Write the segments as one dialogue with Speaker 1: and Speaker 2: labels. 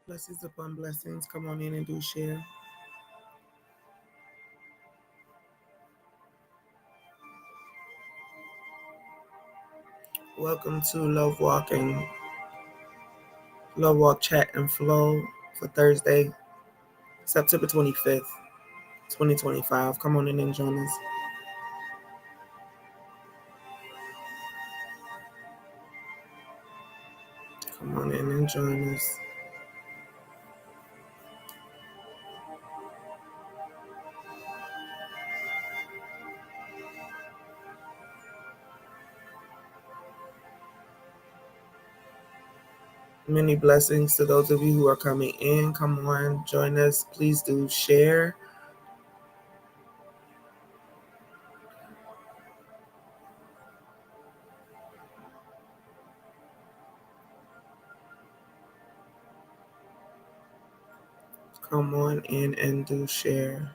Speaker 1: Blessings upon blessings. Come on in and do share. Welcome to Love Walk Chat and Flow for Thursday, September 25th, 2025. Come on in and join us. Come on in and join us. Many blessings to those of you who are coming in. Come on, join us. Please do share. Come on in and do share.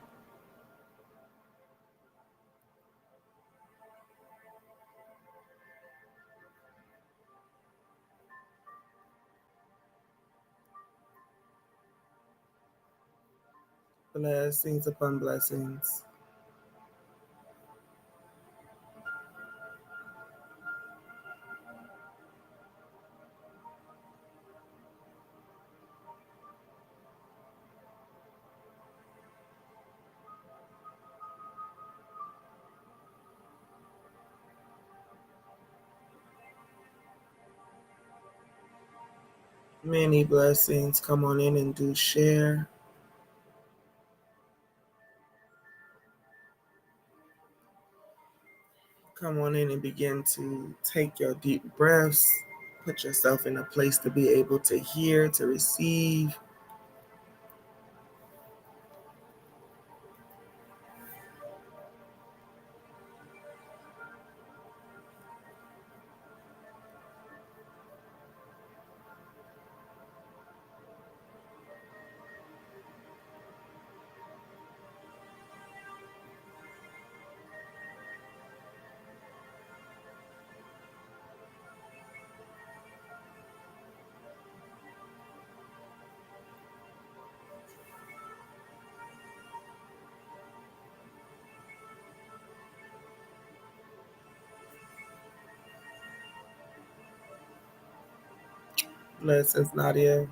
Speaker 1: Blessings upon blessings. Many blessings. Come on in and do share. Come on in and begin to take your deep breaths. Put yourself in a place to be able to hear, to receive. Blessings, Nadia.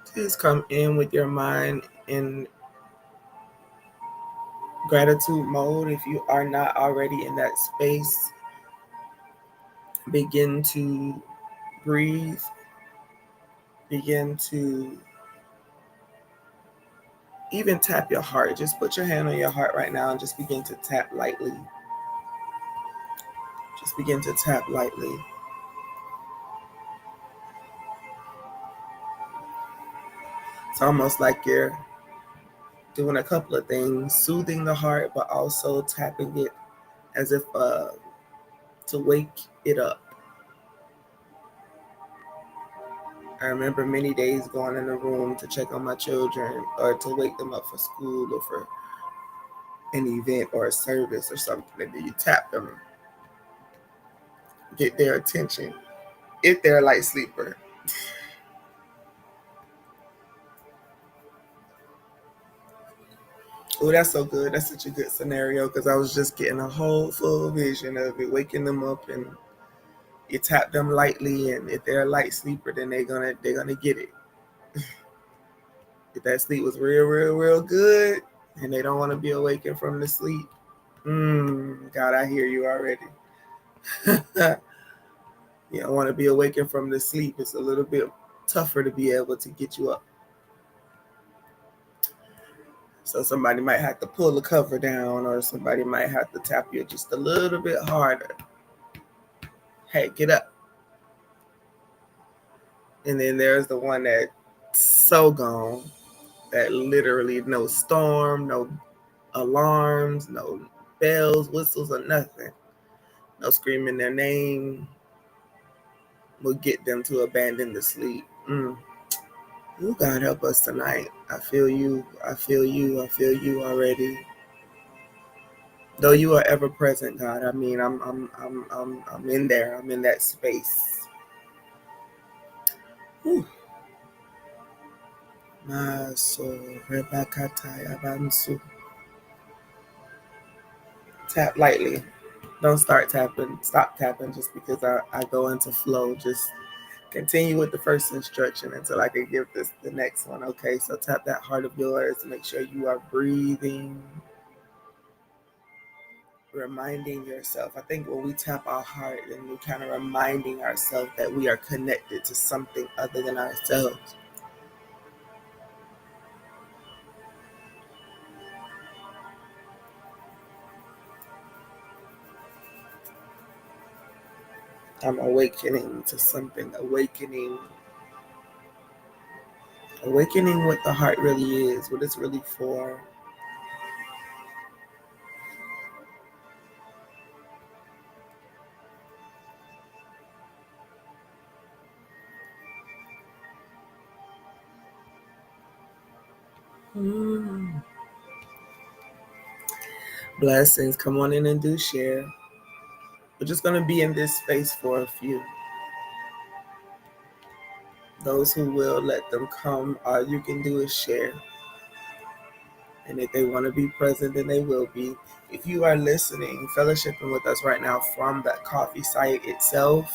Speaker 1: Please come in with your mind in gratitude mode. If you are not already in that space, begin to breathe. Begin to even tap your heart. Just put your hand on your heart right now and just begin to tap lightly. Just begin to tap lightly. It's almost like you're doing a couple of things, soothing the heart, but also tapping it as if to wake it up. I remember many days going in the room to check on my children or to wake them up for school or for an event or a service or something. And then you tap them, get their attention if they're a light sleeper. Oh, that's so good. That's such a good scenario because I was just getting a whole full vision of it, waking them up, and you tap them lightly, and if they're a light sleeper, then they're gonna get it. If that sleep was real good, and they don't want to be awakened from the sleep, God, I hear you already. You don't want to be awakened from the sleep. It's a little bit tougher to be able to get you up. So somebody might have to pull the cover down, or somebody might have to tap you just a little bit harder. Hey, get up. And then there's the one that's so gone that literally no storm, no alarms, no bells, whistles, or nothing. No screaming their name will get them to abandon the sleep. You God help us tonight. I feel you. I feel you. I feel you already. Though you are ever present, God. I mean, I'm in there. I'm in that space. Whew. Tap lightly. Don't start tapping. Stop tapping just because I go into flow. Just continue with the first instruction until I can give this the next one. Okay, so tap that heart of yours to make sure you are breathing. Reminding yourself. I think when we tap our heart, then we're kind of reminding ourselves that we are connected to something other than ourselves. I'm awakening to something, awakening what the heart really is, what it's really for. Blessings. Come on in and do share. We're just going to be in this space for a few. Those who will, let them come. All you can do is share. And if they want to be present, then they will be. If you are listening, fellowshipping with us right now from that coffee site itself,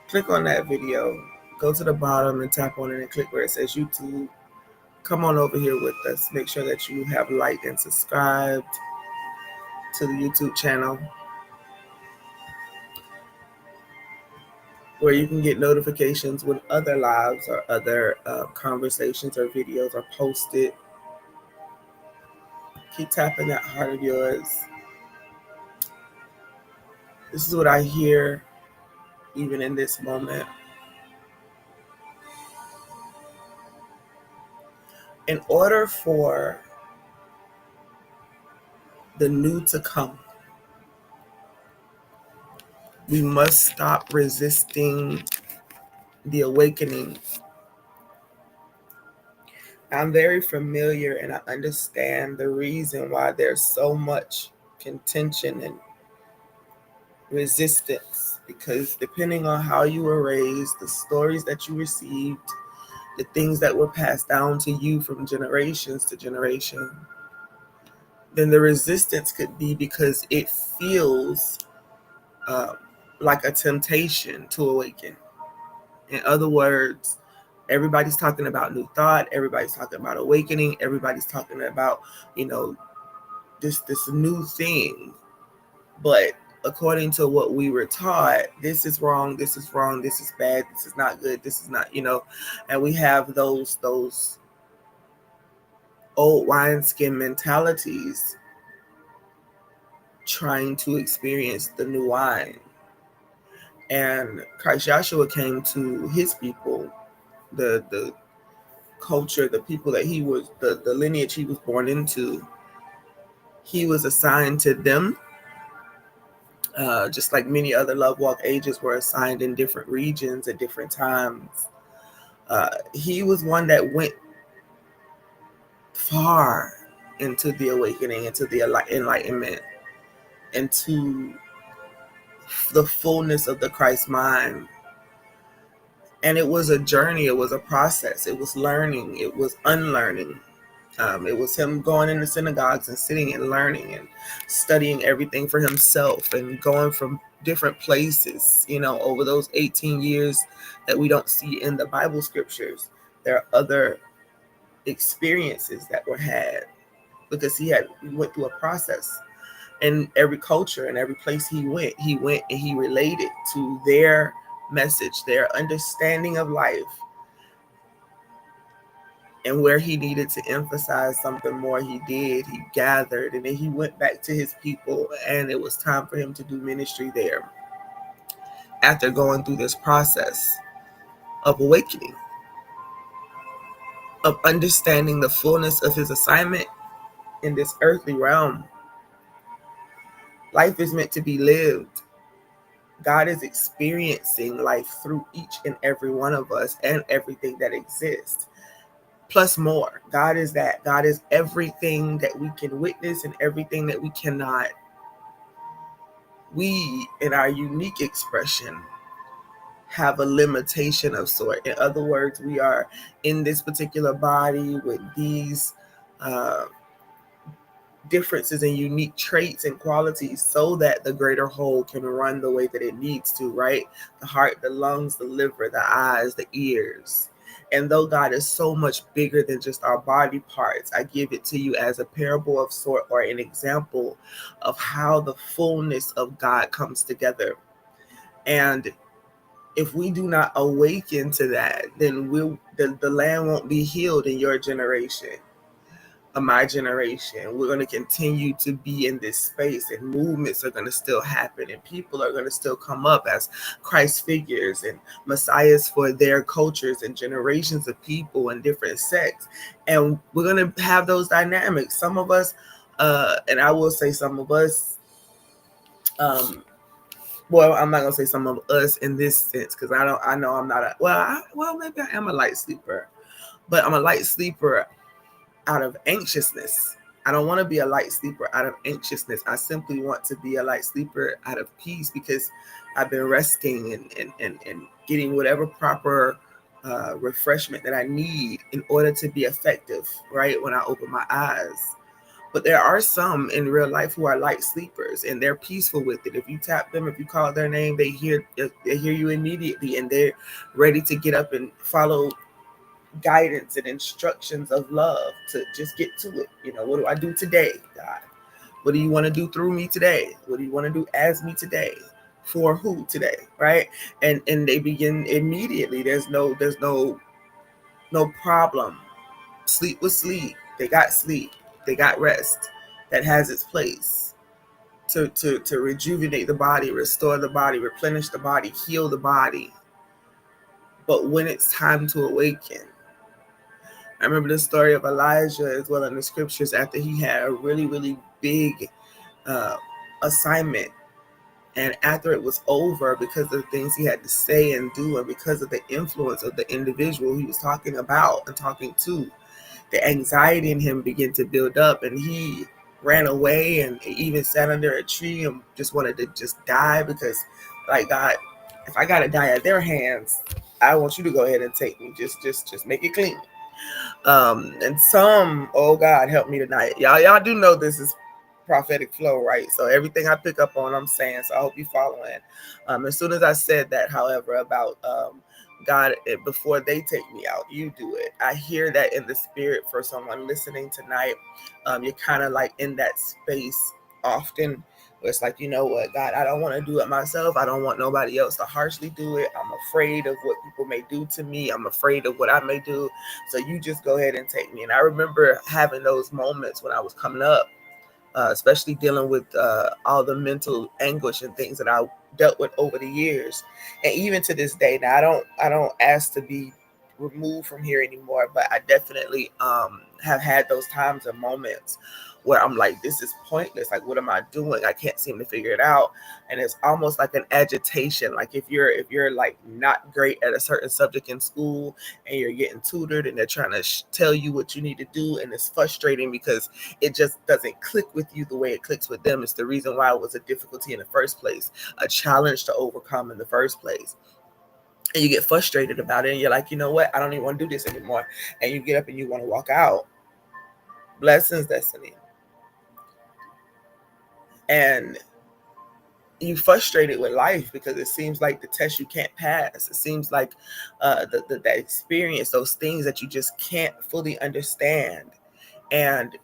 Speaker 1: click on that video. Go to the bottom and tap on it and click where it says YouTube. Come on over here with us. Make sure that you have liked and subscribed to the YouTube channel, where you can get notifications when other lives or other conversations or videos are posted. Keep tapping that heart of yours. This is what I hear even in this moment. In order for the new to come, we must stop resisting the awakening. I'm very familiar and I understand the reason why there's so much contention and resistance, because depending on how you were raised, the stories that you received, the things that were passed down to you from generations to generation, then the resistance could be because it feels like a temptation to awaken. In other words, everybody's talking about new thought, everybody's talking about awakening, everybody's talking about, this new thing. But according to what we were taught, this is wrong, this is wrong, this is bad, this is not good, this is not, and we have those old wineskin mentalities trying to experience the new wine. And Christ Yahshua came to his people, the culture, the people that he was, the lineage he was born into. He was assigned to them, just like many other love walk ages were assigned in different regions at different times. He was one that went far into the awakening, into the enlightenment, into the fullness of the Christ mind. And it was a journey, it was a process, it was learning, it was unlearning. It was him going into synagogues and sitting and learning and studying everything for himself and going from different places, over those 18 years that we don't see in the Bible scriptures. There are other experiences that were had because he went through a process. In every culture and every place he went and he related to their message, their understanding of life, and where he needed to emphasize something more, he did. He gathered, and then he went back to his people, and it was time for him to do ministry there after going through this process of awakening, of understanding the fullness of his assignment in this earthly realm. Life is meant to be lived. God is experiencing life through each and every one of us and everything that exists. Plus more. God is that. God is everything that we can witness and everything that we cannot we, in our unique expression, have a limitation of sort. In other words, we are in this particular body with these uh, differences and unique traits and qualities so that the greater whole can run the way that it needs to, right? The heart, the lungs, the liver, the eyes, the ears. And though God is so much bigger than just our body parts, I give it to you as a parable of sort, or an example of how the fullness of God comes together. And if we do not awaken to that, then the land won't be healed in your generation, of my generation. We're going to continue to be in this space, and movements are going to still happen, and people are going to still come up as Christ figures and messiahs for their cultures and generations of people and different sects. And we're going to have those dynamics. Some of us, and I will say some of us, well, I'm not gonna say some of us in this sense, because I know I'm not maybe I am a light sleeper, but I'm a light sleeper out of anxiousness. I don't want to be a light sleeper out of anxiousness. I simply want to be a light sleeper out of peace, because I've been resting and getting whatever proper refreshment that I need in order to be effective, right, when I open my eyes. But there are some in real life who are light sleepers, and they're peaceful with it. If you tap them, if you call their name, they hear you immediately, and they're ready to get up and follow guidance and instructions of love to just get to it. What do I do today, God? What do you want to do through me today? What do you want to do as me today? For who today? Right? And they begin immediately. There's no problem. Sleep was sleep. They got sleep. They got rest. That has its place to rejuvenate the body, restore the body, replenish the body, heal the body. But when it's time to awaken, I remember the story of Elijah as well in the scriptures, after he had a really, really big uh, assignment. And after it was over, because of the things he had to say and do, and because of the influence of the individual he was talking about and talking to, the anxiety in him began to build up, and he ran away and even sat under a tree and just wanted to just die, because, like, God, if I gotta die at their hands, I want you to go ahead and take me. Just make it clean. And some, oh God, help me tonight. Y'all do know this is prophetic flow, right? So everything I pick up on, I'm saying. So I hope you following. As soon as I said that, however, about God, before they take me out, you do it. I hear that in the spirit for someone listening tonight. You're kind of like in that space often, where it's like, you know what, God, I don't want to do it myself. I don't want nobody else to harshly do it. I'm afraid of what people may do to me. I'm afraid of what I may do. So you just go ahead and take me. And I remember having those moments when I was coming up, especially dealing with all the mental anguish and things that I dealt with over the years, and even to this day. Now, I don't ask to be removed from here anymore, but I definitely have had those times and moments where I'm like, this is pointless. Like, what am I doing? I can't seem to figure it out. And it's almost like an agitation. Like if you're like not great at a certain subject in school, and you're getting tutored, and they're trying to tell you what you need to do, and it's frustrating because it just doesn't click with you the way it clicks with them. It's the reason why it was a difficulty in the first place, a challenge to overcome in the first place. And you get frustrated about it, and you're like, you know what? I don't even want to do this anymore. And you get up and you want to walk out. Blessings, Destiny. And you frustrated with life because it seems like the test you can't pass. It seems like that experience, those things that you just can't fully understand. And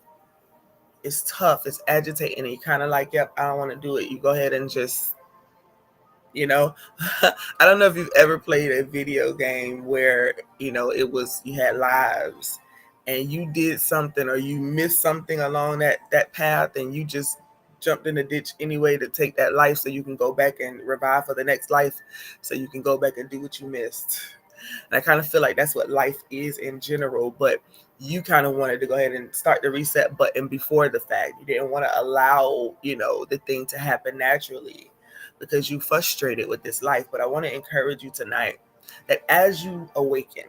Speaker 1: it's tough, it's agitating, and you kind of like, yep, I don't want to do it. You go ahead and just, I don't know if you've ever played a video game where, it was, you had lives, and you did something or you missed something along that path, and you just jumped in the ditch anyway to take that life so you can go back and revive for the next life, so you can go back and do what you missed. And I kind of feel like that's what life is in general, but you kind of wanted to go ahead and start the reset button before the fact. You didn't want to allow, the thing to happen naturally because you frustrated with this life. But I want to encourage you tonight that as you awaken,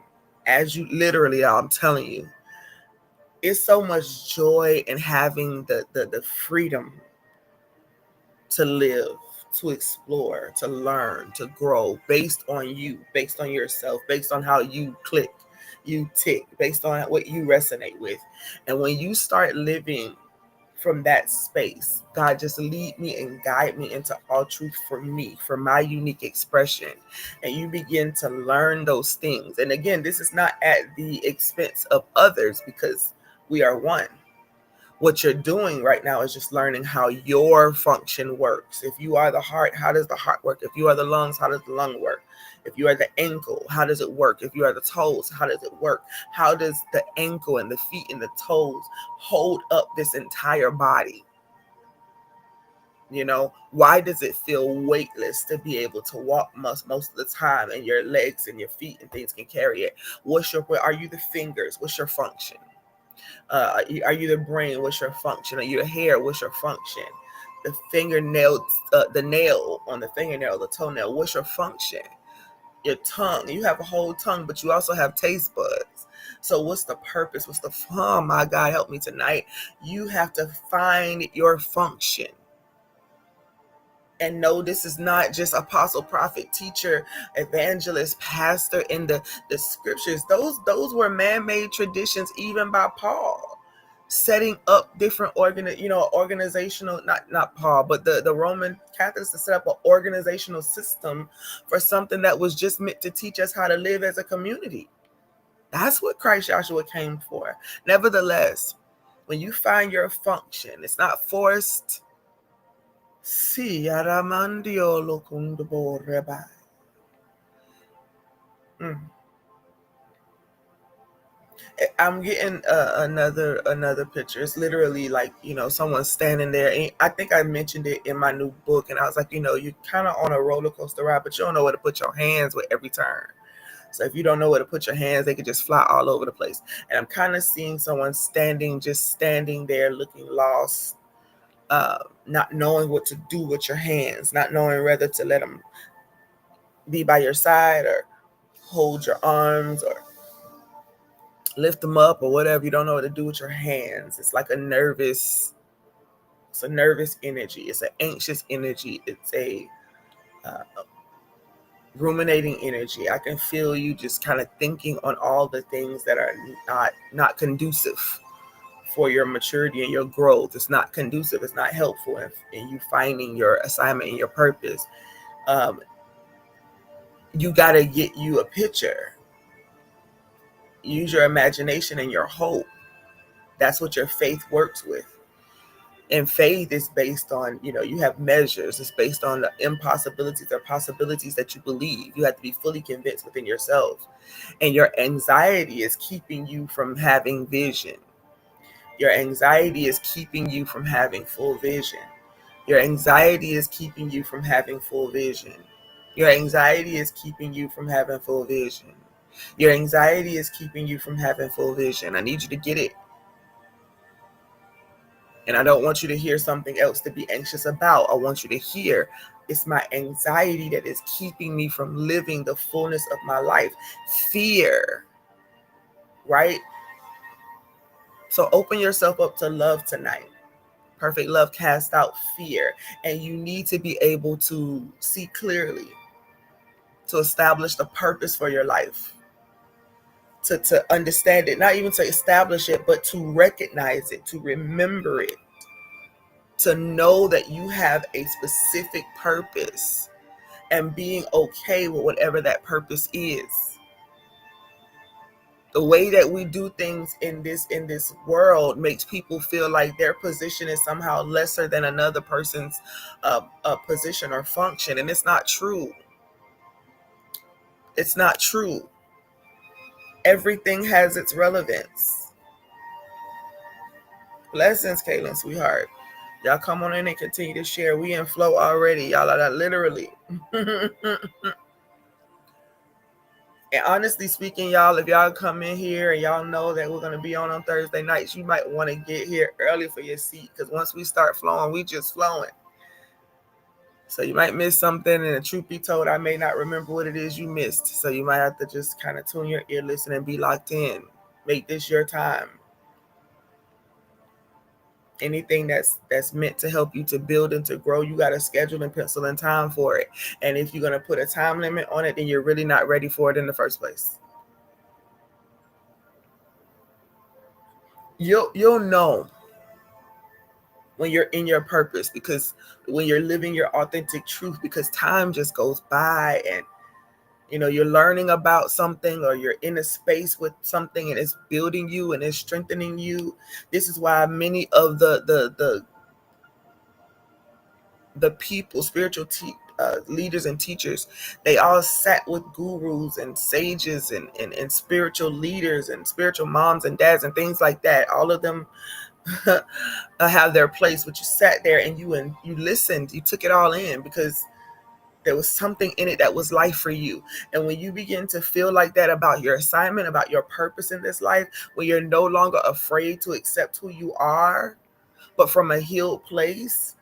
Speaker 1: as you literally, I'm telling you, it's so much joy in having the freedom to live, to explore, to learn, to grow based on you, based on yourself, based on how you click, you tick, based on what you resonate with. And when you start living from that space, God, just lead me and guide me into all truth for me, for my unique expression. And you begin to learn those things. And again, this is not at the expense of others, because we are one. What you're doing right now is just learning how your function works. If you are the heart, how does the heart work? If you are the lungs, how does the lung work? If you are the ankle, how does it work? If you are the toes, how does it work? How does the ankle and the feet and the toes hold up this entire body? You know, why does it feel weightless to be able to walk most of the time, and your legs and your feet and things can carry it? Are you the fingers? What's your function? Are you the brain? What's your function? Are you the hair? What's your function? The fingernail, the nail on the fingernail, the toenail, what's your function? Your tongue, you have a whole tongue, but you also have taste buds. So what's the purpose? What's the fun? My God, help me tonight. You have to find your function. And no, this is not just apostle, prophet, teacher, evangelist, pastor in the scriptures. Those were man-made traditions, even by Paul, setting up different organizational, not Paul, but the Roman Catholics, to set up an organizational system for something that was just meant to teach us how to live as a community. That's what Christ Joshua came for. Nevertheless, when you find your function, it's not forced. Si Aramandio Lokundubo Rebai. I'm getting another picture. It's literally like, someone standing there. And I think I mentioned it in my new book, and I was like, you're kind of on a roller coaster ride, but you don't know where to put your hands with every turn. So if you don't know where to put your hands, they could just fly all over the place. And I'm kind of seeing someone just standing there looking lost. Not knowing what to do with your hands, not knowing whether to let them be by your side or hold your arms or lift them up or whatever. You don't know what to do with your hands. It's like a nervous energy. It's an anxious energy. It's a ruminating energy. I can feel you just kind of thinking on all the things that are not conducive for your maturity and your growth. It's not conducive. It's not helpful in you finding your assignment and your purpose. You got to get you a picture. Use your imagination and your hope. That's what your faith works with. And faith is based on, you have measures. It's based on the impossibilities or possibilities that you believe. You have to be fully convinced within yourself. And your anxiety is keeping you from having vision. Your anxiety is keeping you from having full vision. Your anxiety is keeping you from having full vision. Your anxiety is keeping you from having full vision. Your anxiety is keeping you from having full vision. I need you to get it. And I don't want you to hear something else to be anxious about. I want you to hear, it's my anxiety that is keeping me from living the fullness of my life. Fear, right? So open yourself up to love tonight. Perfect love casts out fear. And you need to be able to see clearly, to establish the purpose for your life, to understand it, not even to establish it, but to recognize it, to remember it, to know that you have a specific purpose, and being okay with whatever that purpose is. The way that we do things in this world makes people feel like their position is somehow lesser than another person's position or function, and it's not true. It's not true. Everything has its relevance. Blessings, Kaylin, sweetheart. Y'all come on in and continue to share. We in flow already. Y'all are literally. And honestly speaking, y'all, if y'all come in here and y'all know that we're going to be on Thursday nights, you might want to get here early for your seat, because once we start flowing, we just flowing. So you might miss something, and the truth be told, I may not remember what it is you missed. So you might have to just kind of tune your ear, listen, and be locked in. Make this your time. Anything that's meant to help you to build and to grow, you got to schedule and pencil in time for it. And if you're going to put a time limit on it, then you're really not ready for it in the first place. You'll know when you're in your purpose, because when you're living your authentic truth, because time just goes by, and you're learning about something, or you're in a space with something, and it's building you and it's strengthening you. This is why many of the people, spiritual leaders and teachers, they all sat with gurus and sages and spiritual leaders and spiritual moms and dads and things like that. All of them have their place, but you sat there and you listened, you took it all in, because there was something in it that was life for you. And when you begin to feel like that about your assignment, about your purpose in this life, when you're no longer afraid to accept who you are, but from a healed place,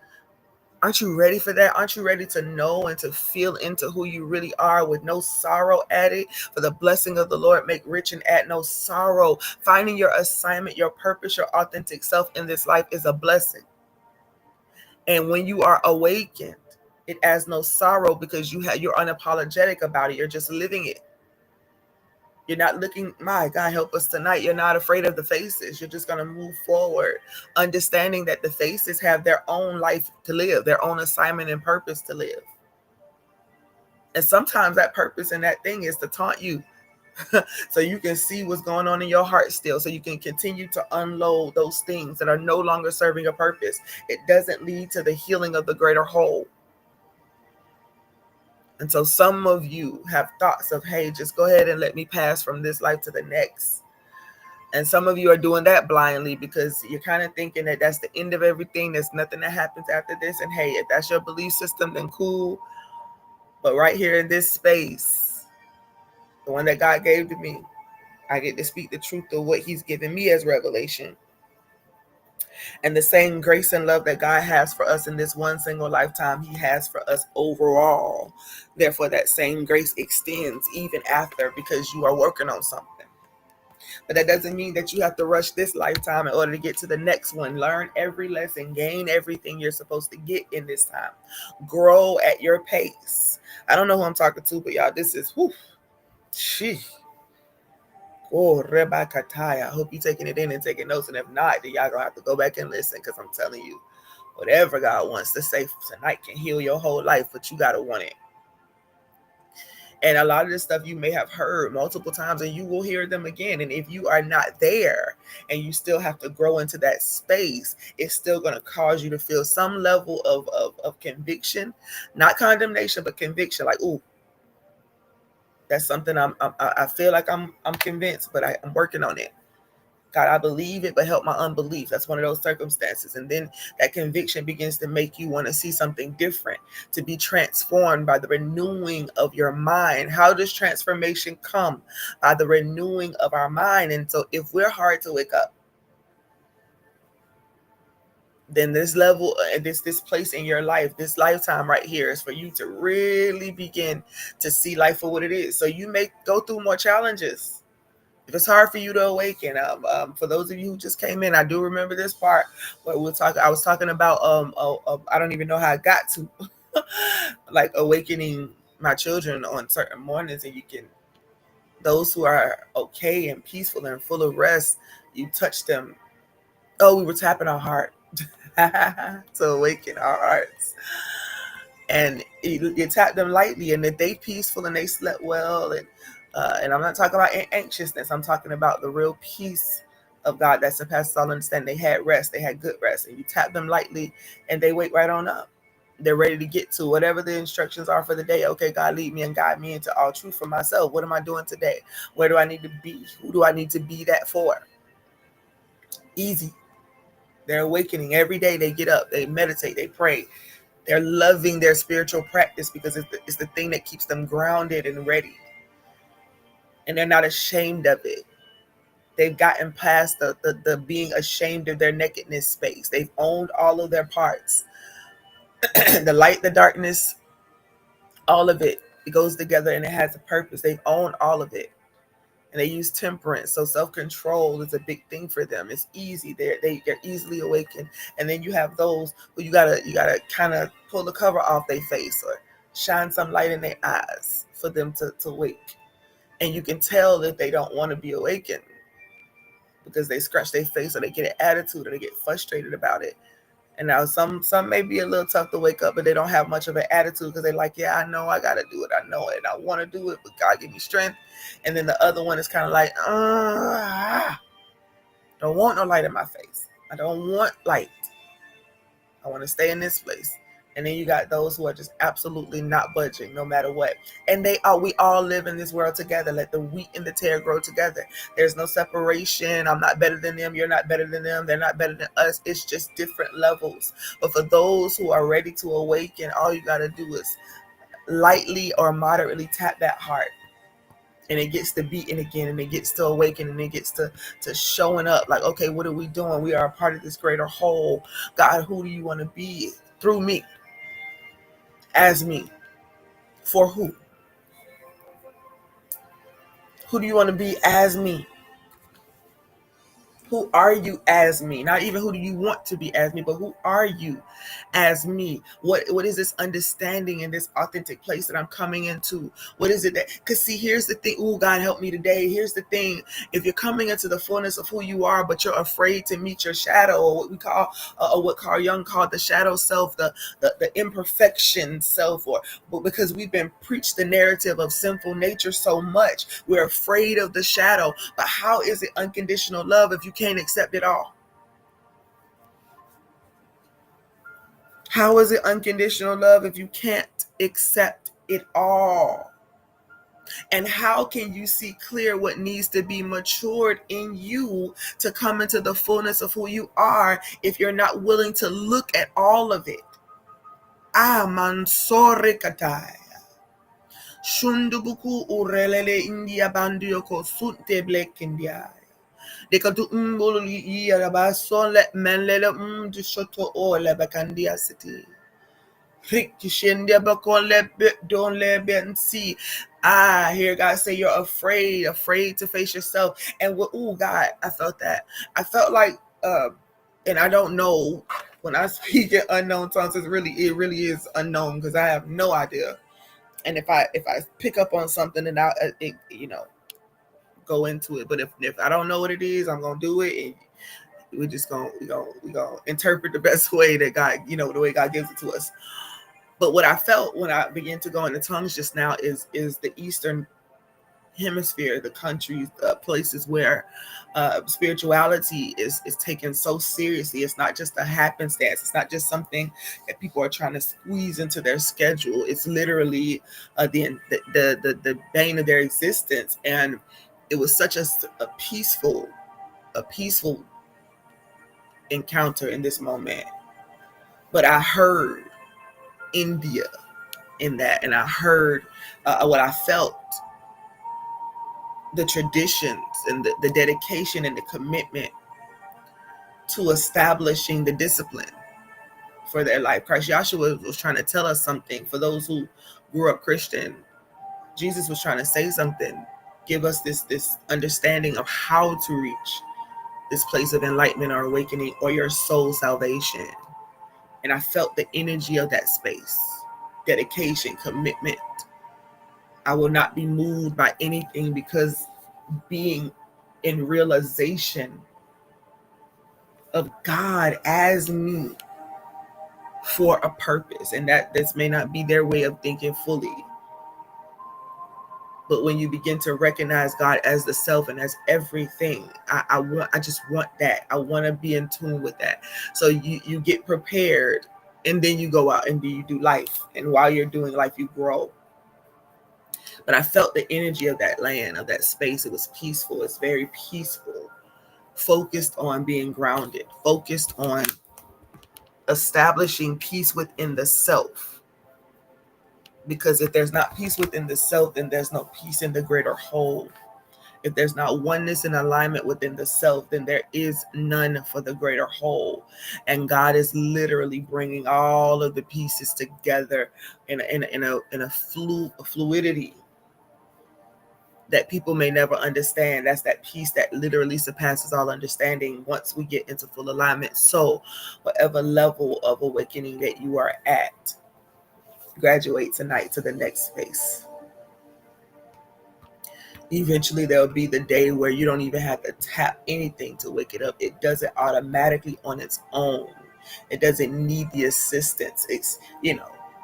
Speaker 1: aren't you ready for that? Aren't you ready to know and to feel into who you really are with no sorrow added? For the blessing of the Lord make rich and add no sorrow. Finding your assignment, your purpose, your authentic self in this life is a blessing. And when you are awakened, it adds no sorrow, because you're unapologetic about it. You're just living it. You're not looking, my God, help us tonight. You're not afraid of the faces. You're just going to move forward, understanding that the faces have their own life to live, their own assignment and purpose to live. And sometimes that purpose and that thing is to taunt you so you can see what's going on in your heart still, so you can continue to unload those things that are no longer serving a purpose. It doesn't lead to the healing of the greater whole. And so some of you have thoughts of, hey, just go ahead and let me pass from this life to the next. And some of you are doing that blindly, because you're kind of thinking that that's the end of everything. There's nothing that happens after this. And hey, if that's your belief system, then cool. But right here in this space, the one that God gave to me, I get to speak the truth of what he's given me as revelation. And the same grace and love that God has for us in this one single lifetime, he has for us overall. Therefore, that same grace extends even after, because you are working on something. But that doesn't mean that you have to rush this lifetime in order to get to the next one. Learn every lesson, gain everything you're supposed to get in this time. Grow at your pace. I don't know who I'm talking to, but y'all, this is, whew, sheesh. Oh, Rebakatai. I hope you're taking it in and taking notes. And if not, then y'all gonna have to go back and listen, because I'm telling you, whatever God wants to say tonight can heal your whole life, but you gotta want it. And a lot of this stuff you may have heard multiple times, and you will hear them again. And if you are not there and you still have to grow into that space, it's still going to cause you to feel some level of conviction, not condemnation, but conviction. Like, ooh, that's something I feel like I'm convinced, but I'm working on it. God, I believe it, but help my unbelief. That's one of those circumstances. And then that conviction begins to make you want to see something different, to be transformed by the renewing of your mind. How does transformation come? By the renewing of our mind. And so if we're hard to wake up, then this level, this place in your life, this lifetime right here, is for you to really begin to see life for what it is. So you may go through more challenges. If it's hard for you to awaken, for those of you who just came in, I do remember this part where I was talking about, I don't even know how I got to, like awakening my children on certain mornings, and you can, those who are okay and peaceful and full of rest, you touch them. Oh, we were tapping our heart to awaken our hearts. And you tap them lightly, and that they peaceful and they slept well. And I'm not talking about anxiousness. I'm talking about the real peace of God that surpasses all understanding. They had rest. They had good rest. And you tap them lightly, and they wake right on up. They're ready to get to whatever the instructions are for the day. Okay, God, lead me and guide me into all truth for myself. What am I doing today? Where do I need to be? Who do I need to be that for? Easy. They're awakening every day. They get up. They meditate. They pray. They're loving their spiritual practice, because it's the thing that keeps them grounded and ready. And they're not ashamed of it. They've gotten past the being ashamed of their nakedness space. They've owned all of their parts. The light, the darkness, all of it. It goes together and it has a purpose. They've owned all of it. and they use temperance. So self-control is a big thing for them. It's easy. They're easily awakened. And then you have those who you gotta kind of pull the cover off their face or shine some light in their eyes for them to wake. And you can tell that they don't want to be awakened because they scratch their face or they get an attitude or they get frustrated about it. And now some may be a little tough to wake up, but they don't have much of an attitude because they're like, yeah, I know I got to do it. I know it. I want to do it, but God give me strength. And then the other one is kind of like, don't want no light in my face. I don't want light. I want to stay in this place. And then you got those who are just absolutely not budging no matter what. And we all live in this world together. Let the wheat and the tare grow together. There's no separation. I'm not better than them. You're not better than them. They're not better than us. It's just different levels. But for those who are ready to awaken, all you got to do is lightly or moderately tap that heart. And it gets to beating again, and it gets to awakening, and it gets to showing up like, okay, what are we doing? We are a part of this greater whole. God, who do you want to be through me? As me. For who? Who do you want to be as me? Who are you as me? Not even who do you want to be as me, but who are you as me? What is this understanding in this authentic place that I'm coming into? What is it that, because see, here's the thing. Oh, God, help me today. Here's the thing. If you're coming into the fullness of who you are, but you're afraid to meet your shadow, or what we call, or what Carl Jung called the shadow self, the imperfection self, or because we've been preached the narrative of sinful nature so much, we're afraid of the shadow. But how is it unconditional love if you can't accept it all? How is it unconditional love if you can't accept it all? And how can you see clear what needs to be matured in you to come into the fullness of who you are if you're not willing to look at all of it? Mansore katai. Shundubuku urelele India bandioko sunte blek India. Dekatu umbuli iya bason let menlele to shoto ole bakandia city. Rikishendia bakole don't let ben see. I hear God say you're afraid to face yourself. And God, I felt that. I felt like and I don't know when I speak in unknown tongues, it really is unknown because I have no idea. And if I pick up on something and go into it, but if I don't know what it is, I'm gonna do it, and we're just gonna interpret the best way that God, the way God gives it to us. But what I felt when I began to go into tongues just now is the Eastern Hemisphere, the countries, places where spirituality is taken so seriously. It's not just a happenstance. It's not just something that people are trying to squeeze into their schedule. It's literally the bane of their existence. And it was such a peaceful encounter in this moment. But I heard India in that, and I heard what I felt, the traditions and the dedication and the commitment to establishing the discipline for their life. Christ Yahshua was trying to tell us something. For those who grew up Christian, Jesus was trying to say something, give us this understanding of how to reach this place of enlightenment or awakening or your soul salvation. And I felt the energy of that space, dedication, commitment. I will not be moved by anything, because being in realization of God as me for a purpose, and that this may not be their way of thinking fully, but when you begin to recognize God as the self and as everything, I just want that. I want to be in tune with that. So you get prepared, and then you go out and you do life, and while you're doing life, you grow. But I felt the energy of that land, of that space. It was peaceful. It's very peaceful, focused on being grounded, focused on establishing peace within the self. Because if there's not peace within the self, then there's no peace in the greater whole. If there's not oneness and alignment within the self, then there is none for the greater whole. And God is literally bringing all of the pieces together in a fluidity that people may never understand. That's that peace that literally surpasses all understanding once we get into full alignment. So whatever level of awakening that you are at, graduate tonight to the next space. Eventually there'll be the day where you don't even have to tap anything to wake it up. It does it automatically on its own. It doesn't need the assistance. It's,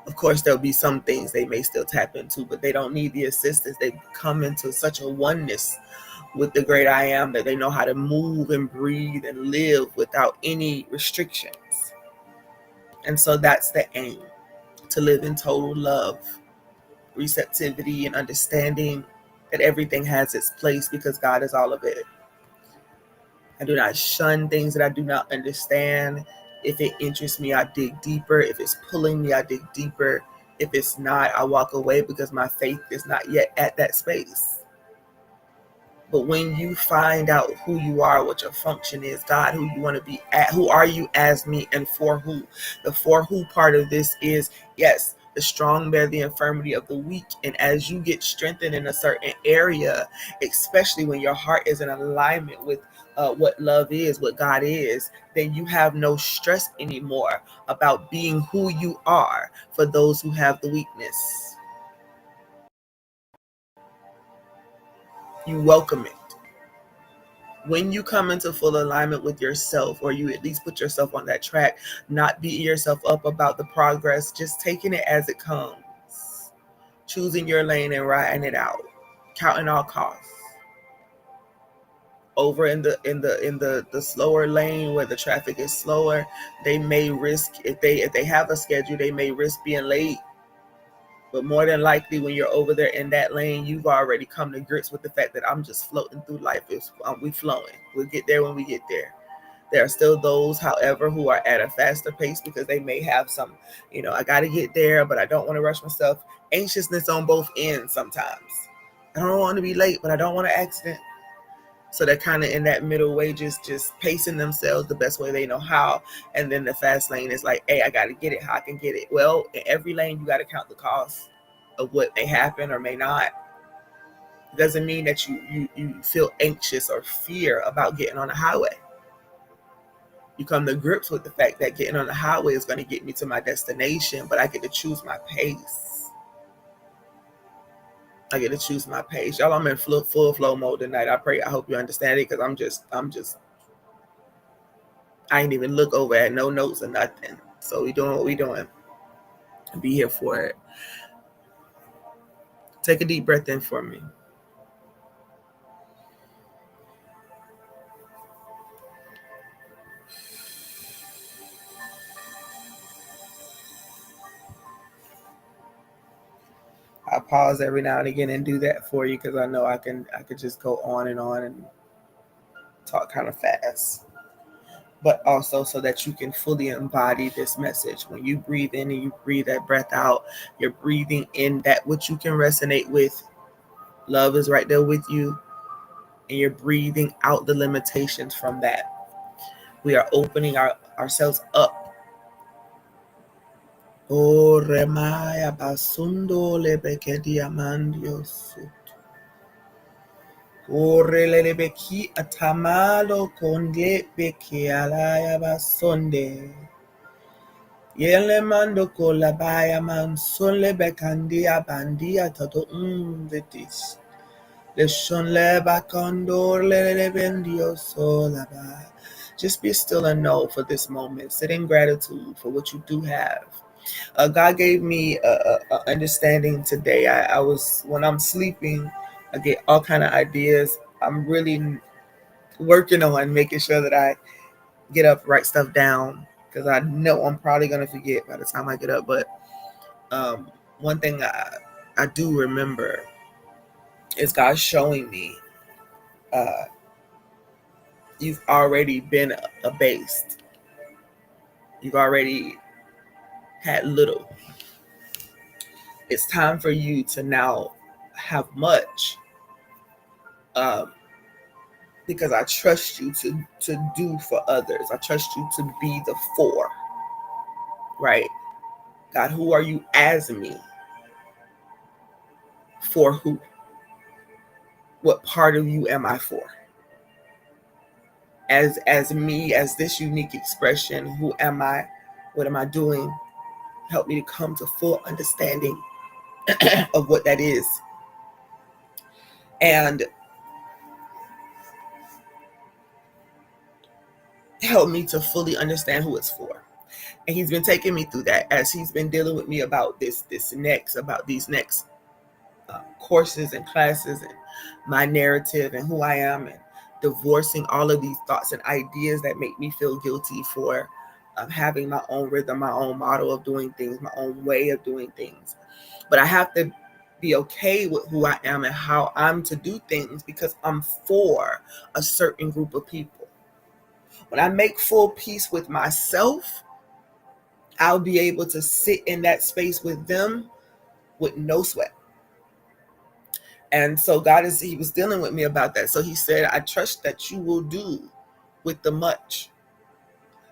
Speaker 1: of course there'll be some things they may still tap into, but they don't need the assistance. They come into such a oneness with the great I am that they know how to move and breathe and live without any restrictions. And so that's the aim, to live in total love, receptivity, and understanding that everything has its place because God is all of it. I do not shun things that I do not understand. If it interests me, I dig deeper. If it's pulling me, I dig deeper. If it's not, I walk away because my faith is not yet at that space. But when you find out who you are, what your function is, God, who you want to be at, who are you as me, and for who? The for who part of this is, yes, the strong bear the infirmity of the weak. And as you get strengthened in a certain area, especially when your heart is in alignment with what love is, what God is, then you have no stress anymore about being who you are for those who have the weakness. You welcome it. When you come into full alignment with yourself, or you at least put yourself on that track, not beating yourself up about the progress, just taking it as it comes, choosing your lane and riding it out, counting all costs. Over in the slower lane where the traffic is slower, they may risk, if they have a schedule, they may risk being late. But more than likely, when you're over there in that lane, you've already come to grips with the fact that I'm just floating through life. We flowing. We'll get there when we get there. There are still those, however, who are at a faster pace because they may have some, I got to get there, but I don't want to rush myself. Anxiousness on both ends sometimes. I don't want to be late, but I don't want an accident. So they're kind of in that middle way, just pacing themselves the best way they know how. And then the fast lane is like, hey, I got to get it how I can get it. Well, in every lane, you got to count the cost of what may happen or may not. It doesn't mean that you feel anxious or fear about getting on the highway. You come to grips with the fact that getting on the highway is going to get me to my destination, but I get to choose my pace. I get to choose my pace. Y'all, I'm in full flow mode tonight. I hope you understand it, because I ain't even look over at no notes or nothing. So we doing what we doing. Be here for it. Take a deep breath in for me. I pause every now and again and do that for you, because I know I could just go on and talk kind of fast. But also so that you can fully embody this message. When you breathe in and you breathe that breath out, you're breathing in that which you can resonate with. Love is right there with you, and you're breathing out the limitations from that. We are opening ourselves up. Oh, remaya basundo lebeke diamandios. Orele beki atamalo konde beki alaya basonde. Yele mando kola baya man sole bekandia bandia todo betis. Le shon le bakondor le bendio sola ba. Just be still and know for this moment. Sit in gratitude for what you do have. God gave me a understanding today. I was, when I'm sleeping, I get all kind of ideas. I'm really working on making sure that I get up, write stuff down, because I know I'm probably going to forget by the time I get up. But one thing I do remember is God showing me you've already been abased. You've already had little. It's time for you to now have much. Because I trust you to do for others. I trust you to be the for, right? God, who are you as me? For who? What part of you am I for? As me, as this unique expression, who am I? What am I doing? Help me to come to full understanding of what that is. And help me to fully understand who it's for. And he's been taking me through that as he's been dealing with me about these next courses and classes and my narrative and who I am, and divorcing all of these thoughts and ideas that make me feel guilty for having my own rhythm, my own model of doing things, my own way of doing things. But I have to be okay with who I am and how I'm to do things because I'm for a certain group of people. When I make full peace with myself, I'll be able to sit in that space with them with no sweat. And so he was dealing with me about that. So he said, I trust that you will do with the much.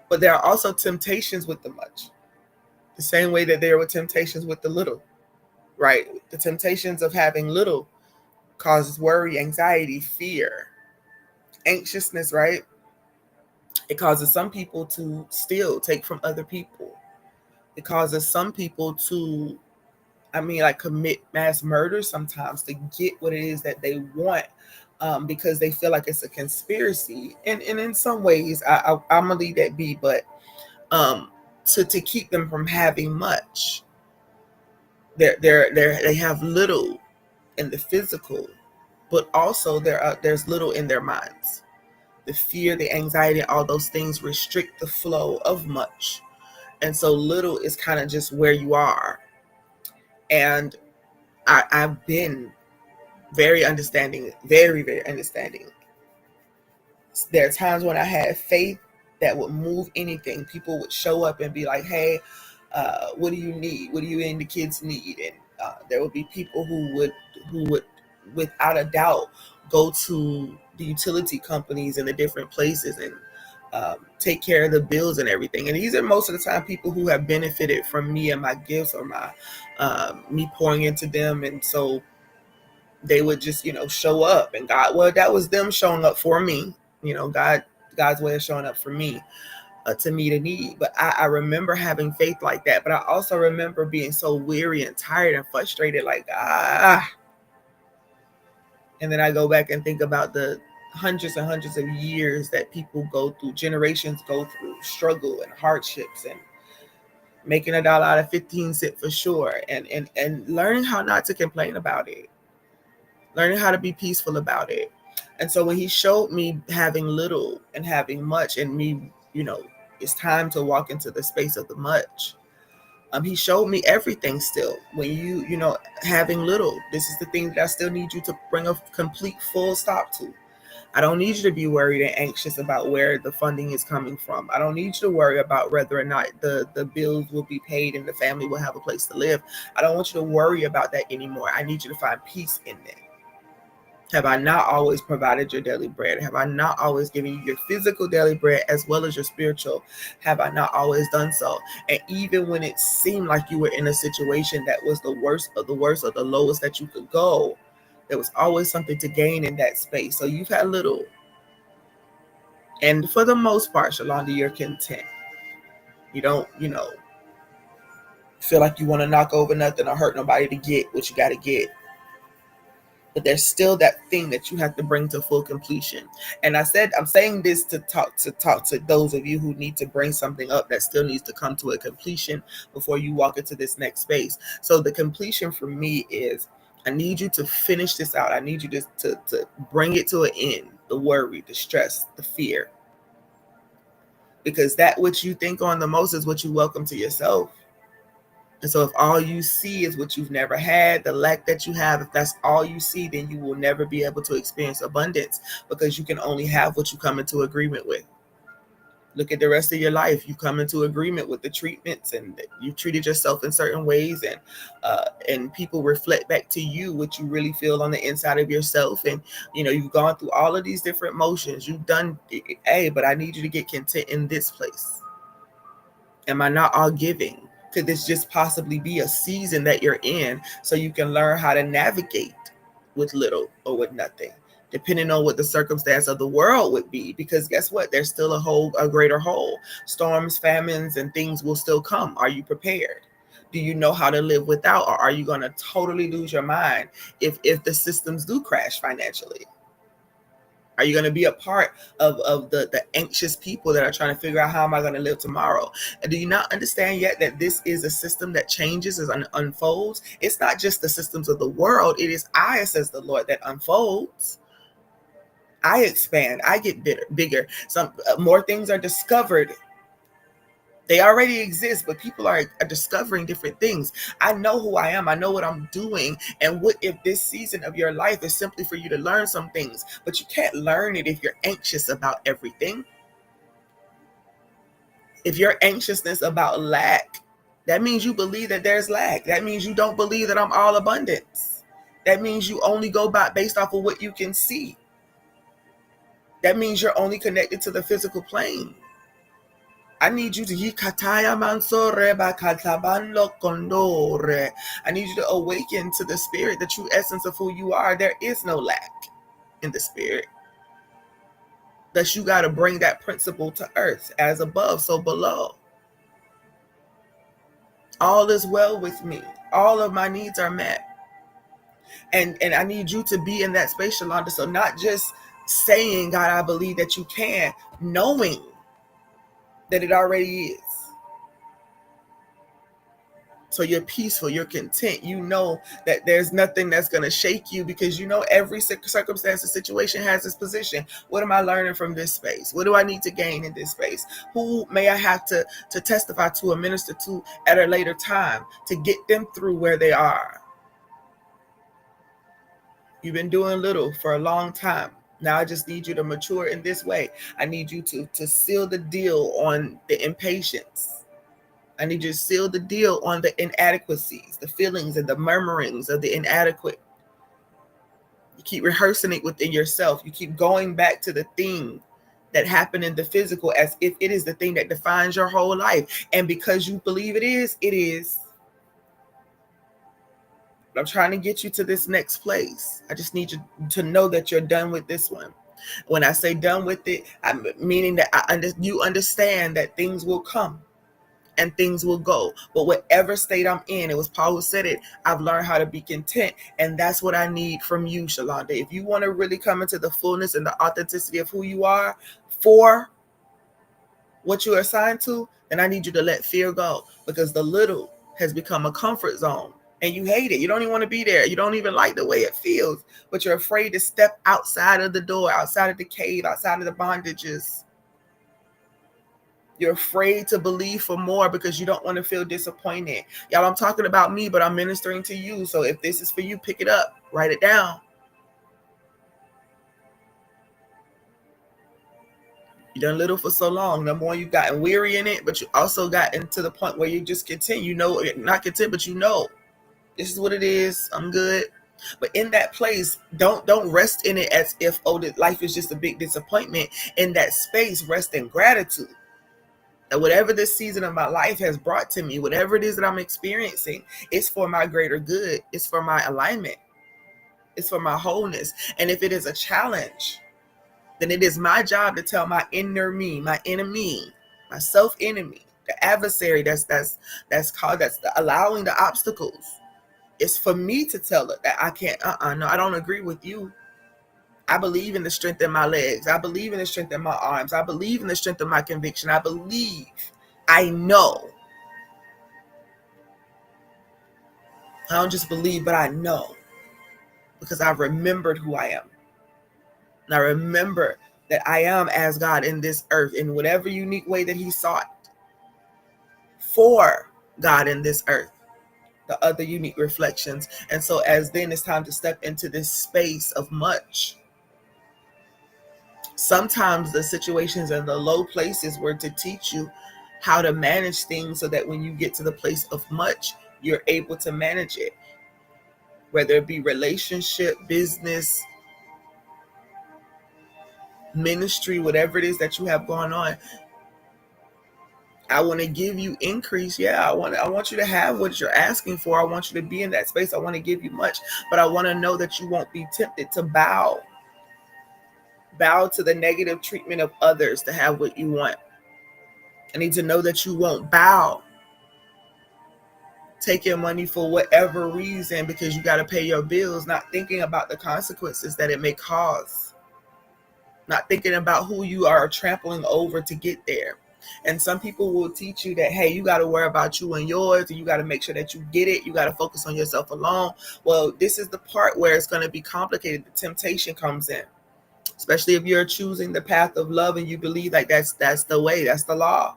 Speaker 1: But there are also temptations with the much. The same way that there were temptations with the little, right? The temptations of having little causes worry, anxiety, fear, anxiousness, right? It causes some people to steal, take from other people. It causes some people to, commit mass murder sometimes to get what it is that they want, because they feel like it's a conspiracy. And in some ways, I'm gonna leave that be, but to keep them from having much. They have little in the physical, but also there's little in their minds. The fear, the anxiety, all those things restrict the flow of much. And so little is kind of just where you are. And I've been very understanding, very, very understanding. There are times when I had faith that would move anything. People would show up and be like, hey, what do you need? What do you and the kids need? And there would be people who would, without a doubt, go to the utility companies in the different places and take care of the bills and everything. And these are most of the time people who have benefited from me and my gifts or my me pouring into them. And so they would just, show up, and that was them showing up for me. God's way of showing up for me, to meet a need. But I remember having faith like that. But I also remember being so weary and tired and frustrated, like, and then I go back and think about the hundreds and hundreds of years that people go through, generations go through struggle and hardships and making $1 out of 15 cents for sure. And learning how not to complain about it, learning how to be peaceful about it. And so when he showed me having little and having much, and me, it's time to walk into the space of the much. He showed me everything still. When having little, this is the thing that I still need you to bring a complete full stop to. I don't need you to be worried and anxious about where the funding is coming from. I don't need you to worry about whether or not the bills will be paid and the family will have a place to live. I don't want you to worry about that anymore. I need you to find peace in that. Have I not always provided your daily bread? Have I not always given you your physical daily bread as well as your spiritual? Have I not always done so? And even when it seemed like you were in a situation that was the worst of the worst or the lowest that you could go, there was always something to gain in that space. So you've had little. And for the most part, Shalonda, you're content. You don't, feel like you want to knock over nothing or hurt nobody to get what you got to get. But there's still that thing that you have to bring to full completion. And I'm saying this to talk to those of you who need to bring something up that still needs to come to a completion before you walk into this next space. So the completion for me is, I need you to finish this out. I need you to bring it to an end. The worry, the stress, the fear. Because that which you think on the most is what you welcome to yourself. And so if all you see is what you've never had, the lack that you have, if that's all you see, then you will never be able to experience abundance, because you can only have what you come into agreement with. Look at the rest of your life. You come into agreement with the treatments, and you treated yourself in certain ways, and people reflect back to you what you really feel on the inside of yourself. And you've gone through all of these different motions. You've done but I need you to get content in this place. Am I not all giving? Could this just possibly be a season that you're in so you can learn how to navigate with little or with nothing, depending on what the circumstance of the world would be. Because guess what? There's still a greater whole. Storms, famines, and things will still come. Are you prepared? Do you know how to live without, or are you going to totally lose your mind if the systems do crash financially? Are you going to be a part of the anxious people that are trying to figure out how am I going to live tomorrow? And do you not understand yet that this is a system that changes as it unfolds? It's not just the systems of the world. It is I, says the Lord, that unfolds. I expand. I get bigger. Some more things are discovered. They already exist, but people are discovering different things. I know who I am. I know what I'm doing. And what if this season of your life is simply for you to learn some things, but you can't learn it if you're anxious about everything. If your anxiousness about lack, that means you believe that there's lack. That means you don't believe that I'm all abundance. That means you only go by based off of what you can see. That means you're only connected to the physical plane. I need you to I need you to awaken to the spirit, the true essence of who you are. There is no lack in the spirit. Thus, you got to bring that principle to earth. As above, so below. All is well with me. All of my needs are met. And I need you to be in that space, Shalonda. So not just saying, God, I believe that you can, knowing that it already is. So you're peaceful, you're content. You know that there's nothing that's going to shake you because you know every circumstance and situation has its position. What am I learning from this space? What do I need to gain in this space? Who may I have to testify to or minister to at a later time to get them through where they are? You've been doing little for a long time. Now I just need you to mature in this way. I need you to seal the deal on the impatience. I need you to seal the deal on the inadequacies, the feelings and the murmurings of the inadequate. You keep rehearsing it within yourself. You keep going back to the thing that happened in the physical as if it is the thing that defines your whole life. And because you believe it is, it is. But I'm trying to get you to this next place. I just need you to know that you're done with this one. When I say done with it, I'm meaning that you understand that things will come. And things will go. But whatever state I'm in, it was Paul who said it, I've learned how to be content. And that's what I need from you, Shalonda. If you want to really come into the fullness and the authenticity of who you are for what you are assigned to, then I need you to let fear go. Because the little has become a comfort zone. And you hate it. You don't even want to be there. You don't even like the way it feels. But you're afraid to step outside of the door, outside of the cave, outside of the bondages. You're afraid to believe for more because you don't want to feel disappointed. Y'all, I'm talking about me, but I'm ministering to you. So if this is for you, pick it up, write it down. You done little for so long. Number one, you've gotten weary in it, but you also gotten to the point where you just continue. You know, you're not content, but you know, this is what it is. I'm good. But in that place, don't rest in it as if, life is just a big disappointment. In that space, rest in gratitude. That whatever this season of my life has brought to me, whatever it is that I'm experiencing, it's for my greater good. It's for my alignment. It's for my wholeness. And if it is a challenge, then it is my job to tell my inner me, my enemy, my self enemy, the adversary that's allowing the obstacles. It's for me to tell it that I can't, no, I don't agree with you. I believe in the strength in my legs. I believe in the strength in my arms. I believe in the strength of my conviction. I know. I don't just believe, but I know. Because I've remembered who I am. And I remember that I am as God in this earth in whatever unique way that he sought for God in this earth. The other unique reflections. And so as then it's time to step into this space of much. Sometimes the situations and the low places were to teach you how to manage things so that when you get to the place of much, you're able to manage it. Whether it be relationship, business, ministry, whatever it is that you have going on. I want to give you increase. Yeah, I want you to have what you're asking for. I want you to be in that space. I want to give you much, but I want to know that you won't be tempted to bow to the negative treatment of others to have what you want. I need to know that you won't bow, take your money for whatever reason because you got to pay your bills, not thinking about the consequences that it may cause, not thinking about who you are trampling over to get there. And some people will teach you that, hey, you got to worry about you and yours, and you got to make sure that you get it. You got to focus on yourself alone. Well, this is the part where it's going to be complicated. The temptation comes in, especially if you're choosing the path of love and you believe like that's the way, that's the law.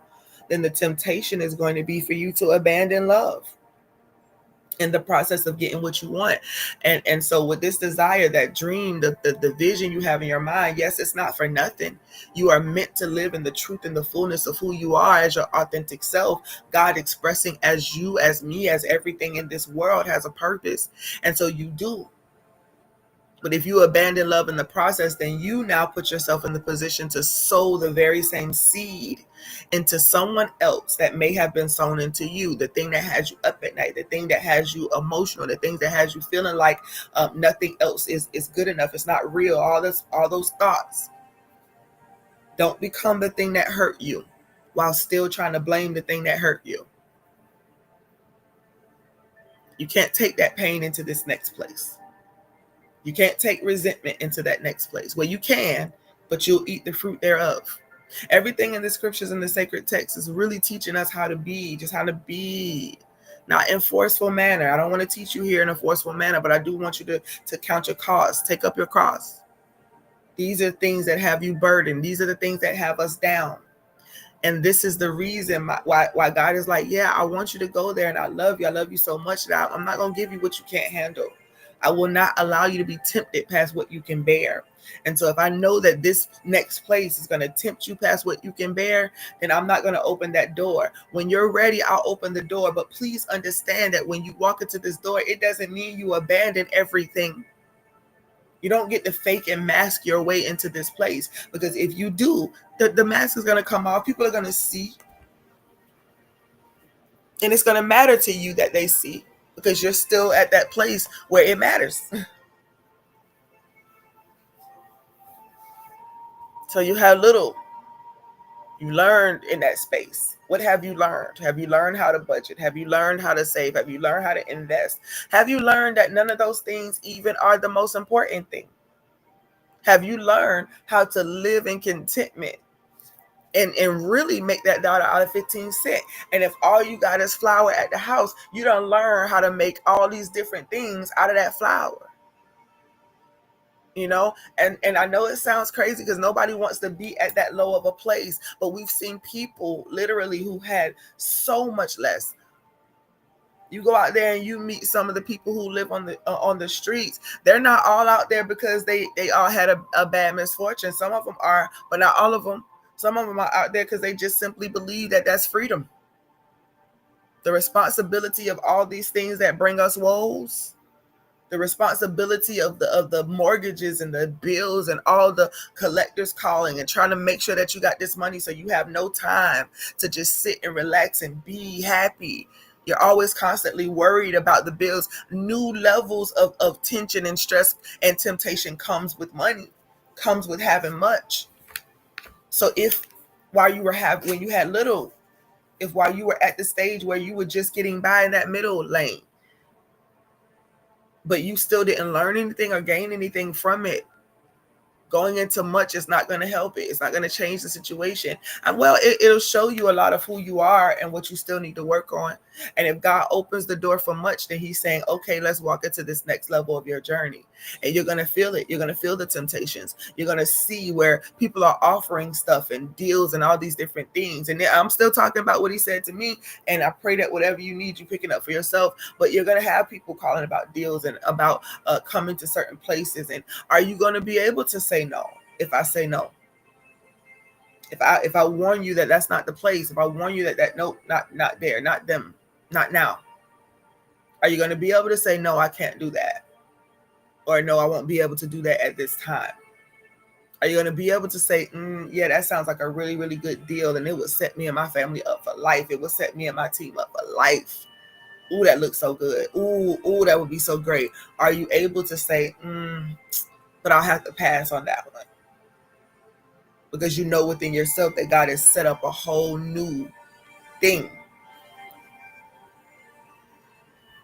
Speaker 1: Then the temptation is going to be for you to abandon love in the process of getting what you want. And so with this desire, that dream, the vision you have in your mind, yes, it's not for nothing. You are meant to live in the truth and the fullness of who you are as your authentic self. God expressing as you, as me, as everything in this world has a purpose. And so you do. But if you abandon love in the process, then you now put yourself in the position to sow the very same seed into someone else that may have been sown into you. The thing that has you up at night, the thing that has you emotional, the thing that has you feeling like nothing else is good enough. It's not real. All those thoughts. Don't become the thing that hurt you while still trying to blame the thing that hurt you. You can't take that pain into this next place. You can't take resentment into that next place. Well, you can, but you'll eat the fruit thereof. Everything in the scriptures and the sacred text is really teaching us how to be, just how to be, not in forceful manner. I don't want to teach you here in a forceful manner, but I do want you to count your cost. Take up your cross. These are things that have you burdened. These are the things that have us down. And this is the reason why God is like, yeah, I want you to go there, and I love you. I love you so much that I'm not going to give you what you can't handle. I will not allow you to be tempted past what you can bear. And so if I know that this next place is going to tempt you past what you can bear, then I'm not going to open that door. When you're ready, I'll open the door. But please understand that when you walk into this door, it doesn't mean you abandon everything. You don't get to fake and mask your way into this place, because if you do, the mask is going to come off. People are going to see. And it's going to matter to you that they see, because you're still at that place where it matters. So you have little. You learned in that space. What have you learned? Have you learned how to budget? Have you learned how to save? Have you learned how to invest? Have you learned that none of those things even are the most important thing? Have you learned how to live in contentment and really make that dollar out of 15 cents? And if all you got is flour at the house, you don't learn how to make all these different things out of that flour. And I know it sounds crazy because nobody wants to be at that low of a place, but we've seen people literally who had so much less. You go out there and you meet some of the people who live on the streets. They're not all out there because they all had a bad misfortune. Some of them are, but not all of them. Some of them are out there because they just simply believe that that's freedom. The responsibility of all these things that bring us woes, the responsibility of the mortgages and the bills and all the collectors calling and trying to make sure that you got this money, so you have no time to just sit and relax and be happy. You're always constantly worried about the bills. New levels of tension and stress and temptation comes with money, comes with having much. So if when you had little, if while you were at the stage where you were just getting by in that middle lane, but you still didn't learn anything or gain anything from it, going into much is not going to help it. It's not going to change the situation. And well, it'll show you a lot of who you are and what you still need to work on. And if God opens the door for much, then he's saying, okay, let's walk into this next level of your journey. And you're going to feel it. You're going to feel the temptations. You're going to see where people are offering stuff and deals and all these different things. And I'm still talking about what he said to me. And I pray that whatever you need, you picking up for yourself. But you're going to have people calling about deals and about coming to certain places. And are you going to be able to say no if I say no? If I warn you that that's not the place, if I warn you that nope, not there, not them, not now, are you going to be able to say no, I can't do that? Or no, I won't be able to do that at this time? Are you going to be able to say, yeah, that sounds like a really, really good deal, and it would set me and my family up for life. It would set me and my team up for life. Ooh, that looks so good. Ooh, that would be so great. Are you able to say, but I'll have to pass on that one? Because you know within yourself that God has set up a whole new thing.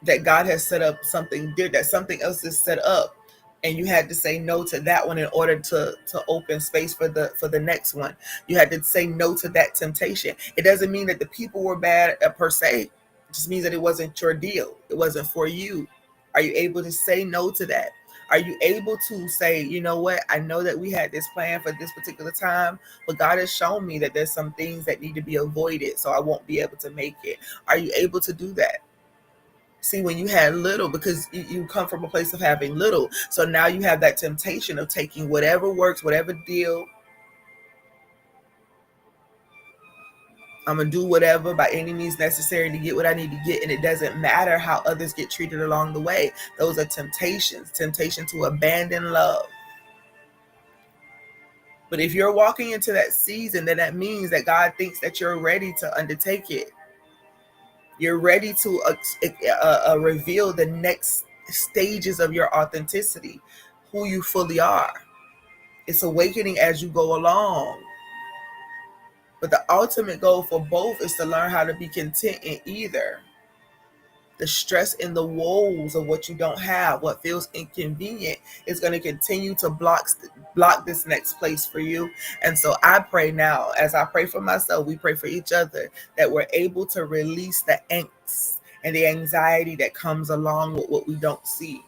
Speaker 1: That God has set up something different, that something else is set up. And you had to say no to that one in order to open space for the next one. You had to say no to that temptation. It doesn't mean that the people were bad per se. It just means that it wasn't your deal. It wasn't for you. Are you able to say no to that? Are you able to say, you know what? I know that we had this plan for this particular time, but God has shown me that there's some things that need to be avoided, so I won't be able to make it. Are you able to do that? See, when you had little, because you come from a place of having little, so now you have that temptation of taking whatever works, whatever deal. I'm going to do whatever by any means necessary to get what I need to get, and it doesn't matter how others get treated along the way. Those are temptations, temptation to abandon love. But if you're walking into that season, then that means that God thinks that you're ready to undertake it. You're ready to reveal the next stages of your authenticity, who you fully are. It's awakening as you go along. But the ultimate goal for both is to learn how to be content in either. The stress and the woes of what you don't have, what feels inconvenient, is going to continue to block this next place for you. And so I pray now, as I pray for myself, we pray for each other, that we're able to release the angst and the anxiety that comes along with what we don't see.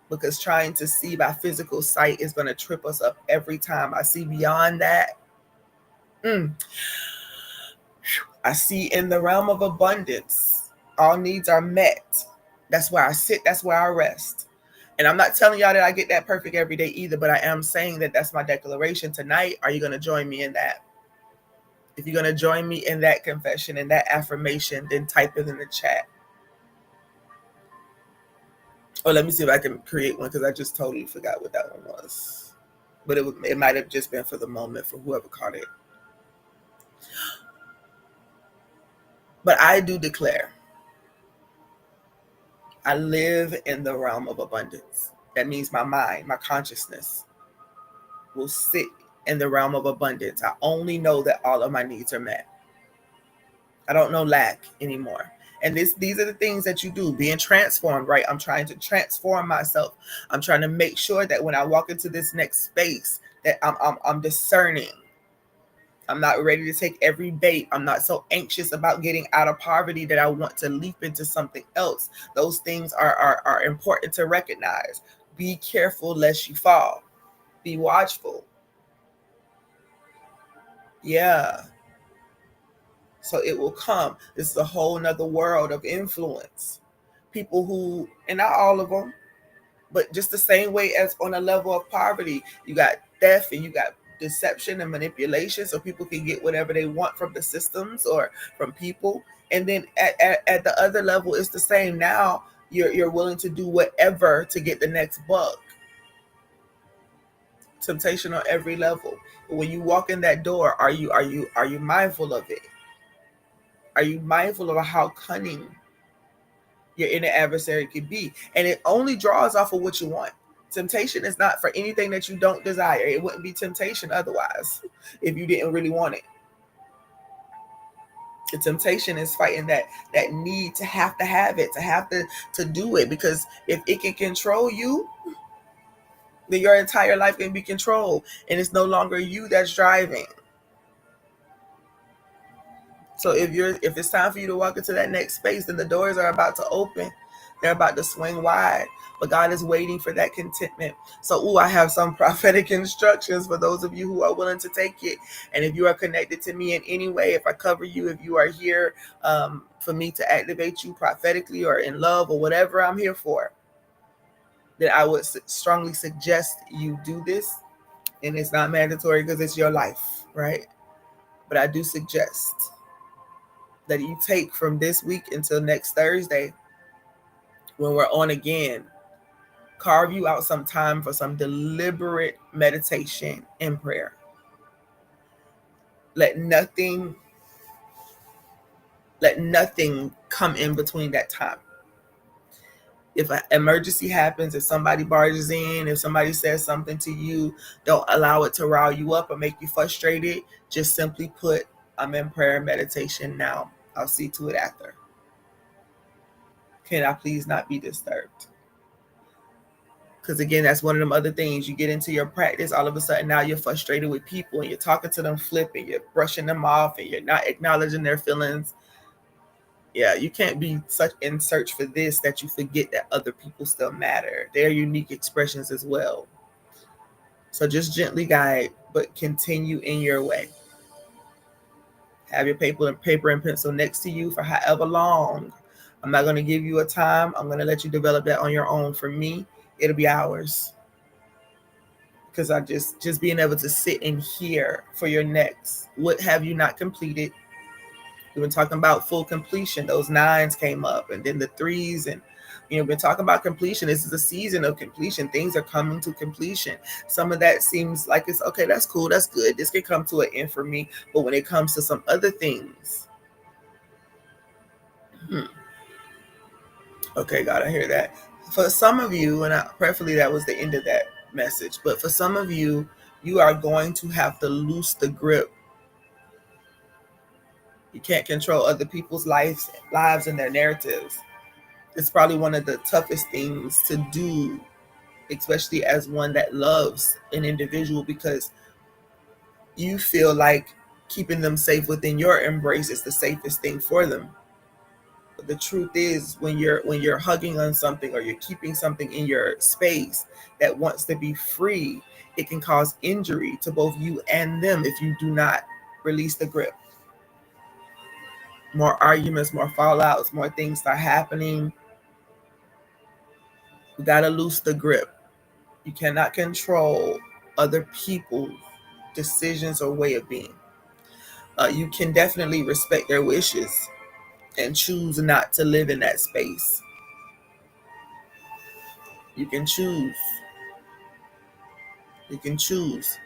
Speaker 1: Because trying to see by physical sight is going to trip us up every time. I see beyond that. I see in the realm of abundance, all needs are met. That's where I sit. That's where I rest. And I'm not telling y'all that I get that perfect every day either, but I am saying that that's my declaration tonight. Are you going to join me in that? If you're going to join me in that confession and that affirmation, then type it in the chat. Oh, let me see if I can create one, because I just totally forgot what that one was. But it might have just been for the moment for whoever caught it. But I do declare, I live in the realm of abundance. That means my mind, my consciousness will sit in the realm of abundance. I only know that all of my needs are met. I don't know lack anymore. And these are the things that you do, being transformed, right? I'm trying to transform myself. I'm trying to make sure that when I walk into this next space, that I'm discerning. I'm not ready to take every bait. I'm not so anxious about getting out of poverty that I want to leap into something else. Those things are important to recognize. Be careful lest you fall. Be watchful. Yeah. So it will come. This is a whole nother world of influence. People who, and not all of them, but just the same way as on a level of poverty, you got theft and you got deception and manipulation, so people can get whatever they want from the systems or from people. And then at the other level, it's the same. Now you're willing to do whatever to get the next buck. Temptation on every level. But when you walk in that door, are you mindful of it? Are you mindful of how cunning your inner adversary could be? And it only draws off of what you want. Temptation is not for anything that you don't desire. It wouldn't be temptation otherwise if you didn't really want it. The temptation is fighting that need to have it, to have to do it. Because if it can control you, then your entire life can be controlled. And it's no longer you that's driving. So if it's time for you to walk into that next space, then the doors are about to open. They're about to swing wide. But God is waiting for that contentment. So, I have some prophetic instructions for those of you who are willing to take it. And if you are connected to me in any way, if I cover you, if you are here for me to activate you prophetically or in love or whatever I'm here for, then I would strongly suggest you do this. And it's not mandatory because it's your life, right? But I do suggest that you take from this week until next Thursday, when we're on again, Carve you out some time for some deliberate meditation and prayer. Let nothing come in between that time. If an emergency happens, if somebody barges in, if somebody says something to you, don't allow it to rile you up or make you frustrated. Just simply put, I'm in prayer and meditation now. I'll see to it after. Can I please not be disturbed? Because again, that's one of them other things. You get into your practice, all of a sudden now you're frustrated with people and you're talking to them flipping, you're brushing them off and you're not acknowledging their feelings. Yeah, you can't be such in search for this that you forget that other people still matter. They're unique expressions as well. So just gently guide, but continue in your way. Have your paper and pencil next to you for however long. I'm not going to give you a time. I'm going to let you develop that on your own. For me, it'll be hours. Because I just being able to sit and hear for your next. What have you not completed? We've been talking about full completion. Those 9s came up, and then the 3s, and we've been talking about completion. This is a season of completion. Things are coming to completion. Some of that seems like it's okay. That's cool. That's good. This can come to an end for me. But when it comes to some other things, okay, God, I hear that. For some of you, and preferably that was the end of that message. But for some of you, you are going to have to loose the grip. You can't control other people's lives and their narratives. It's probably one of the toughest things to do, especially as one that loves an individual, because you feel like keeping them safe within your embrace is the safest thing for them. But the truth is, when you're hugging on something or you're keeping something in your space that wants to be free, it can cause injury to both you and them if you do not release the grip. More arguments, more fallouts, more things start happening. You gotta loose the grip. You cannot control other people's decisions or way of being. You can definitely respect their wishes and choose not to live in that space. You can choose. You can choose.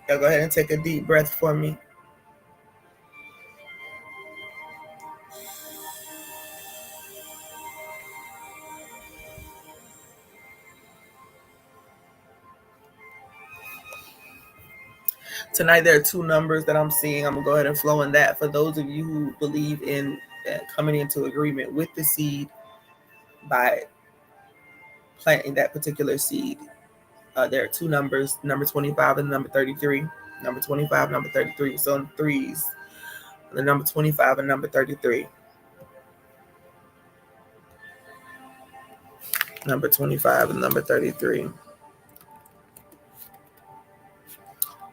Speaker 1: Y'all go ahead and take a deep breath for me. Tonight there are 2 numbers that I'm seeing. I'm going to go ahead and flow in that. For those of you who believe in coming into agreement with the seed by planting that particular seed, there are 2 numbers, number 25 and number 33. Number 25, number 33. So on 3s, the number 25 and number 33. Number 25 and number 33.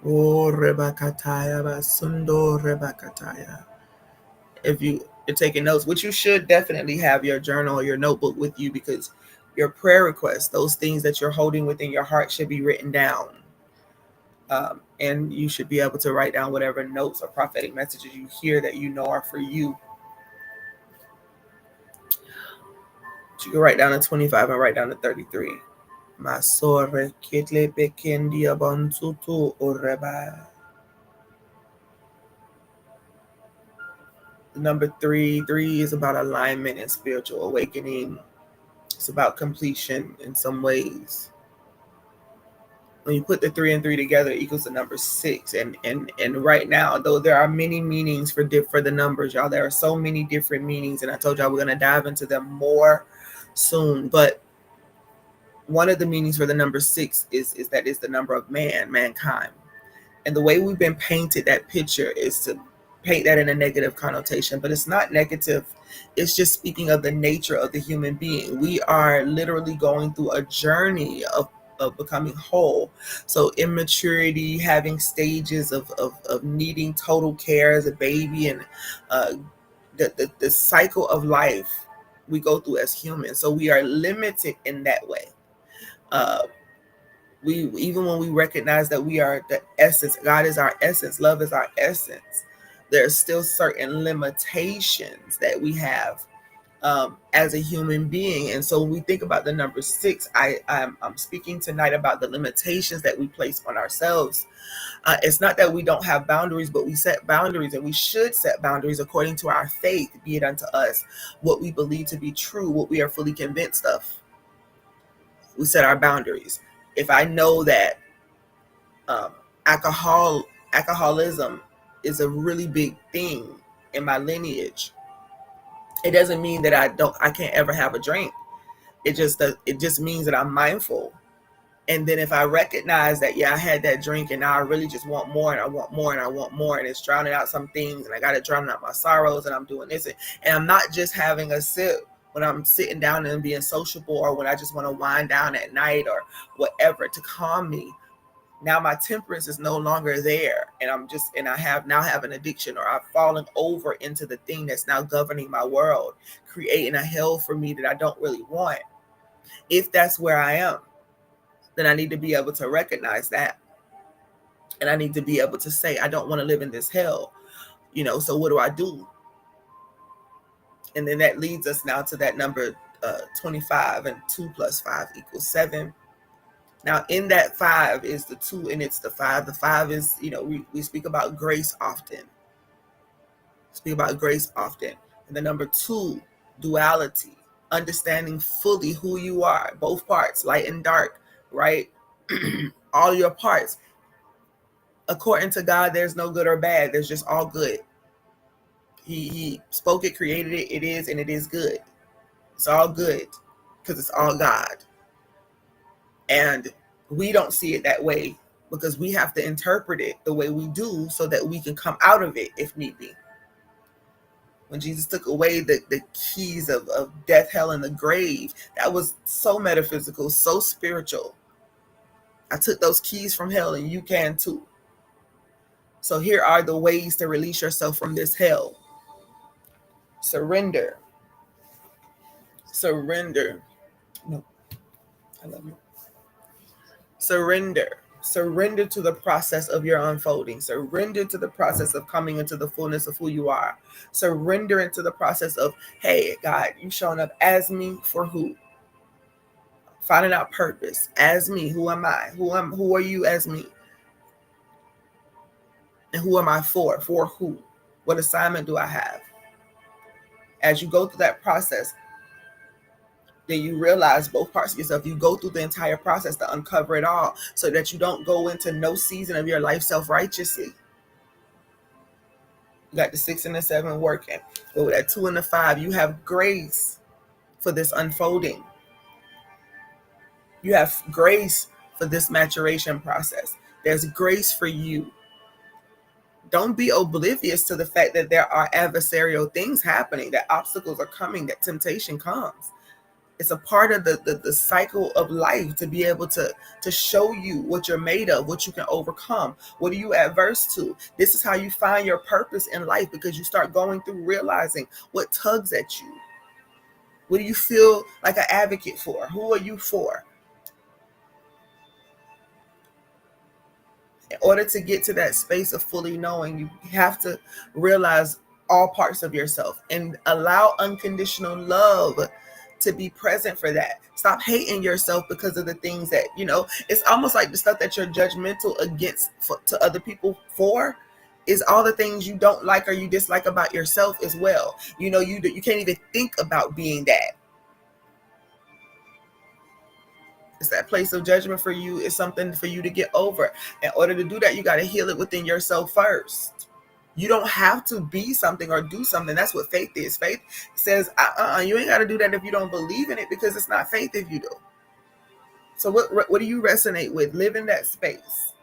Speaker 1: Oh, Rebakataya Basundo Rebakataya. If you're taking notes, which you should definitely have your journal or your notebook with you, because your prayer requests, those things that you're holding within your heart, should be written down. And you should be able to write down whatever notes or prophetic messages you hear that you know are for you. You can write down the 25 and write down the 33. Masore kitle pekendia bontutu oreba. Number 3 is about alignment and spiritual awakening. It's about completion in some ways. When you put the 3 and 3 together, it equals the number 6. And right now, though there are many meanings for the numbers, y'all, there are so many different meanings, and I told y'all we're gonna dive into them more soon. But one of the meanings for the number 6 is that it's the number of mankind. And the way we've been painted that picture is to paint that in a negative connotation, but it's not negative. It's just speaking of the nature of the human being. We are literally going through a journey of becoming whole. So immaturity, having stages of needing total care as a baby, and the cycle of life we go through as humans. So we are limited in that way. We, even when we recognize that we are the essence, God is our essence, love is our essence, there's still certain limitations that we have as a human being. And so when we think about the number 6, I'm speaking tonight about the limitations that we place on ourselves. It's not that we don't have boundaries, but we set boundaries, and we should set boundaries according to our faith, be it unto us what we believe to be true, what we are fully convinced of. We set our boundaries. If I know that um, alcoholism is a really big thing in my lineage, it doesn't mean that I can't ever have a drink. It just means that I'm mindful. And then if I recognize that, yeah, I had that drink and now I really just want more and I want more and I want more, and it's drowning out some things, and I got to drown out my sorrows, and I'm doing this. And I'm not just having a sip when I'm sitting down and being sociable, or when I just want to wind down at night or whatever to calm me. Now my temperance is no longer there, and I have an addiction, or I've fallen over into the thing that's now governing my world, creating a hell for me that I don't really want. If that's where I am, then I need to be able to recognize that. And I need to be able to say, I don't want to live in this hell. So what do I do? And then that leads us now to that number 25, and 2 plus 5 equals 7. Now in that 5 is the 2 and it's the 5. The 5 is, we speak about grace often. And the number 2, duality, understanding fully who you are, both parts, light and dark, right? All your parts. According to God, there's no good or bad. There's just all good. He spoke it, created it, it is, and it is good. It's all good because it's all God. And we don't see it that way because we have to interpret it the way we do so that we can come out of it if need be. When Jesus took away the keys of death, hell, and the grave, that was so metaphysical, so spiritual. I took those keys from hell, and you can too. So here are the ways to release yourself from this hell. Surrender. No, I love you. Surrender to the process of your unfolding. Surrender to the process of coming into the fullness of who you are. Surrender into the process of, hey, God, you showing up as me for who? Finding out purpose as me. Who am I? Who are you as me? And who am I for? For who? What assignment do I have? As you go through that process, then you realize both parts of yourself. You go through the entire process to uncover it all so that you don't go into no season of your life self-righteously. You got the 6 and the 7 working. But with that 2 and the 5, you have grace for this unfolding. You have grace for this maturation process. There's grace for you. Don't be oblivious to the fact that there are adversarial things happening, that obstacles are coming, that temptation comes. It's a part of the cycle of life to be able to show you what you're made of, what you can overcome. What are you adverse to? This is how you find your purpose in life, because you start going through realizing what tugs at you. What do you feel like an advocate for? Who are you for? In order to get to that space of fully knowing, you have to realize all parts of yourself and allow unconditional love to be present for that. Stop hating yourself because of the things that, it's almost like the stuff that you're judgmental against to other people for is all the things you don't like or you dislike about yourself as well. You can't even think about being that. It's that place of judgment for you. It's something for you to get over. In order to do that, you got to heal it within yourself first. You don't have to be something or do something. That's what faith is. Faith says, you ain't got to do that if you don't believe in it, because it's not faith if you do. So what do you resonate with? Live in that space.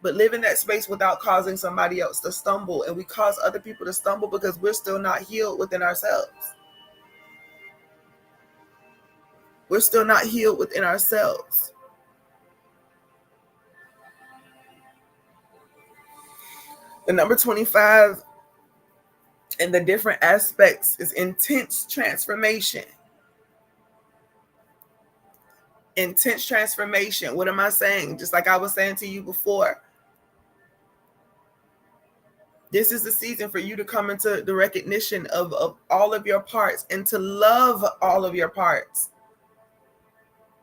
Speaker 1: But live in that space without causing somebody else to stumble. And we cause other people to stumble because we're still not healed within ourselves. We're still not healed within ourselves. The number 25 and the different aspects is intense transformation. Intense transformation. What am I saying? Just like I was saying to you before, This is the season for you to come into the recognition of all of your parts and to love all of your parts.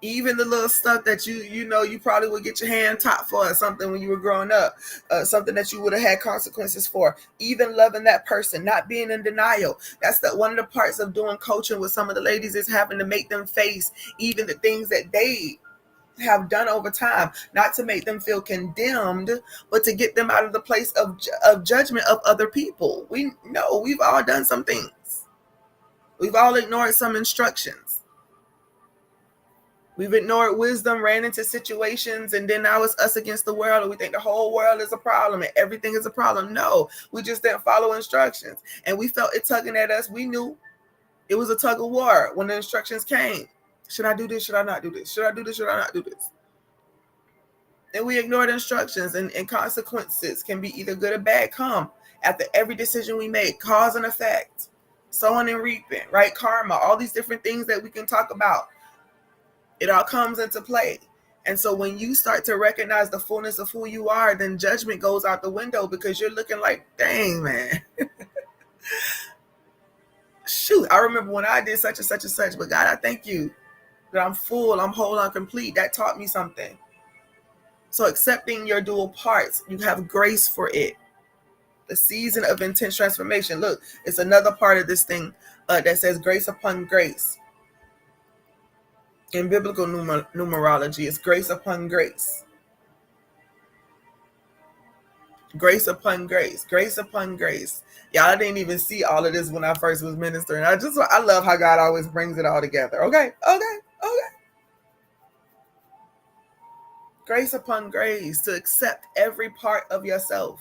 Speaker 1: Even the little stuff that you know you probably would get your hand taught for or something when you were growing up, something that you would have had consequences for. Even loving that person, not being in denial. That's one of the parts of doing coaching with some of the ladies, is having to make them face even the things that they have done over time, not to make them feel condemned, but to get them out of the place of judgment of other people. We know we've all done some things. We've all ignored some instructions. We've ignored wisdom, ran into situations, and then now it's us against the world, and we think the whole world is a problem and everything is a problem. No, we just didn't follow instructions, and we felt it tugging at us. We knew it was a tug of war when the instructions came. Should I do this? Should I not do this? Should I do this? Should I not do this? And we ignored instructions, and consequences can be either good or bad come after every decision we make. Cause and effect, sowing and reaping, right? Karma, all these different things that we can talk about. It all comes into play. And so when you start to recognize the fullness of who you are, then judgment goes out the window, because you're looking like, dang, man. Shoot, I remember when I did such and such and such, but God, I thank you that I'm full, I'm whole, I'm complete. That taught me something. So accepting your dual parts, you have grace for it. The season of intense transformation. Look, it's another part of this thing that says grace upon grace. In biblical numerology, it's grace upon grace. Grace upon grace. Grace upon grace. Y'all, I didn't even see all of this when I first was ministering. I love how God always brings it all together. Okay. Grace upon grace, to accept every part of yourself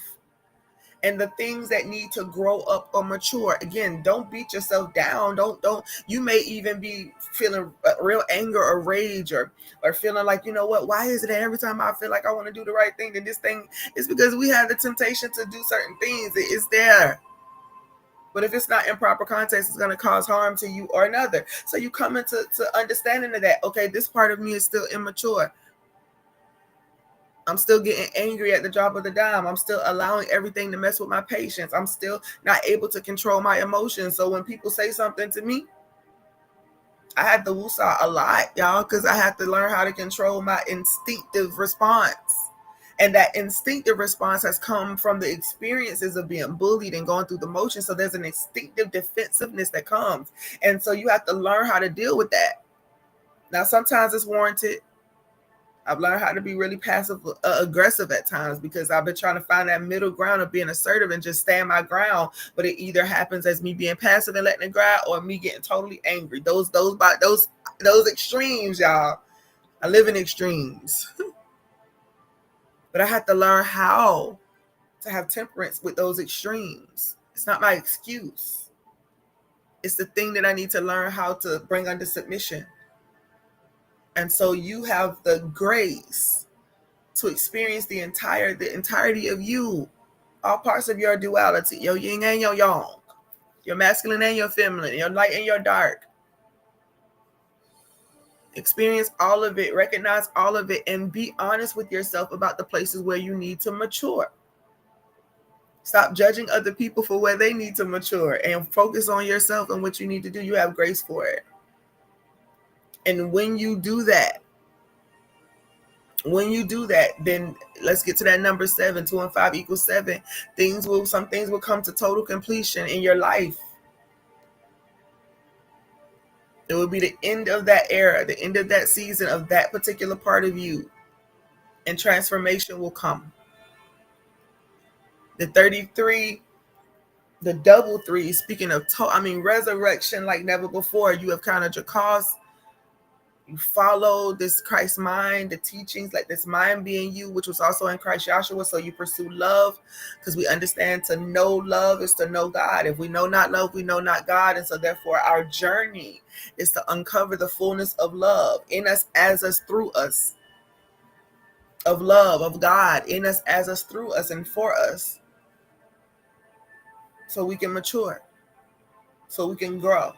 Speaker 1: and the things that need to grow up or mature. Again, don't beat yourself down. Don't. You may even be feeling real anger or rage, or feeling like, you know what, why is it that every time I feel like I want to do the right thing, then this thing is because we have the temptation to do certain things. It's there. But if it's not in proper context, it's going to cause harm to you or another. So you come into understanding of that. Okay, this part of me is still immature. I'm still getting angry at the drop of the dime. I'm still allowing everything to mess with my patience. I'm still not able to control my emotions. So when people say something to me, I had to woosah a lot, y'all, because I had to learn how to control my instinctive response. And that instinctive response has come from the experiences of being bullied and going through the motions. So there's an instinctive defensiveness that comes. And so you have to learn how to deal with that. Now, sometimes it's warranted. I've learned how to be really passive aggressive at times, because I've been trying to find that middle ground of being assertive and just stand my ground. But it either happens as me being passive and letting it grab, or me getting totally angry. Those extremes, y'all. I live in extremes. But I have to learn how to have temperance with those extremes. It's not my excuse. It's the thing that I need to learn how to bring under submission. And so you have the grace to experience the entirety of you, all parts of your duality, your yin and your yang, your masculine and your feminine, your light and your dark. Experience all of it, recognize all of it, and be honest with yourself about the places where you need to mature. Stop judging other people for where they need to mature, and focus on yourself and what you need to do. You have grace for it. And when you do that, then let's get to that number 7. 2 and 5 equals 7. Some things will come to total completion in your life. It will be the end of that era, the end of that season of that particular part of you, and transformation will come. The 33, the double 3, speaking of resurrection like never before. You have counted your cost. You follow this Christ mind, the teachings, like this mind being you, which was also in Christ Joshua. So you pursue love, because we understand to know love is to know God. If we know not love, we know not God. And so therefore our journey is to uncover the fullness of love in us, as us, through us, of love, of God in us, as us, through us, and for us, so we can mature, so we can grow.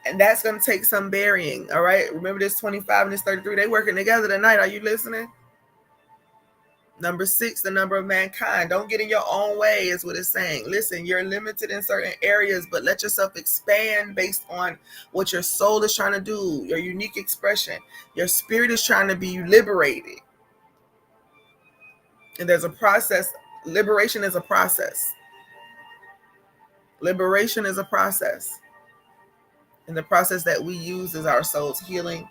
Speaker 1: And that's going to take some burying, all right? Remember, this 25 and this 33, they working together tonight. Are you listening? Number 6, the number of mankind. Don't get in your own way is what it's saying. Listen, you're limited in certain areas, but let yourself expand based on what your soul is trying to do, your unique expression. Your spirit is trying to be liberated. And there's a process. Liberation is a process. Liberation is a process. And the process that we use is our soul's healing.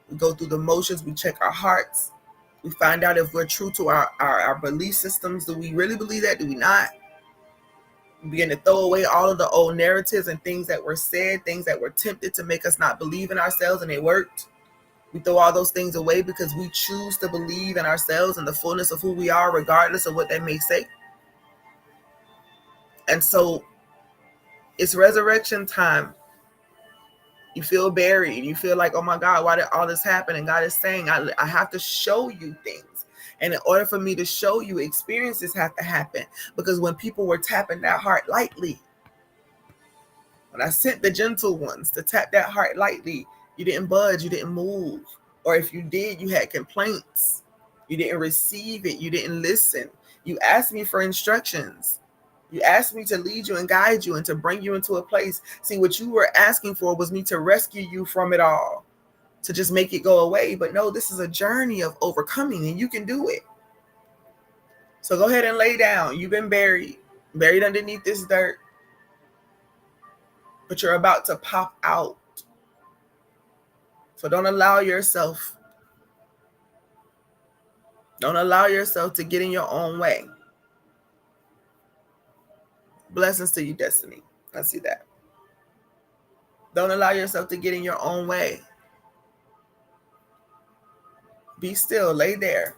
Speaker 1: We go through the motions. We check our hearts. We find out if we're true to our belief systems. Do we really believe that? Do we not? We begin to throw away all of the old narratives and things that were said, things that were tempted to make us not believe in ourselves, and it worked. We throw all those things away because we choose to believe in ourselves and the fullness of who we are, regardless of what they may say. And so it's resurrection time. You feel buried. You feel like, oh my God, why did all this happen? And God is saying, I have to show you things. And in order for me to show you, experiences have to happen. Because when people were tapping that heart lightly, when I sent the gentle ones to tap that heart lightly, you didn't budge, you didn't move. Or if you did, you had complaints. You didn't receive it. You didn't listen. You asked me for instructions. You asked me to lead you and guide you and to bring you into a place. See, what you were asking for was me to rescue you from it all, to just make it go away. But no, this is a journey of overcoming, and you can do it. So go ahead and lay down. You've been buried underneath this dirt, but you're about to pop out. So don't allow yourself to get in your own way. Blessings to you, Destiny. I see that. Don't allow yourself to get in your own way. Be still. Lay there.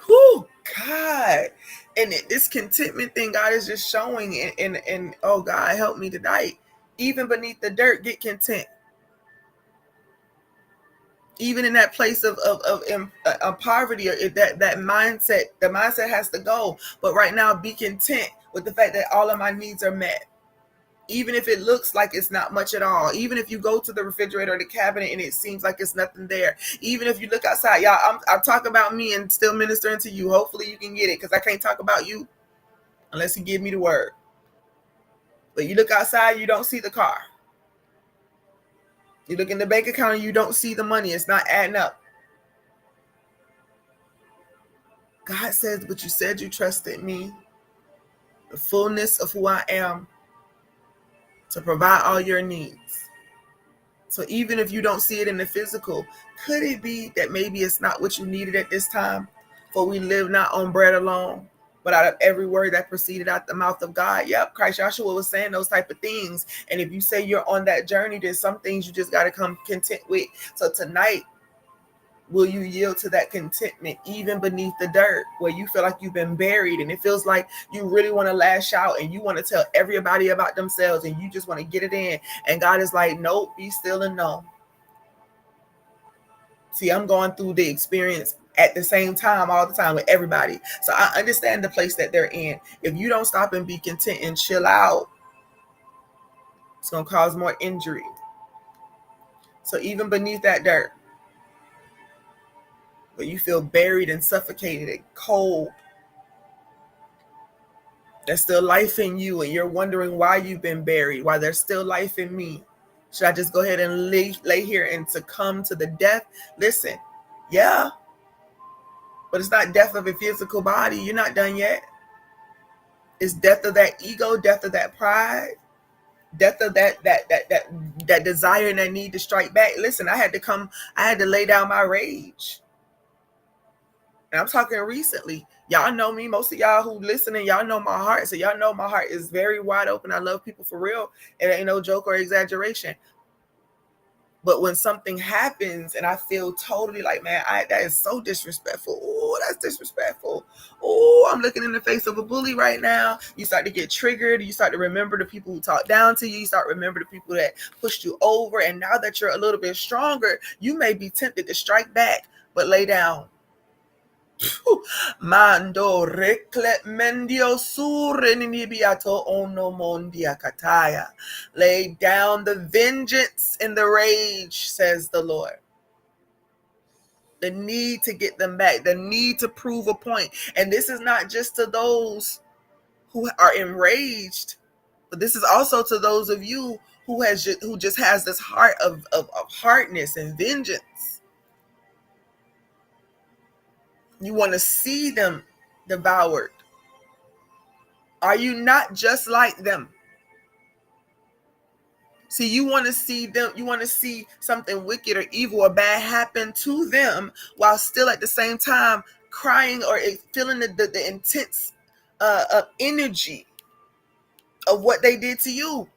Speaker 1: Whew, God. And this contentment thing God is just showing. And oh, God, help me tonight. Even beneath the dirt, get content. Even in that place of poverty, that mindset, the mindset has to go. But right now, be content with the fact that all of my needs are met. Even if it looks like it's not much at all. Even if you go to the refrigerator or the cabinet and it seems like it's nothing there. Even if you look outside, y'all, I'm talking about me and still ministering to you. Hopefully you can get it, because I can't talk about you unless you give me the word. But you look outside, you don't see the car. You look in the bank account and you don't see the money. It's not adding up. God says, but you said you trusted me, the fullness of who I am, to provide all your needs. So even if you don't see it in the physical, could it be that maybe it's not what you needed at this time? For we live not on bread alone, but out of every word that proceeded out the mouth of God. Yep, Christ Joshua was saying those type of things. And if you say you're on that journey, there's some things you just got to come content with. So tonight, will you yield to that contentment, even beneath the dirt, where you feel like you've been buried and it feels like you really want to lash out and you want to tell everybody about themselves and you just want to get it in? And God is like, nope, be still and know. See, I'm going through the experience at the same time, all the time with everybody. So I understand the place that they're in. If you don't stop and be content and chill out, it's going to cause more injury. So even beneath that dirt, where you feel buried and suffocated and cold, there's still life in you, and you're wondering why you've been buried, why there's still life in me. Should I just go ahead and lay here and succumb to the death? Listen, yeah, but it's not death of a physical body. You're not done yet. It's death of that ego, death of that pride, death of that desire and that need to strike back. Listen, I had to lay down my rage. And I'm talking recently. Y'all know me. Most of y'all who listening, y'all know my heart. So y'all know my heart is very wide open. I love people for real. It ain't no joke or exaggeration. But when something happens and I feel totally like, man, that is so disrespectful. Oh, that's disrespectful. Oh, I'm looking in the face of a bully right now. You start to get triggered. You start to remember the people who talk down to you. You start to remember the people that pushed you over. And now that you're a little bit stronger, you may be tempted to strike back, but lay down. Mando reclemendio surenibiato ono mondia kataya. Lay down the vengeance and the rage, says the Lord. The need to get them back, the need to prove a point. And this is not just to those who are enraged, but this is also to those of you who just has this heart of hardness and vengeance. You want to see them devoured. Are you not just like them? See, you want to see them, you want to see something wicked or evil or bad happen to them while still at the same time crying or feeling the intense energy of what they did to you.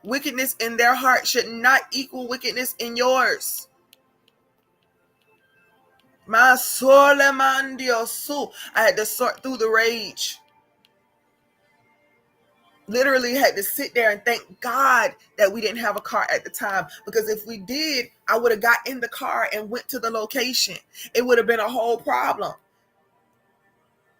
Speaker 1: Wickedness in their heart should not equal wickedness in yours. My soul, I had to sort through the rage. Literally had to sit there and thank God that we didn't have a car at the time, because if we did, I would have got in the car and went to the location. It would have been a whole problem.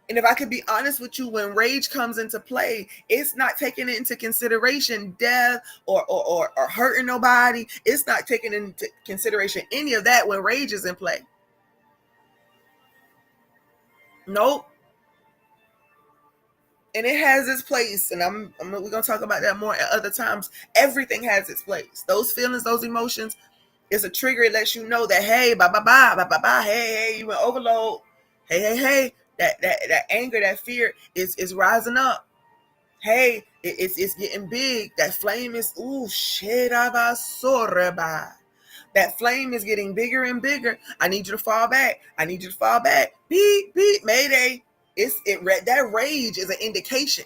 Speaker 1: And if I could be honest with you, when rage comes into play, it's not taking into consideration death or hurting nobody. It's not taking into consideration any of that when rage is in play. Nope. And it has its place, and we're gonna talk about that more at other times. Everything has its place. Those feelings, those emotions, is a trigger. It lets you know that, hey, hey, you went overload. Hey, that anger, that fear is rising up. Hey, it's getting big. That flame is that flame is getting bigger and bigger. I need you to fall back. I need you to fall back. Beep, beep, mayday. That rage is an indication.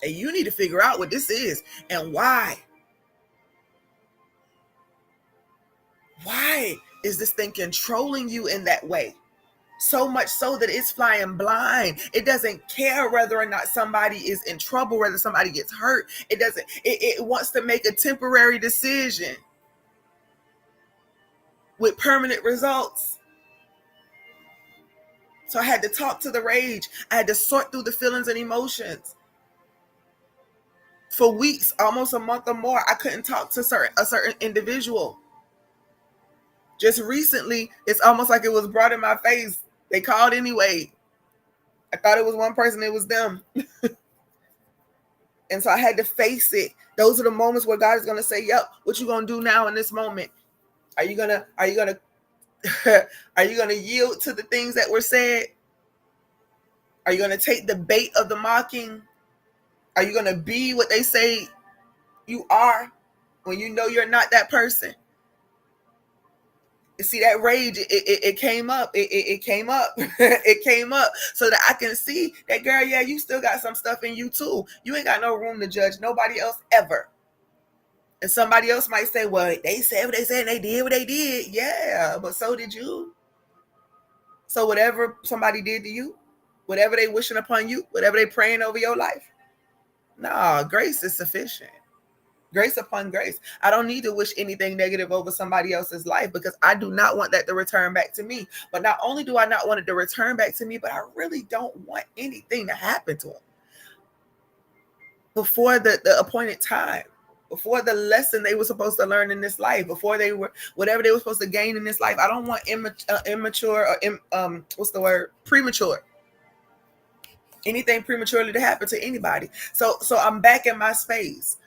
Speaker 1: And you need to figure out what this is and why. Why is this thing controlling you in that way? So much so that it's flying blind. It doesn't care whether or not somebody is in trouble, whether somebody gets hurt. It wants to make a temporary decision with permanent results. So I had to talk to the rage. I had to sort through the feelings and emotions. For weeks, almost a month or more, I couldn't talk to a certain individual. Just recently, it's almost like it was brought in my face. They called anyway. I thought it was one person, it was them. And so I had to face it. Those are the moments where God is going to say, yep, what you going to do now in this moment? Are you going to are you going to yield to the things that were said? Are you going to take the bait of the mocking? Are you going to be what they say you are when you know you're not that person? You see, that rage, it came up. It came up. It came up so that I can see that, girl, yeah, you still got some stuff in you too. You ain't got no room to judge nobody else ever. And somebody else might say, well, they said what they said and they did what they did. Yeah, but so did you. So whatever somebody did to you, whatever they wishing upon you, whatever they praying over your life, nah, grace is sufficient. Grace upon grace. I don't need to wish anything negative over somebody else's life, because I do not want that to return back to me. But not only do I not want it to return back to me, but I really don't want anything to happen to them before the appointed time, before the lesson they were supposed to learn in this life, before they were whatever they were supposed to gain in this life. I don't want immature or premature. Anything prematurely to happen to anybody. So I'm back in my space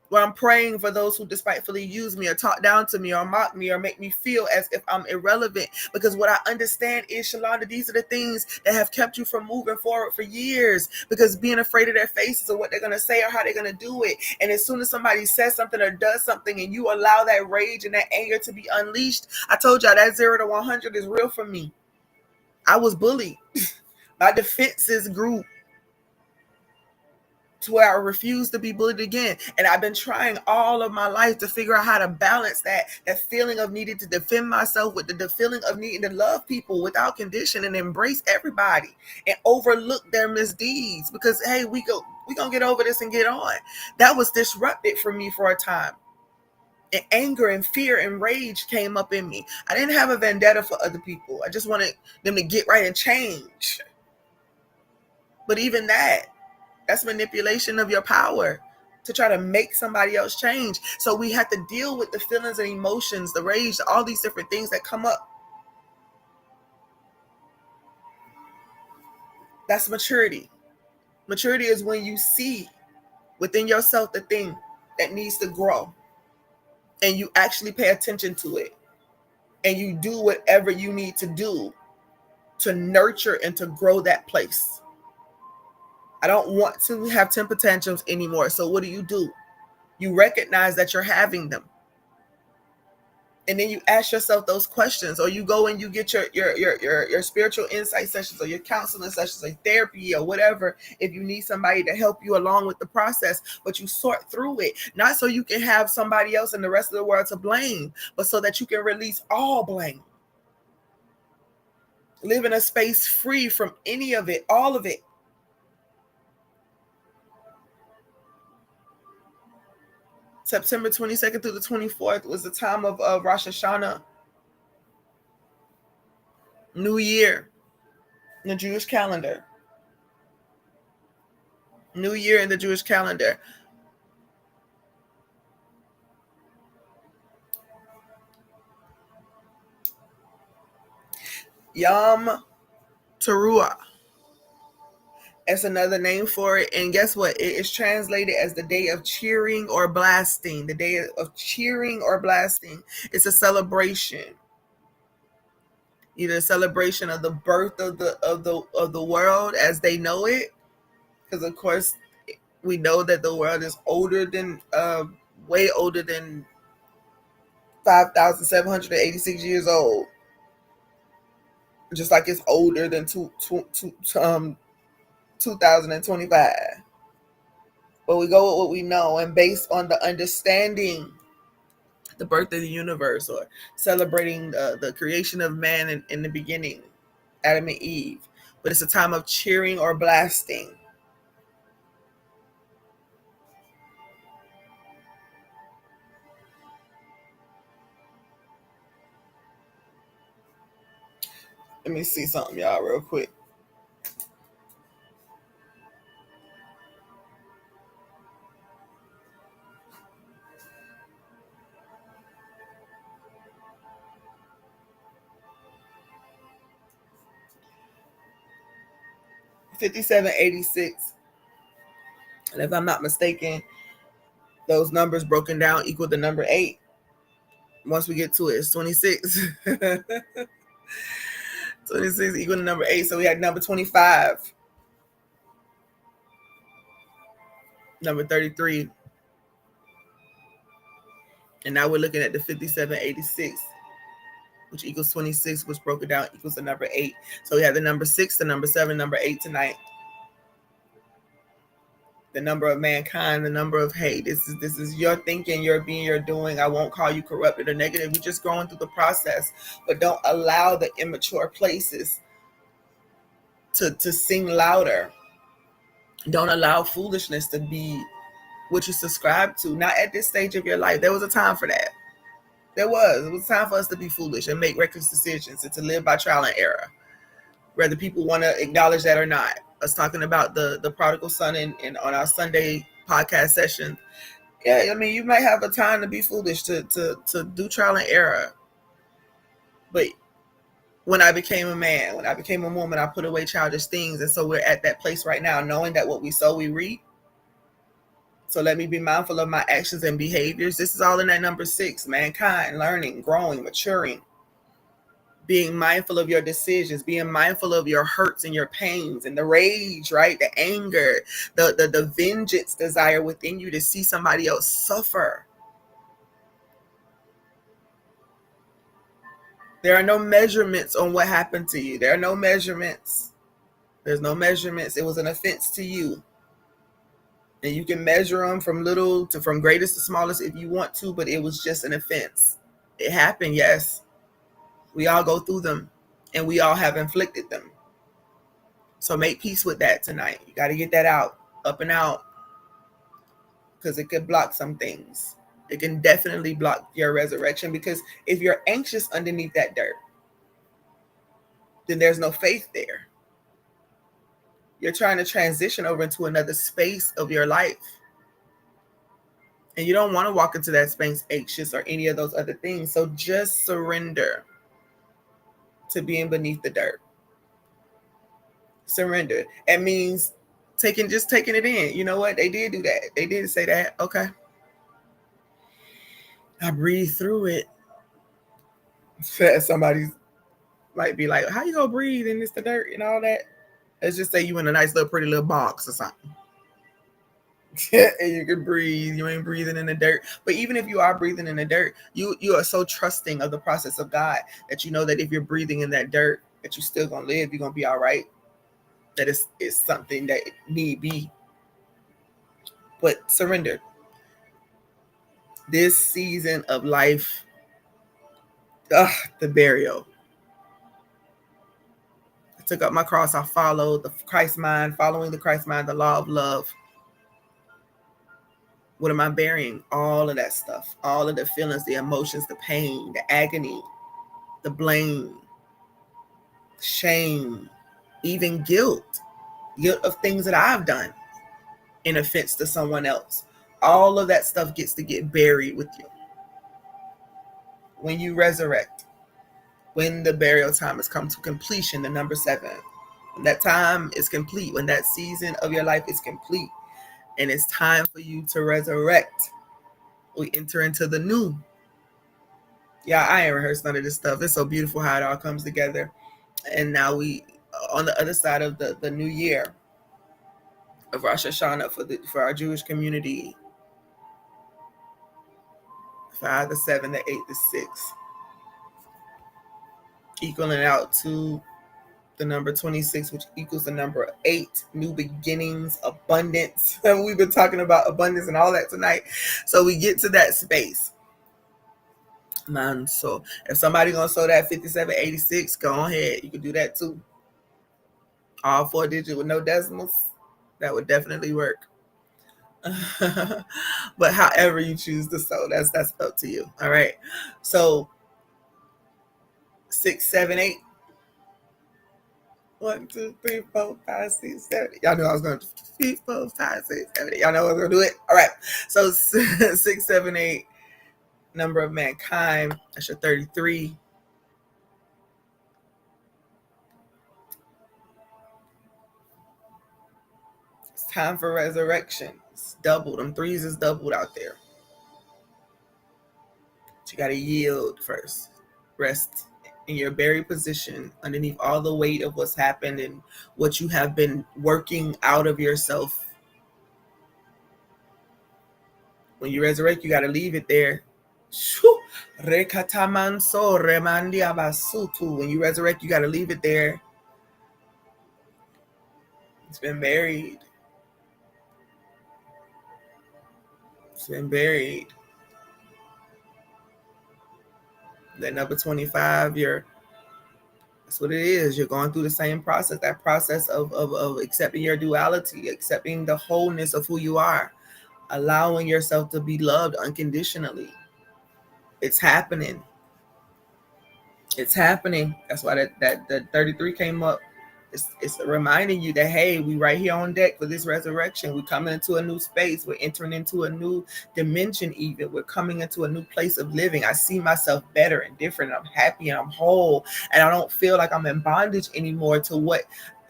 Speaker 1: where I'm praying for those who despitefully use me or talk down to me or mock me or make me feel as if I'm irrelevant. Because what I understand is, Shalonda, these are the things that have kept you from moving forward for years, because being afraid of their faces or what they're going to say or how they're going to do it. And as soon as somebody says something or does something and you allow that rage and that anger to be unleashed, I told y'all that 0 to 100 is real for me. I was bullied. My defenses grew to where I refuse to be bullied again. And I've been trying all of my life to figure out how to balance that feeling of needing to defend myself with the feeling of needing to love people without condition and embrace everybody and overlook their misdeeds, because, hey, we gonna get over this and get on. That was disrupted for me for a time. And anger and fear and rage came up in me. I didn't have a vendetta for other people. I just wanted them to get right and change. But even that's manipulation of your power. to try to make somebody else change. So we have to deal with the feelings and emotions, the rage, all these different things that come up. That's maturity. Maturity is when you see within yourself the thing that needs to grow, and you actually pay attention to it, and you do whatever you need to do to nurture and to grow that place. I don't want to have temper tantrums anymore. So what do? You recognize that you're having them. And then you ask yourself those questions, or you go and you get your spiritual insight sessions, or your counseling sessions, or therapy, or whatever, if you need somebody to help you along with the process. But you sort through it, not so you can have somebody else and the rest of the world to blame, but so that you can release all blame. Live in a space free from any of it, all of it. September 22nd through the 24th was the time of Rosh Hashanah, New Year, in the Jewish calendar. New Year in the Jewish calendar. Yom Teruah. That's another name for it. And guess what? It is translated as the day of cheering or blasting. The day of cheering or blasting. It's a celebration. Either a celebration of the birth of the world as they know it. Because of course we know that the world is older than way older than 5,786 years old. Just like it's older than 2025. But we go with what we know, and based on the understanding the birth of the universe, or celebrating the creation of man in the beginning, Adam and Eve. But it's a time of cheering or blasting. Let me see something, y'all, real quick. $57.86. And if I'm not mistaken, those numbers broken down equal the number 8. Once we get to it, it's 26. 26 equal to number 8. So we had number 25, number 33. And now we're looking at the 57.86, which equals 26, which broken down equals the number 8. So we have the number 6, the number 7, number 8 tonight. The number of mankind, the number of hate. This is your thinking, your being, your doing. I won't call you corrupted or negative. You're just going through the process. But don't allow the immature places to sing louder. Don't allow foolishness to be what you subscribe to. Not at this stage of your life. There was a time for that. It was time for us to be foolish and make reckless decisions and to live by trial and error, whether people want to acknowledge that or not. Us talking about the prodigal son in on our Sunday podcast session. Yeah, I mean, you might have a time to be foolish, to do trial and error. But when I became a man, when I became a woman, I put away childish things. And so we're at that place right now, knowing that what we sow, we reap. So let me be mindful of my actions and behaviors. This is all in that number 6, mankind, learning, growing, maturing. Being mindful of your decisions, being mindful of your hurts and your pains and the rage, right? The anger, the vengeance desire within you to see somebody else suffer. There are no measurements on what happened to you. There are no measurements. There's no measurements. It was an offense to you. And you can measure them from little to from greatest to smallest if you want to, but it was just an offense. It happened, yes. We all go through them, and we all have inflicted them. So make peace with that tonight. You got to get that out, up and out, because it could block some things. It can definitely block your resurrection, because if you're anxious underneath that dirt, then there's no faith there. You're trying to transition over into another space of your life. And you don't want to walk into that space anxious or any of those other things. So just surrender to being beneath the dirt. Surrender. It means taking it in. You know what? They did do that. They did say that. Okay. I breathe through it. Somebody might be like, how you gonna breathe in this the dirt and all that? Let's just say you in a nice little pretty little box or something. And you can breathe. You ain't breathing in the dirt. But even if you are breathing in the dirt, you are so trusting of the process of God that you know that if you're breathing in that dirt, that you're still gonna live, you're gonna be all right. That it's something that need be. But surrender. This season of life, the burial. I took up my cross. I followed the Christ mind, following the Christ mind, the law of love. What am I burying? All of that stuff, all of the feelings, the emotions, the pain, the agony, the blame, shame, even guilt of things that I've done in offense to someone else. All of that stuff gets to get buried with you. When you resurrect, when the burial time has come to completion, the number 7, when that time is complete, when that season of your life is complete, and it's time for you to resurrect, we enter into the new. Yeah, I ain't rehearsed none of this stuff. It's so beautiful how it all comes together. And now we on the other side of the new year of Rosh Hashanah for our Jewish community. 5, the 7, the 8, the 6, equaling out to the number 26, which equals the number 8, new beginnings, abundance. And we've been talking about abundance and all that tonight. So we get to that space. Man, so if somebody gonna sow that 5786, go ahead. You can do that too. All 4 digits with no decimals. That would definitely work. But however you choose to sow, that's up to you. All right. So 6, 7, 8. 1, 2, 3, 4, 5, 6, 7. Y'all knew I was going to 3, 4, 5, 6, 7. Y'all know I was going to do it. All right. So 6, 7, 8. Number of mankind. That's your 33. It's time for resurrection. It's doubled. Them 3s is doubled out there. But you got to yield first. Rest in your buried position underneath all the weight of what's happened and what you have been working out of yourself. When you resurrect, you got to leave it there. When you resurrect, you got to leave it there. It's been buried. It's been buried. That number 25, that's what it is. You're going through the same process, that process of accepting your duality, accepting the wholeness of who you are, allowing yourself to be loved unconditionally. It's happening. It's happening. That's why that 33 came up. It's reminding you that, hey, we right here on deck for this resurrection. We're coming into a new space. We're entering into a new dimension even. We're coming into a new place of living. I see myself better and different. I'm happy and I'm whole. And I don't feel like I'm in bondage anymore to what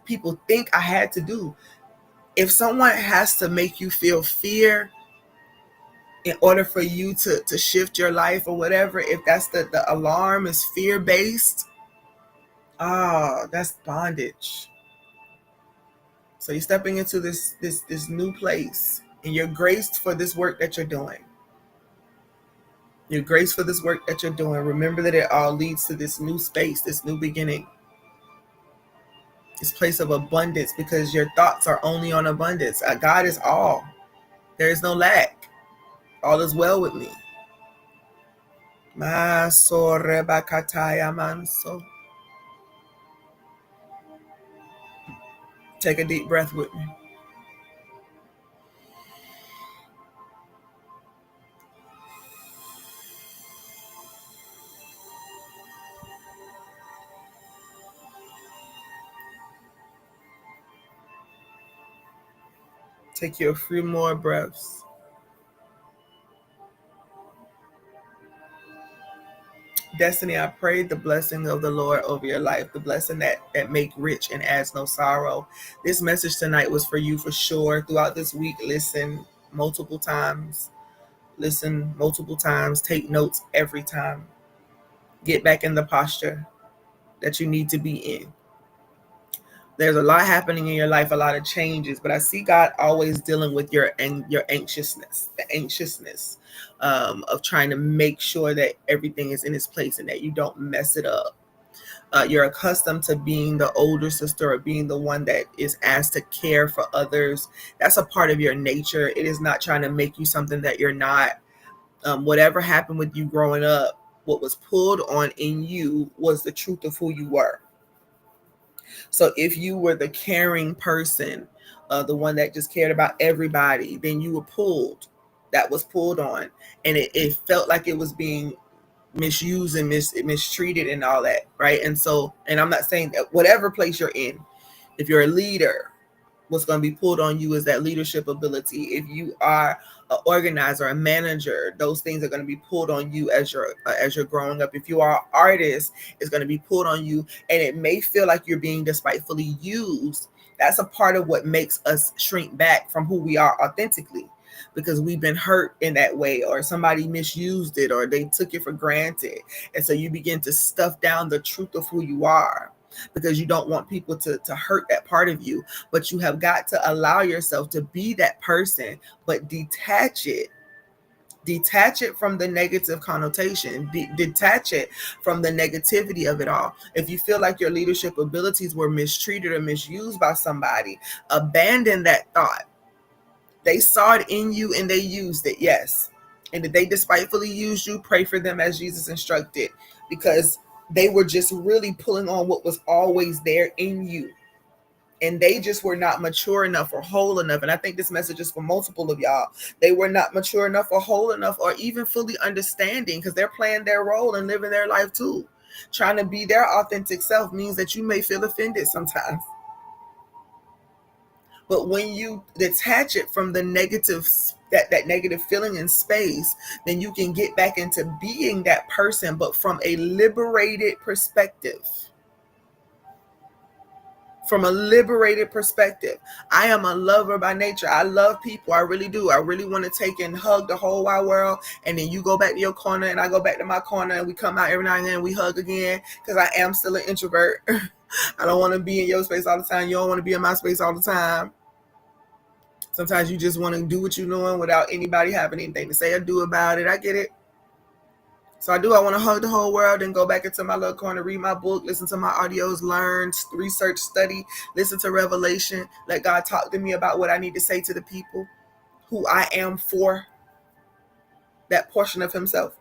Speaker 1: people think I had to do. If someone has to make you feel fear in order for you to shift your life or whatever, if that's the alarm is fear-based, that's bondage. So you're stepping into this new place, and you're graced for this work that you're doing. You're graced for this work that you're doing. Remember that it all leads to this new space, this new beginning, this place of abundance, because your thoughts are only on abundance. God is all. There is no lack. All is well with me. Take a deep breath with me. Take you a few more breaths. Destiny, I pray the blessing of the Lord over your life, the blessing that make rich and adds no sorrow. This message tonight was for you for sure. Throughout this week, listen multiple times. Listen multiple times. Take notes every time. Get back in the posture that you need to be in. There's a lot happening in your life, a lot of changes, but I see God always dealing with your anxiousness, the anxiousness of trying to make sure that everything is in its place and that you don't mess it up. You're accustomed to being the older sister or being the one that is asked to care for others. That's a part of your nature. It is not trying to make you something that you're not. Whatever happened with you growing up, what was pulled on in you was the truth of who you were. So if you were the caring person, the one that just cared about everybody, then you were pulled. That was pulled on. And it felt like it was being misused and mistreated and all that, right? And so, and I'm not saying that whatever place you're in, if you're a leader, what's going to be pulled on you is that leadership ability. If you are an organizer, a manager, those things are going to be pulled on you as you're growing up. If you are an artist, it's going to be pulled on you, and it may feel like you're being despitefully used. That's a part of what makes us shrink back from who we are authentically, because we've been hurt in that way, or somebody misused it, or they took it for granted. And so you begin to stuff down the truth of who you are, because you don't want people to hurt that part of you. But you have got to allow yourself to be that person, but detach it from the negative connotation, detach it from the negativity of it all. If you feel like your leadership abilities were mistreated or misused by somebody, abandon that thought. They saw it in you and they used it, yes. And if they despitefully used you, pray for them as Jesus instructed, because they were just really pulling on what was always there in you. And they just were not mature enough or whole enough. And I think this message is for multiple of y'all. They were not mature enough or whole enough or even fully understanding, because they're playing their role and living their life too. Trying to be their authentic self means that you may feel offended sometimes. But when you detach it from the negative, that negative feeling in space, then you can get back into being that person, but from a liberated perspective. From a liberated perspective. I am a lover by nature. I love people. I really do. I really want to take and hug the whole wide world. And then you go back to your corner and I go back to my corner, and we come out every now and then and we hug again, because I am still an introvert. I don't want to be in your space all the time. You don't want to be in my space all the time. Sometimes you just want to do what you're doing without anybody having anything to say or do about it. I get it. So I want to hug the whole world and go back into my little corner, read my book, listen to my audios, learn, research, study, listen to revelation. Let God talk to me about what I need to say to the people, who I am for that portion of himself.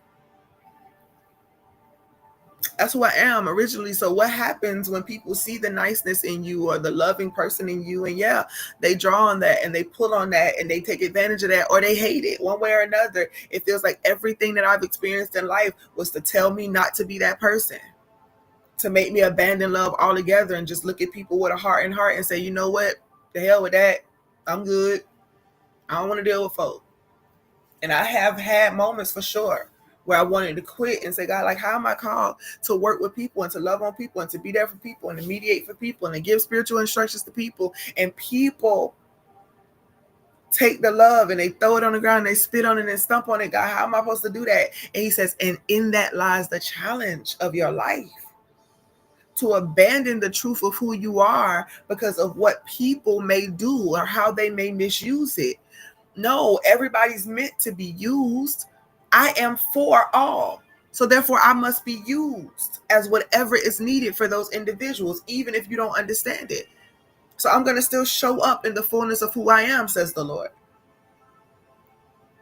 Speaker 1: That's who I am originally. So what happens when people see the niceness in you or the loving person in you, and yeah, they draw on that and they pull on that and they take advantage of that, or they hate it one way or another. It feels like everything that I've experienced in life was to tell me not to be that person, to make me abandon love altogether and just look at people with a heart and say, you know what, the hell with that. I'm good. I don't want to deal with folk. And I have had moments for sure where I wanted to quit and say, God, like, how am I called to work with people and to love on people and to be there for people and to mediate for people and to give spiritual instructions to people, and people take the love and they throw it on the ground and they spit on it and stomp on it. God, how am I supposed to do that? And he says, and in that lies the challenge of your life, to abandon the truth of who you are because of what people may do or how they may misuse it. No, everybody's meant to be used. I am for all. So therefore, I must be used as whatever is needed for those individuals, even if you don't understand it. So I'm going to still show up in the fullness of who I am, says the Lord.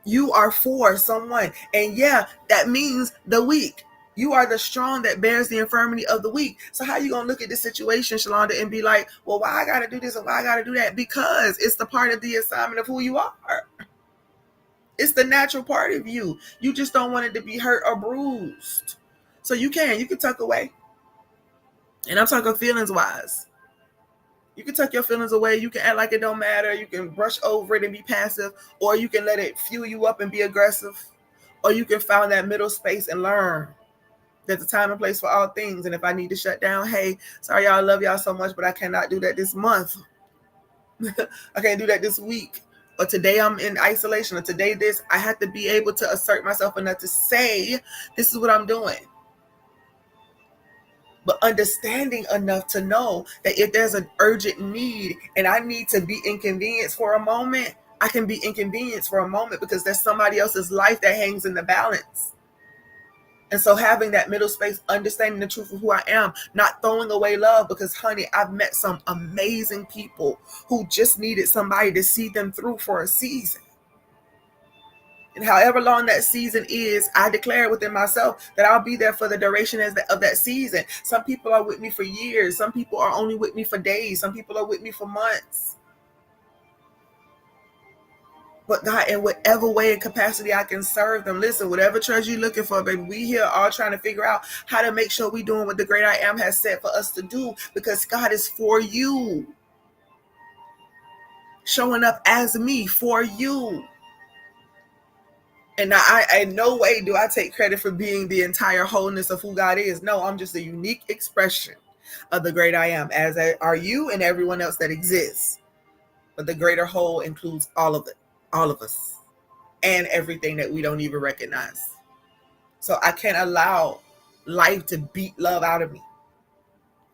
Speaker 1: You are for someone. And yeah, that means the weak. You are the strong that bears the infirmity of the weak. So how you going to look at this situation, Shalonda, and be like, well, why I got to do this and why I got to do that? Because it's the part of the assignment of who you are. It's the natural part of you. You just don't want it to be hurt or bruised. So you can tuck away. And I'm talking feelings wise. You can tuck your feelings away. You can act like it don't matter. You can brush over it and be passive, or you can let it fuel you up and be aggressive, or you can find that middle space and learn There's a time and place for all things. And if I need to shut down, hey, sorry, y'all, I love y'all so much, but I cannot do that this month. I can't do that this week. Or today I'm in isolation. Or today this. I have to be able to assert myself enough to say, this is what I'm doing. But understanding enough to know that if there's an urgent need and I need to be inconvenienced for a moment, I can be inconvenienced for a moment because there's somebody else's life that hangs in the balance. And so having that middle space, understanding the truth of who I am, not throwing away love, because honey, I've met some amazing people who just needed somebody to see them through for a season. And however long that season is, I declare within myself that I'll be there for the duration of that season. Some people are with me for years. Some people are only with me for days. Some people are with me for months. But God, in whatever way and capacity I can serve them, listen, whatever treasure you're looking for, baby, we here all trying to figure out how to make sure we're doing what the great I am has said for us to do, because God is for you. Showing up as me for you. And I in no way do I take credit for being the entire wholeness of who God is. No, I'm just a unique expression of the great I am, as are you and everyone else that exists. But the greater whole includes all of it, all of us, and everything that we don't even recognize. So I can't allow life to beat love out of me.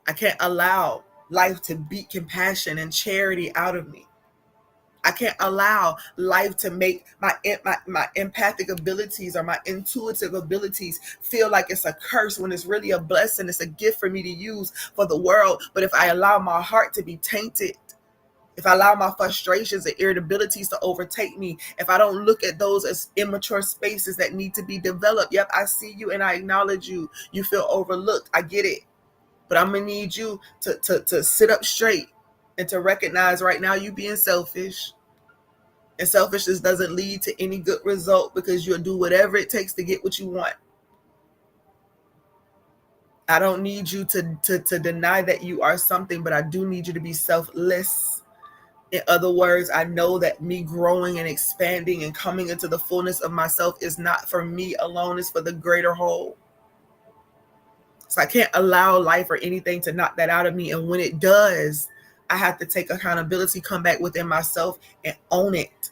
Speaker 1: I can't allow life to beat compassion and charity out of me. I can't allow life to make my empathic abilities or my intuitive abilities feel like it's a curse when it's really a blessing. It's a gift for me to use for the world. But if I allow my heart to be tainted, if I allow my frustrations and irritabilities to overtake me, if I don't look at those as immature spaces that need to be developed, yep, I see you and I acknowledge you. You feel overlooked. I get it. But I'm going to need you to sit up straight and to recognize right now you being selfish. And selfishness doesn't lead to any good result, because you'll do whatever it takes to get what you want. I don't need you to deny that you are something, but I do need you to be selfless. In other words, I know that me growing and expanding and coming into the fullness of myself is not for me alone, it's for the greater whole. So I can't allow life or anything to knock that out of me. And when it does, I have to take accountability, come back within myself and own it.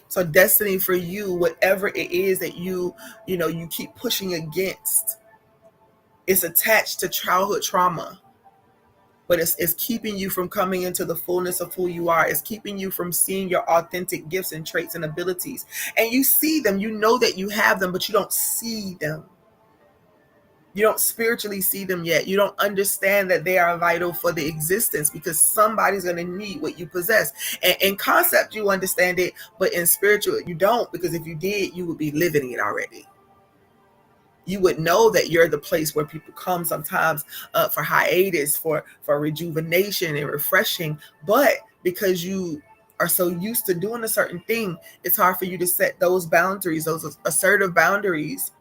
Speaker 1: So destiny for you, whatever it is that you keep pushing against, it's attached to childhood trauma. But it's keeping you from coming into the fullness of who you are. It's keeping you from seeing your authentic gifts and traits and abilities. And you see them, you know that you have them, but you don't see them. You don't spiritually see them yet. You don't understand that they are vital for the existence, because somebody's going to need what you possess. And in concept, you understand it, but in spiritual, you don't, because if you did, you would be living it already. You would know that you're the place where people come sometimes for hiatus, for rejuvenation and refreshing. But because you are so used to doing a certain thing, it's hard for you to set those boundaries, those assertive boundaries.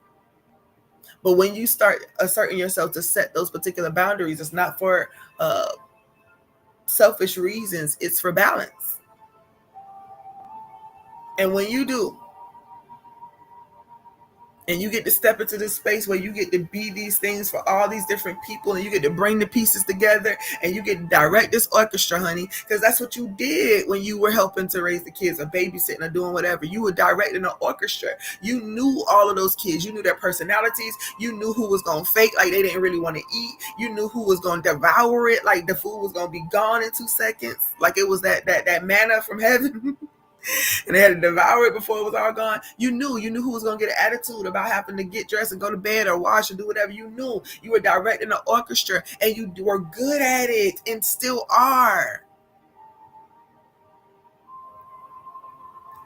Speaker 1: But when you start asserting yourself to set those particular boundaries, it's not for selfish reasons, it's for balance. And when you do, and you get to step into this space where you get to be these things for all these different people, and you get to bring the pieces together, and you get to direct this orchestra, honey, because that's what you did when you were helping to raise the kids or babysitting or doing whatever. You were directing an orchestra. You knew all of those kids. You knew their personalities. You knew who was going to fake like they didn't really want to eat. You knew who was going to devour it like the food was going to be gone in 2 seconds, like it was that manna from heaven. And they had to devour it before it was all gone. You knew who was going to get an attitude about having to get dressed and go to bed or wash or do whatever. You knew you were directing an orchestra, and you were good at it and still are.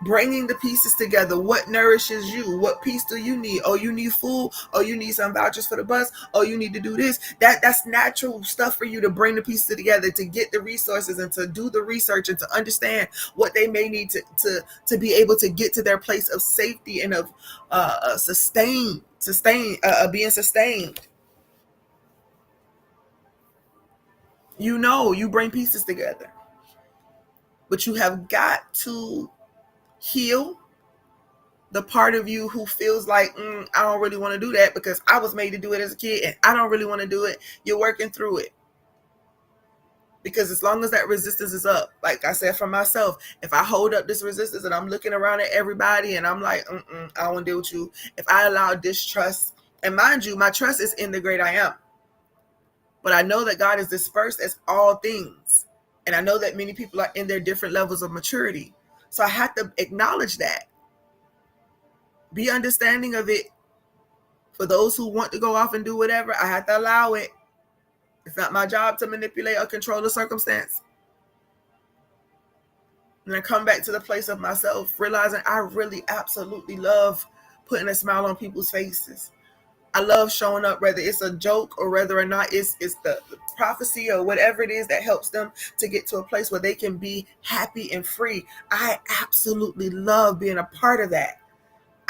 Speaker 1: Bringing the pieces together. What nourishes you? What piece do you need? Oh, you need food. Oh, you need some vouchers for the bus. Oh, you need to do this. That's natural stuff for you to bring the pieces together, to get the resources and to do the research and to understand what they may need to be able to get to their place of safety and of being sustained. You bring pieces together, but you have got to heal. The part of you who feels like, I don't really want to do that because I was made to do it as a kid and I don't really want to do it. You're working through it. Because as long as that resistance is up, like I said for myself, if I hold up this resistance and I'm looking around at everybody and I'm like, I don't want to deal with you. If I allow distrust, and mind you, my trust is in the great I am. But I know that God is dispersed as all things. And I know that many people are in their different levels of maturity. So I have to acknowledge that. Be understanding of it. For those who want to go off and do whatever, I have to allow it. It's not my job to manipulate or control the circumstance. And I come back to the place of myself, realizing I really absolutely love putting a smile on people's faces. I love showing up, whether it's a joke or whether or not it's the prophecy or whatever it is that helps them to get to a place where they can be happy and free. I absolutely love being a part of that.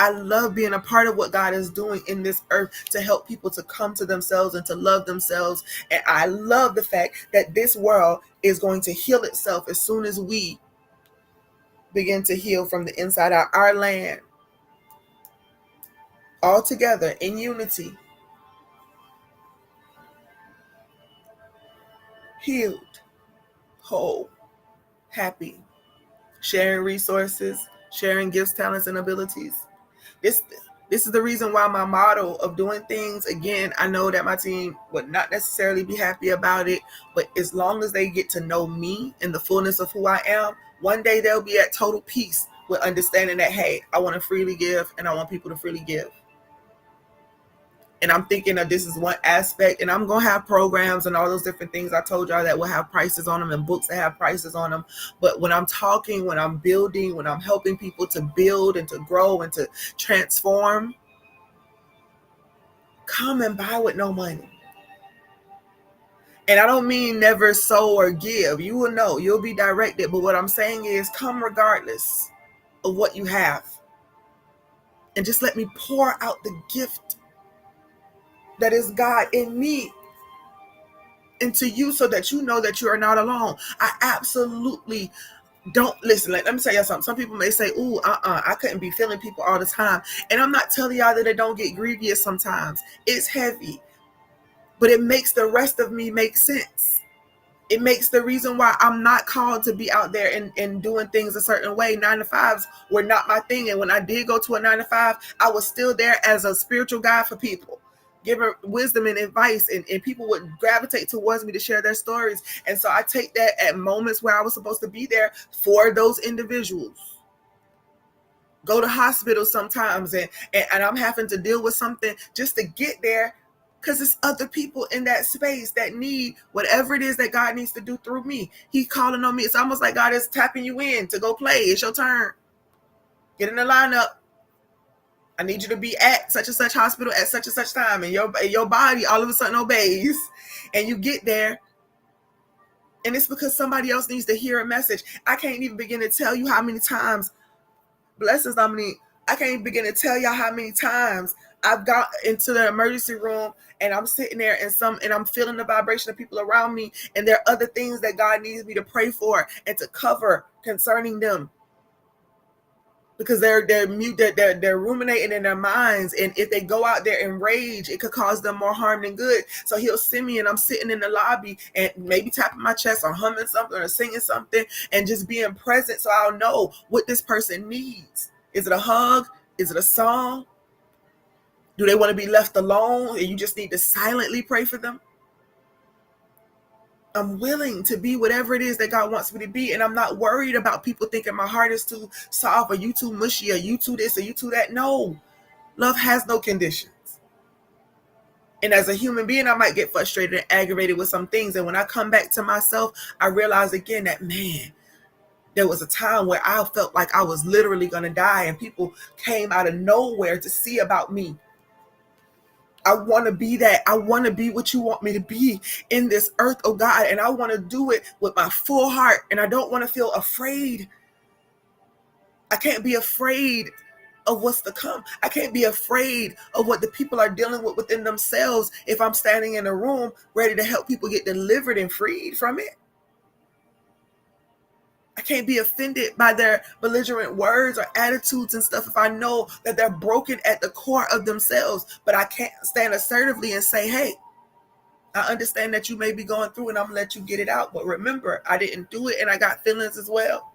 Speaker 1: I love being a part of what God is doing in this earth to help people to come to themselves and to love themselves. And I love the fact that this world is going to heal itself as soon as we begin to heal from the inside out. Our land, all together in unity, healed, whole, happy, sharing resources, sharing gifts, talents, and abilities. This is the reason why my model of doing things, again, I know that my team would not necessarily be happy about it, but as long as they get to know me in the fullness of who I am, one day they'll be at total peace with understanding that, hey, I want to freely give and I want people to freely give. And I'm thinking that this is one aspect, and I'm going to have programs and all those different things I told y'all that will have prices on them and books that have prices on them. But when I'm talking, when I'm building, when I'm helping people to build and to grow and to transform, come and buy with no money. And I don't mean never sow or give. You will know. You'll be directed. But what I'm saying is come regardless of what you have. And just let me pour out the gift that is God in me into you so that you know that you are not alone. I absolutely don't listen. Let me tell you something. Some people may say, I couldn't be feeling people all the time. And I'm not telling y'all that it don't get grievous sometimes. It's heavy. But it makes the rest of me make sense. It makes the reason why I'm not called to be out there and doing things a certain way. 9-to-5s were not my thing. And when I did go to a 9-to-5, I was still there as a spiritual guide for people, giving wisdom and advice, and people would gravitate towards me to share their stories. And so I take that at moments where I was supposed to be there for those individuals. Go to hospitals sometimes and I'm having to deal with something just to get there, because it's other people in that space that need whatever it is that God needs to do through me. He's calling on me. It's almost like God is tapping you in to go play. It's your turn. Get in the lineup. I need you to be at such and such hospital at such and such time. And your body all of a sudden obeys. And you get there. And it's because somebody else needs to hear a message. I can't even begin to tell you how many times, blessings, I can't even begin to tell y'all how many times I've got into the emergency room and I'm sitting there and I'm feeling the vibration of people around me, and there are other things that God needs me to pray for and to cover concerning them, because they're ruminating in their minds, and if they go out there in rage, it could cause them more harm than good. So he'll send me, and I'm sitting in the lobby and maybe tapping my chest or humming something or singing something and just being present, so I'll know what this person needs. Is it a hug? Is it a song? Do they want to be left alone and you just need to silently pray for them? I'm willing to be whatever it is that God wants me to be. And I'm not worried about people thinking my heart is too soft or you too mushy or you too this or you too that. No, love has no conditions. And as a human being, I might get frustrated and aggravated with some things. And when I come back to myself, I realize again that, man, there was a time where I felt like I was literally going to die, and people came out of nowhere to see about me. I want to be that. I want to be what you want me to be in this earth, oh God. And I want to do it with my full heart. And I don't want to feel afraid. I can't be afraid of what's to come. I can't be afraid of what the people are dealing with within themselves if I'm standing in a room ready to help people get delivered and freed from it. I can't be offended by their belligerent words or attitudes and stuff if I know that they're broken at the core of themselves. But I can't stand assertively and say, hey, I understand that you may be going through and I'm going to let you get it out. But remember, I didn't do it and I got feelings as well.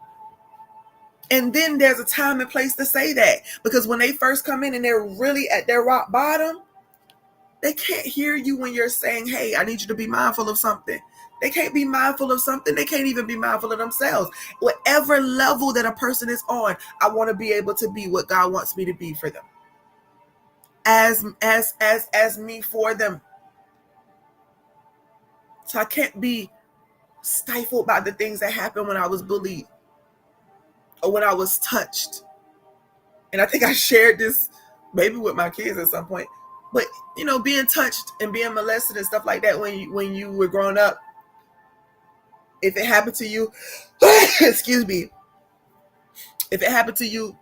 Speaker 1: And then there's a time and place to say that. Because when they first come in and they're really at their rock bottom, they can't hear you when you're saying, hey, I need you to be mindful of something. They can't be mindful of something. They can't even be mindful of themselves. Whatever level that a person is on, I want to be able to be what God wants me to be for them. As me for them. So I can't be stifled by the things that happened when I was bullied or when I was touched. And I think I shared this maybe with my kids at some point. But, you know, being touched and being molested and stuff like that when you were growing up, if it happened to you, excuse me, if it happened to you,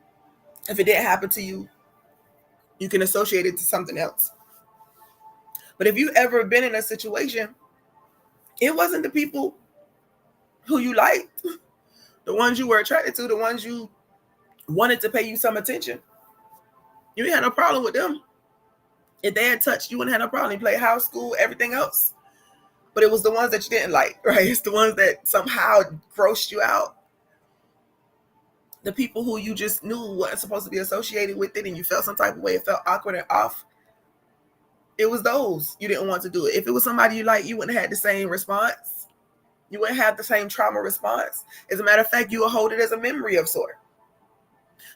Speaker 1: if it didn't happen to you, you can associate it to something else. But if you ever been in a situation, it wasn't the people who you liked, the ones you were attracted to, the ones you wanted to pay you some attention. You ain't had no problem with them. If they had touched you, wouldn't have no problem. You played house, school, everything else. But it was the ones that you didn't like, right? It's the ones that somehow grossed you out. The people who you just knew weren't supposed to be associated with it and you felt some type of way, it felt awkward and off. It was those you didn't want to do it. If it was somebody you like, you wouldn't have had the same response. You wouldn't have the same trauma response. As a matter of fact, you will hold it as a memory of sort.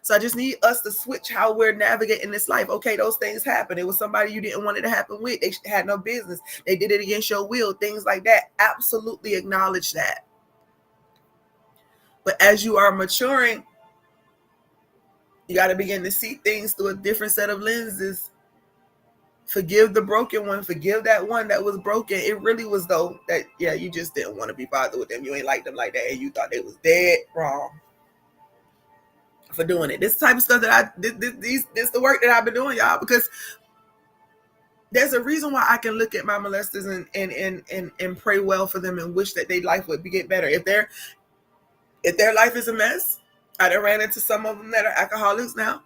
Speaker 1: So I just need us to switch how we're navigating this life. Okay, those things happen. It was somebody you didn't want it to happen with. They had no business. They did it against your will. Things like that. Absolutely acknowledge that. But as you are maturing, you got to begin to see things through a different set of lenses. Forgive the broken one. Forgive that one that was broken. It really was though that, yeah, you just didn't want to be bothered with them. You ain't like them like that. And you thought they was dead wrong for doing it. This type of stuff that this the work that I've been doing, y'all, because there's a reason why I can look at my molesters and pray well for them and wish that their life would get better. If their life is a mess, I done ran into some of them that are alcoholics now.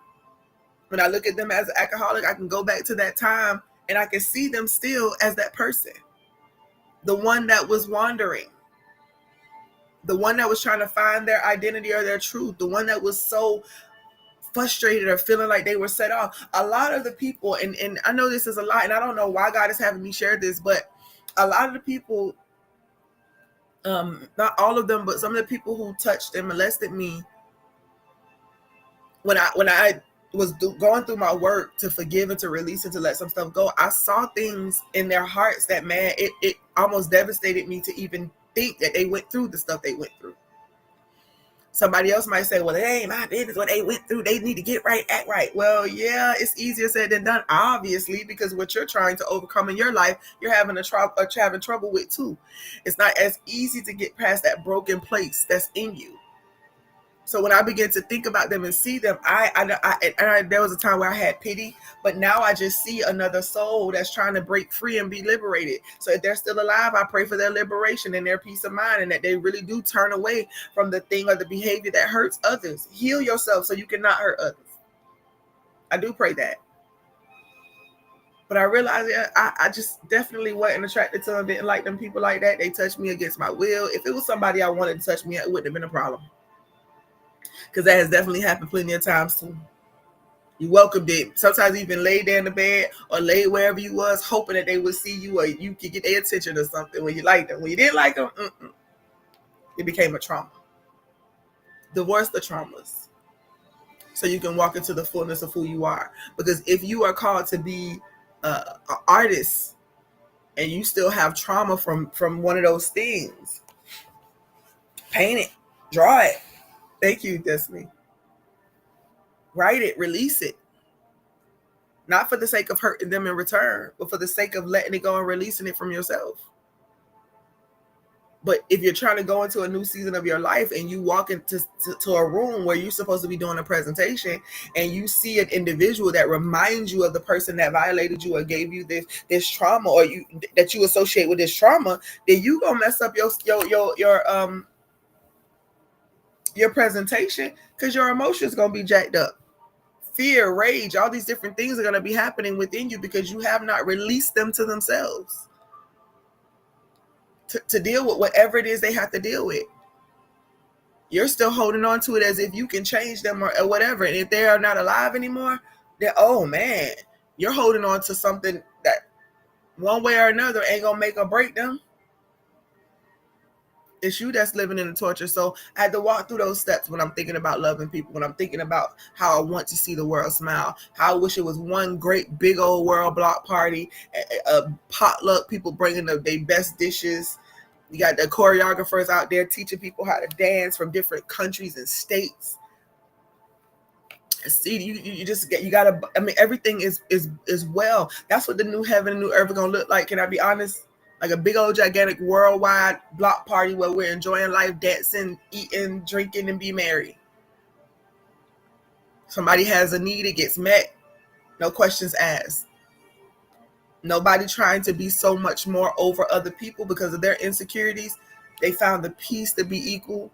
Speaker 1: When I look at them as an alcoholic, I can go back to that time and I can see them still as that person. The one that was wandering. The one that was trying to find their identity or their truth. The one that was so frustrated or feeling like they were set off. A lot of the people, and I know this is a lot, and I don't know why God is having me share this, but a lot of the people, not all of them, but some of the people who touched and molested me, when I was going through my work to forgive and to release and to let some stuff go, I saw things in their hearts that, man, it almost devastated me to even think that they went through the stuff they went through. Somebody else might say, well, it ain't my business what they went through. They need to get right, act right. Well, yeah, it's easier said than done, obviously, because what you're trying to overcome in your life, you're having having trouble with too. It's not as easy to get past that broken place that's in you. So when I begin to think about them and see them, there was a time where I had pity, but now I just see another soul that's trying to break free and be liberated. So if they're still alive, I pray for their liberation and their peace of mind, and that they really do turn away from the thing or the behavior that hurts others. Heal yourself so you cannot hurt others. I do pray that. But I realized I just definitely wasn't attracted to them, didn't like them people like that. They touched me against my will. If it was somebody I wanted to touch me, it wouldn't have been a problem. Because that has definitely happened plenty of times too. You welcomed it. Sometimes you even laid there in the bed or laid wherever you was, hoping that they would see you or you could get their attention or something when you liked them. When you didn't like them, it became a trauma. Divorce the traumas so you can walk into the fullness of who you are. Because if you are called to be an artist and you still have trauma from one of those things, paint it, draw it. Thank you, Destiny. Write it, release it. Not for the sake of hurting them in return, but for the sake of letting it go and releasing it from yourself. But if you're trying to go into a new season of your life and you walk into to a room where you're supposed to be doing a presentation and you see an individual that reminds you of the person that violated you or gave you this trauma, or that you associate with this trauma, then you gonna mess up your your presentation, because your emotions going to be jacked up. Fear, rage, all these different things are going to be happening within you because you have not released them to themselves to deal with whatever it is they have to deal with. You're still holding on to it as if you can change them or whatever. And if they are not alive anymore, then, oh man, you're holding on to something that one way or another ain't going to make or break them. It's you that's living in the torture. So I had to walk through those steps when I'm thinking about loving people, when I'm thinking about how I want to see the world smile, how I wish it was one great big old world block party, a potluck, people bringing their best dishes. You got the choreographers out there teaching people how to dance from different countries and states. See, you just get, you gotta, I mean, everything is well. That's what the new heaven and new earth are gonna look like. Can I be honest? Like a big old gigantic worldwide block party where we're enjoying life, dancing, eating, drinking, and be merry. Somebody has a need, it gets met. No questions asked. Nobody trying to be so much more over other people because of their insecurities. They found the peace to be equal.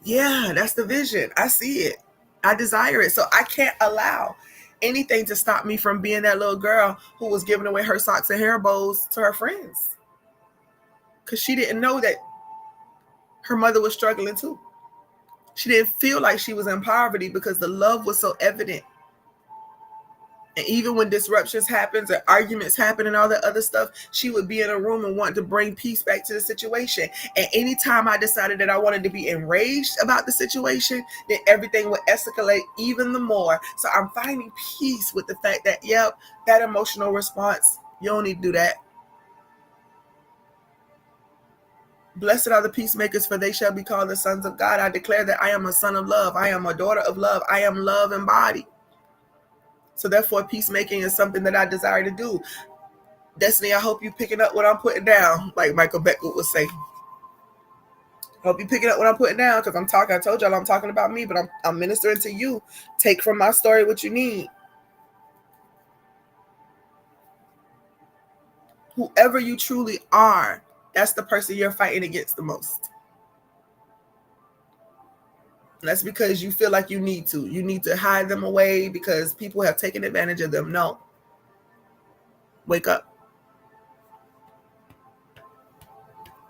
Speaker 1: Yeah, that's the vision. I see it. I desire it. So I can't allow anything to stop me from being that little girl who was giving away her socks and hair bows to her friends. Because she didn't know that her mother was struggling too. She didn't feel like she was in poverty because the love was so evident. And even when disruptions happens or arguments happen and all that other stuff, she would be in a room and want to bring peace back to the situation. And anytime I decided that I wanted to be enraged about the situation, then everything would escalate even the more. So I'm finding peace with the fact that, yep, that emotional response, you don't need to do that. Blessed are the peacemakers, for they shall be called the sons of God. I declare that I am a son of love. I am a daughter of love. I am love embodied. So therefore, peacemaking is something that I desire to do. Destiny, I hope you picking up what I'm putting down, like Michael Beckwood would say. I hope you picking up what I'm putting down, because I'm talking. I told y'all I'm talking about me, but I'm ministering to you. Take from my story what you need. Whoever you truly are, that's the person you're fighting against the most. And that's because you feel like you need to. You need to hide them away because people have taken advantage of them. No. Wake up.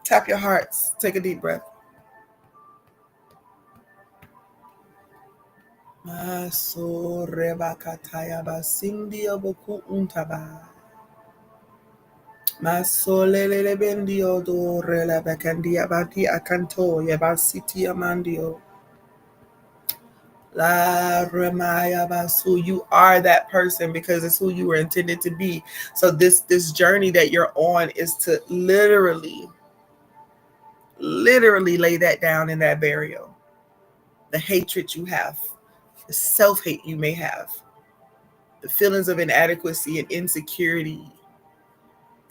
Speaker 1: Tap your hearts. Take a deep breath. Maso rebakataya basindia boku untaba. Maso lele bendio do rela bakandia bati akanto yabasiti amandio. La remaya basu. You are that person because it's who you were intended to be. So this journey that you're on is to literally lay that down in that burial. The hatred you have, the self-hate you may have, the feelings of inadequacy and insecurity.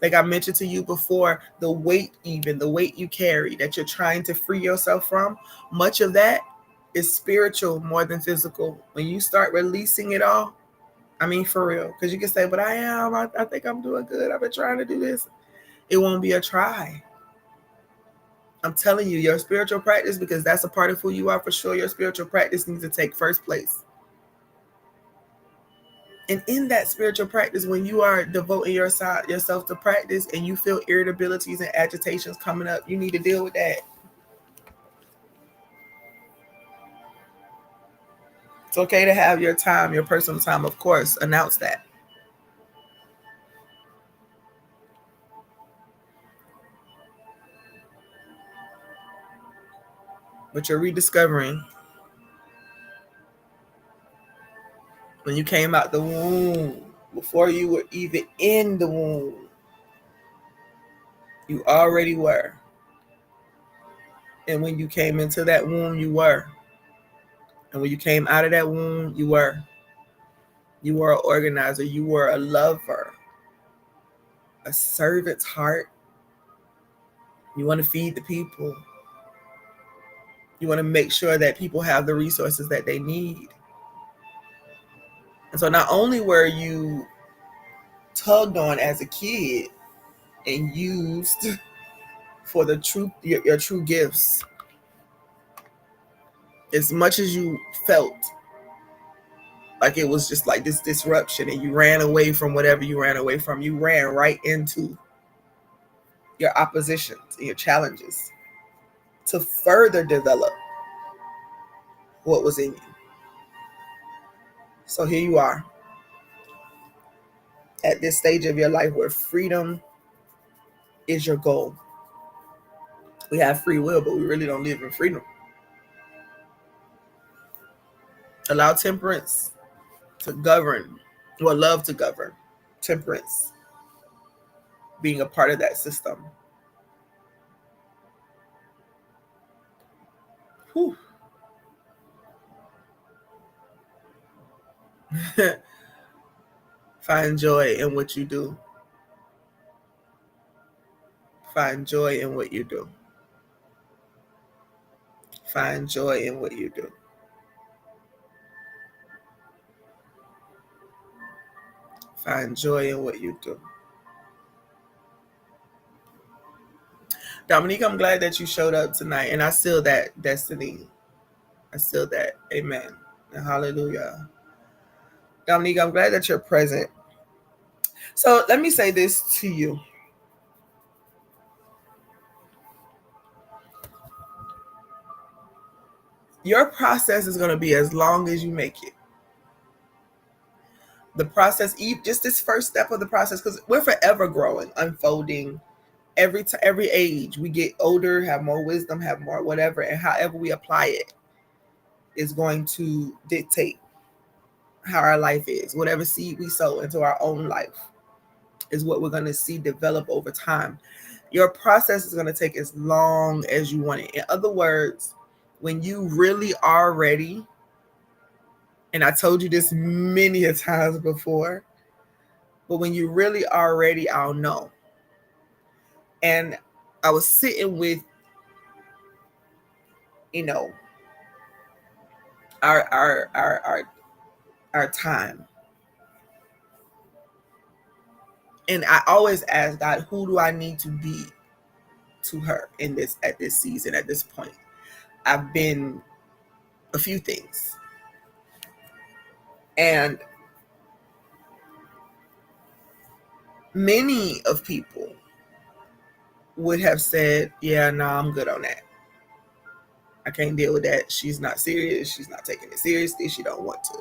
Speaker 1: Like I mentioned to you before, the weight you carry that you're trying to free yourself from, much of that is spiritual more than physical. When you start releasing it all, I mean for real, because you can say, but I think I'm doing good. I've been trying to do this. It won't be a try. I'm telling you, your spiritual practice, because that's a part of who you are for sure, your spiritual practice needs to take first place. And in that spiritual practice, when you are devoting yourself to practice and you feel irritabilities and agitations coming up, you need to deal with that. It's okay to have your time, your personal time, of course. Announce that. But you're rediscovering when you came out the womb, before you were even in the womb, you already were. And when you came into that womb, you were. And when you came out of that womb, you were. You were an organizer. You were a lover, a servant's heart. You want to feed the people. You want to make sure that people have the resources that they need. And so not only were you tugged on as a kid and used for the your true gifts, As much as you felt like it was just like this disruption and you ran away from whatever you ran away from, you ran right into your oppositions and your challenges to further develop what was in you. So here you are at this stage of your life where freedom is your goal. We have free will, but we really don't live in freedom. Allow temperance to govern, or love to govern. Temperance being a part of that system. Whew. Find joy in what you do. Find joy in what you do. Find joy in what you do. Find joy in what you do. Dominique, I'm glad that you showed up tonight, and I seal that, Destiny. I seal that. Amen. And hallelujah. Dominique, I'm glad that you're present. So let me say this to you. Your process is going to be as long as you make it. The process, just this first step of the process, because we're forever growing, unfolding. Every age, we get older, have more wisdom, have more whatever, and however we apply it is going to dictate how our life is. Whatever seed we sow into our own life is what we're going to see develop over time. Your process is going to take as long as you want it. In other words, when you really are ready, and I told you this many a times before, but when you really are ready, I'll know. And I was sitting with, our time. And I always ask God, who do I need to be to her at this season, at this point? I've been a few things. And many of people would have said, yeah, no, I'm good on that. I can't deal with that. She's not serious. She's not taking it seriously. She don't want to.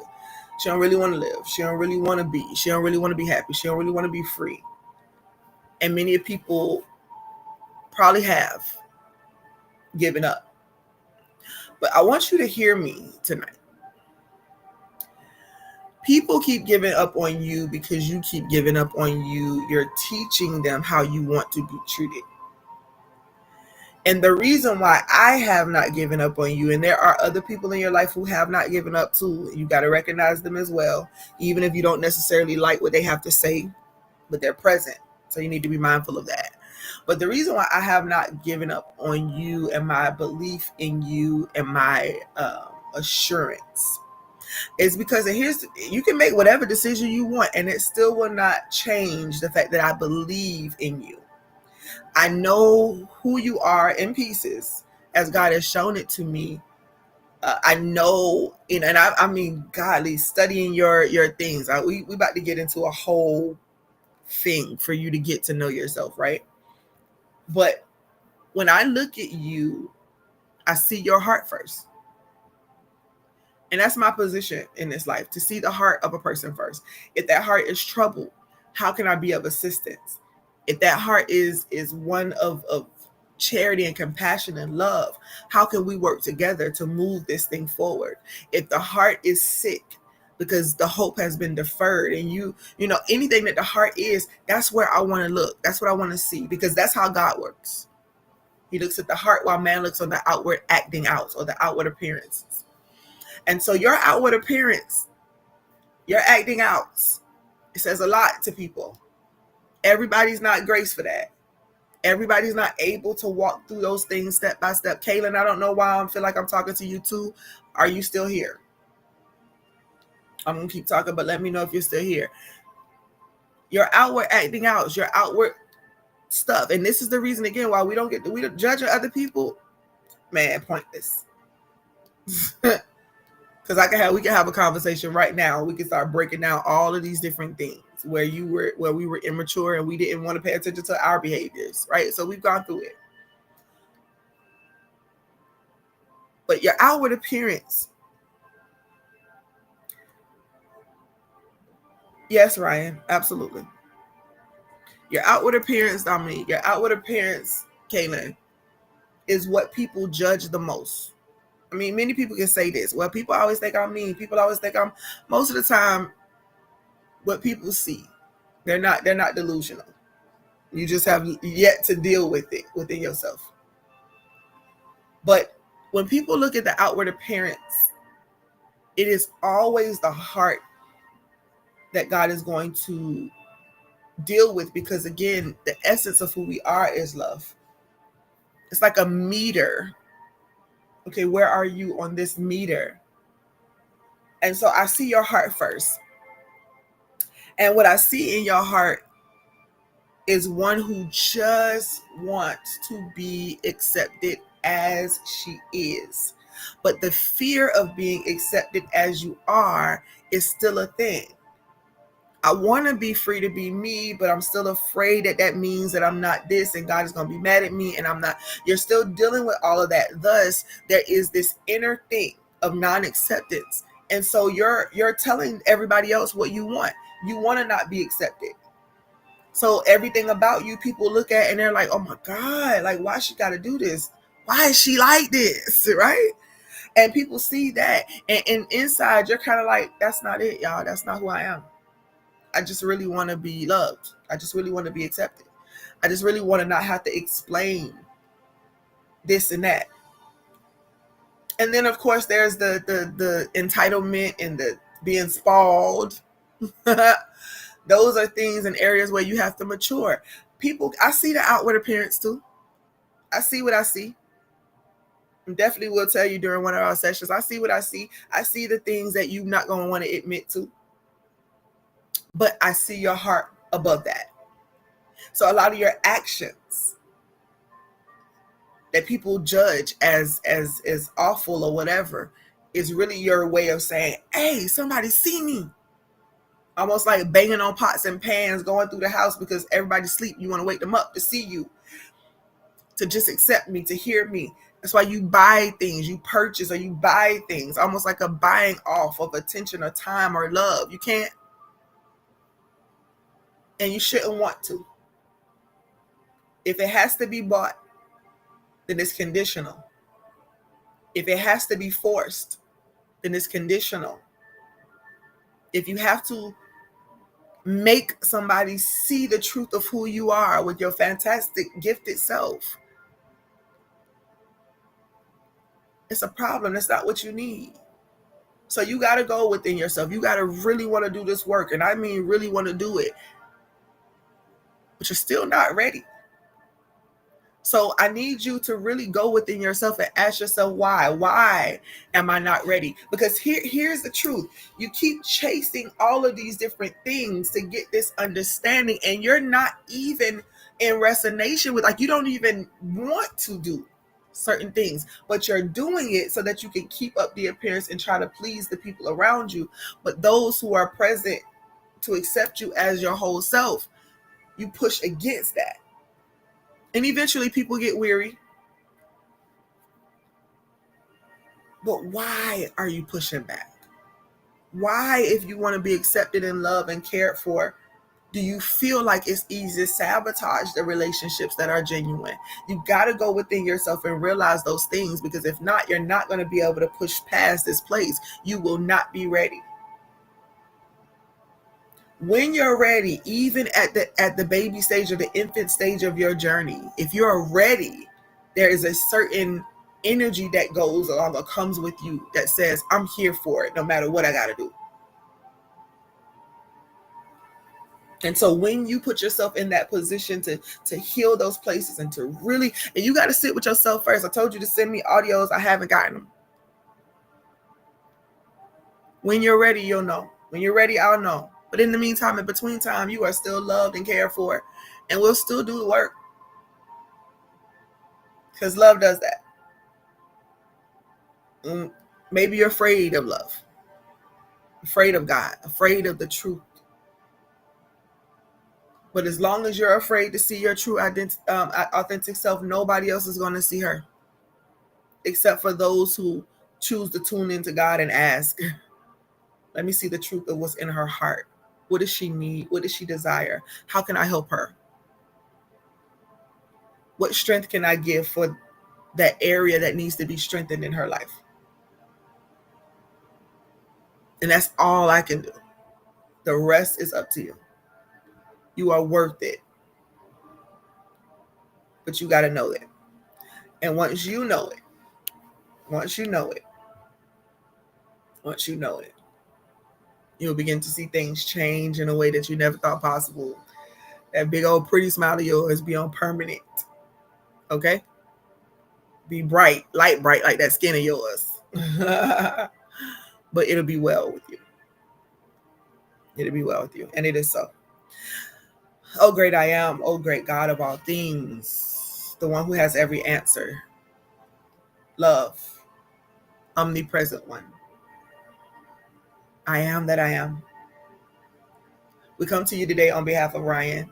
Speaker 1: She don't really want to live. She don't really want to be. She don't really want to be happy. She don't really want to be free. And many people probably have given up. But I want you to hear me tonight. People keep giving up on you because you keep giving up on you. You're teaching them how you want to be treated. And the reason why I have not given up on you, and there are other people in your life who have not given up too, you got to recognize them as well, even if you don't necessarily like what they have to say, but they're present. So you need to be mindful of that. But the reason why I have not given up on you and my belief in you and my assurance is because you can make whatever decision you want and it still will not change the fact that I believe in you. I know who you are in pieces as God has shown it to me. I know, and I mean, godly studying your things. We about to get into a whole thing for you to get to know yourself, right? But when I look at you, I see your heart first. And that's my position in this life, to see the heart of a person first. If that heart is troubled, how can I be of assistance? If that heart is one of charity and compassion and love, how can we work together to move this thing forward? If the heart is sick because the hope has been deferred, and you know, anything that the heart is, that's where I want to look. That's what I want to see, because that's how God works. He looks at the heart while man looks on the outward acting out or the outward appearances. And so your outward appearance, your acting out, it says a lot to people. Everybody's not graced for that. Everybody's not able to walk through those things step by step. Kaylin, I don't know why I feel like I'm talking to you too. Are you still here? I'm going to keep talking, but let me know if you're still here. Your outward acting out, your outward stuff. And this is the reason, again, why we don't judge other people. Man, pointless. Because we can have a conversation right now. We can start breaking down all of these different things where we were immature and we didn't want to pay attention to our behaviors, right? So we've gone through it. But your outward appearance, yes, Ryan, absolutely. Your outward appearance, Dominique, your outward appearance, Kaylin, is what people judge the most. I mean, many people can say this. Well, people always think I'm mean. People always think I'm, most of the time, what people see, they're not delusional. You just have yet to deal with it within yourself. But when people look at the outward appearance, it is always the heart that God is going to deal with, because again, the essence of who we are is love. It's like a meter. Okay, where are you on this meter? And so I see your heart first. And what I see in your heart is one who just wants to be accepted as she is. But the fear of being accepted as you are is still a thing. I want to be free to be me, but I'm still afraid that means that I'm not this and God is going to be mad at me and I'm not. You're still dealing with all of that. Thus, there is this inner thing of non-acceptance. And so you're telling everybody else what you want. You want to not be accepted. So everything about you, people look at and they're like, oh my God, like, why she got to do this? Why is she like this? Right? And people see that. And inside, you're kind of like, that's not it, y'all. That's not who I am. I just really want to be loved. I just really want to be accepted. I just really want to not have to explain this and that. And then, of course, there's the entitlement and the being spoiled. Those are things and areas where you have to mature. People, I see the outward appearance too. I see what I see. I definitely will tell you during one of our sessions. I see what I see. I see the things that you're not going to want to admit to. But I see your heart above that. So a lot of your actions that people judge as awful or whatever is really your way of saying, hey, somebody see me. Almost like banging on pots and pans, going through the house because everybody's asleep. You want to wake them up to see you, to just accept me, to hear me. That's why you buy things, you purchase or you buy things, almost like a buying off of attention or time or love. You can't, and you shouldn't want to. If it has to be bought, then it's conditional. If it has to be forced, then it's conditional. If you have to make somebody see the truth of who you are with your fantastic, gifted self, it's a problem. That's not what you need. So you got to go within yourself. You got to really want to do this work. And I mean, really want to do it. But you're still not ready. So I need you to really go within yourself and ask yourself, why? Why am I not ready? Because here's the truth. You keep chasing all of these different things to get this understanding, and you're not even in resonation with, like, you don't even want to do certain things, but you're doing it so that you can keep up the appearance and try to please the people around you. But those who are present to accept you as your whole self, you push against that. And eventually people get weary. But why are you pushing back? Why, if you want to be accepted and loved and cared for, do you feel like it's easy to sabotage the relationships that are genuine? You got to go within yourself and realize those things, because if not, you're not going to be able to push past this place. You will not be ready. When you're ready, even at the baby stage or the infant stage of your journey, if you're ready, there is a certain energy that goes along or comes with you that says, I'm here for it no matter what I got to do. And so when you put yourself in that position to heal those places and to really, and you got to sit with yourself first. I told you to send me audios. I haven't gotten them. When you're ready, you'll know. When you're ready, I'll know. But in the meantime, in between time, you are still loved and cared for, and we'll still do the work. Because love does that. Maybe you're afraid of love, afraid of God, afraid of the truth. But as long as you're afraid to see your true authentic self, nobody else is going to see her, except for those who choose to tune into God and ask, let me see the truth of what's in her heart. What does she need? What does she desire? How can I help her? What strength can I give for that area that needs to be strengthened in her life? And that's all I can do. The rest is up to you. You are worth it. But you got to know it. And once you know it, you'll begin to see things change in a way that you never thought possible. That big old pretty smile of yours be on permanent. Okay? Be bright, light bright like that skin of yours. But it'll be well with you. It'll be well with you. And it is so. Oh, great I am. Oh, great God of all things. The one who has every answer. Love. Omnipresent one. I am that I am. We come to you today on behalf of Ryan.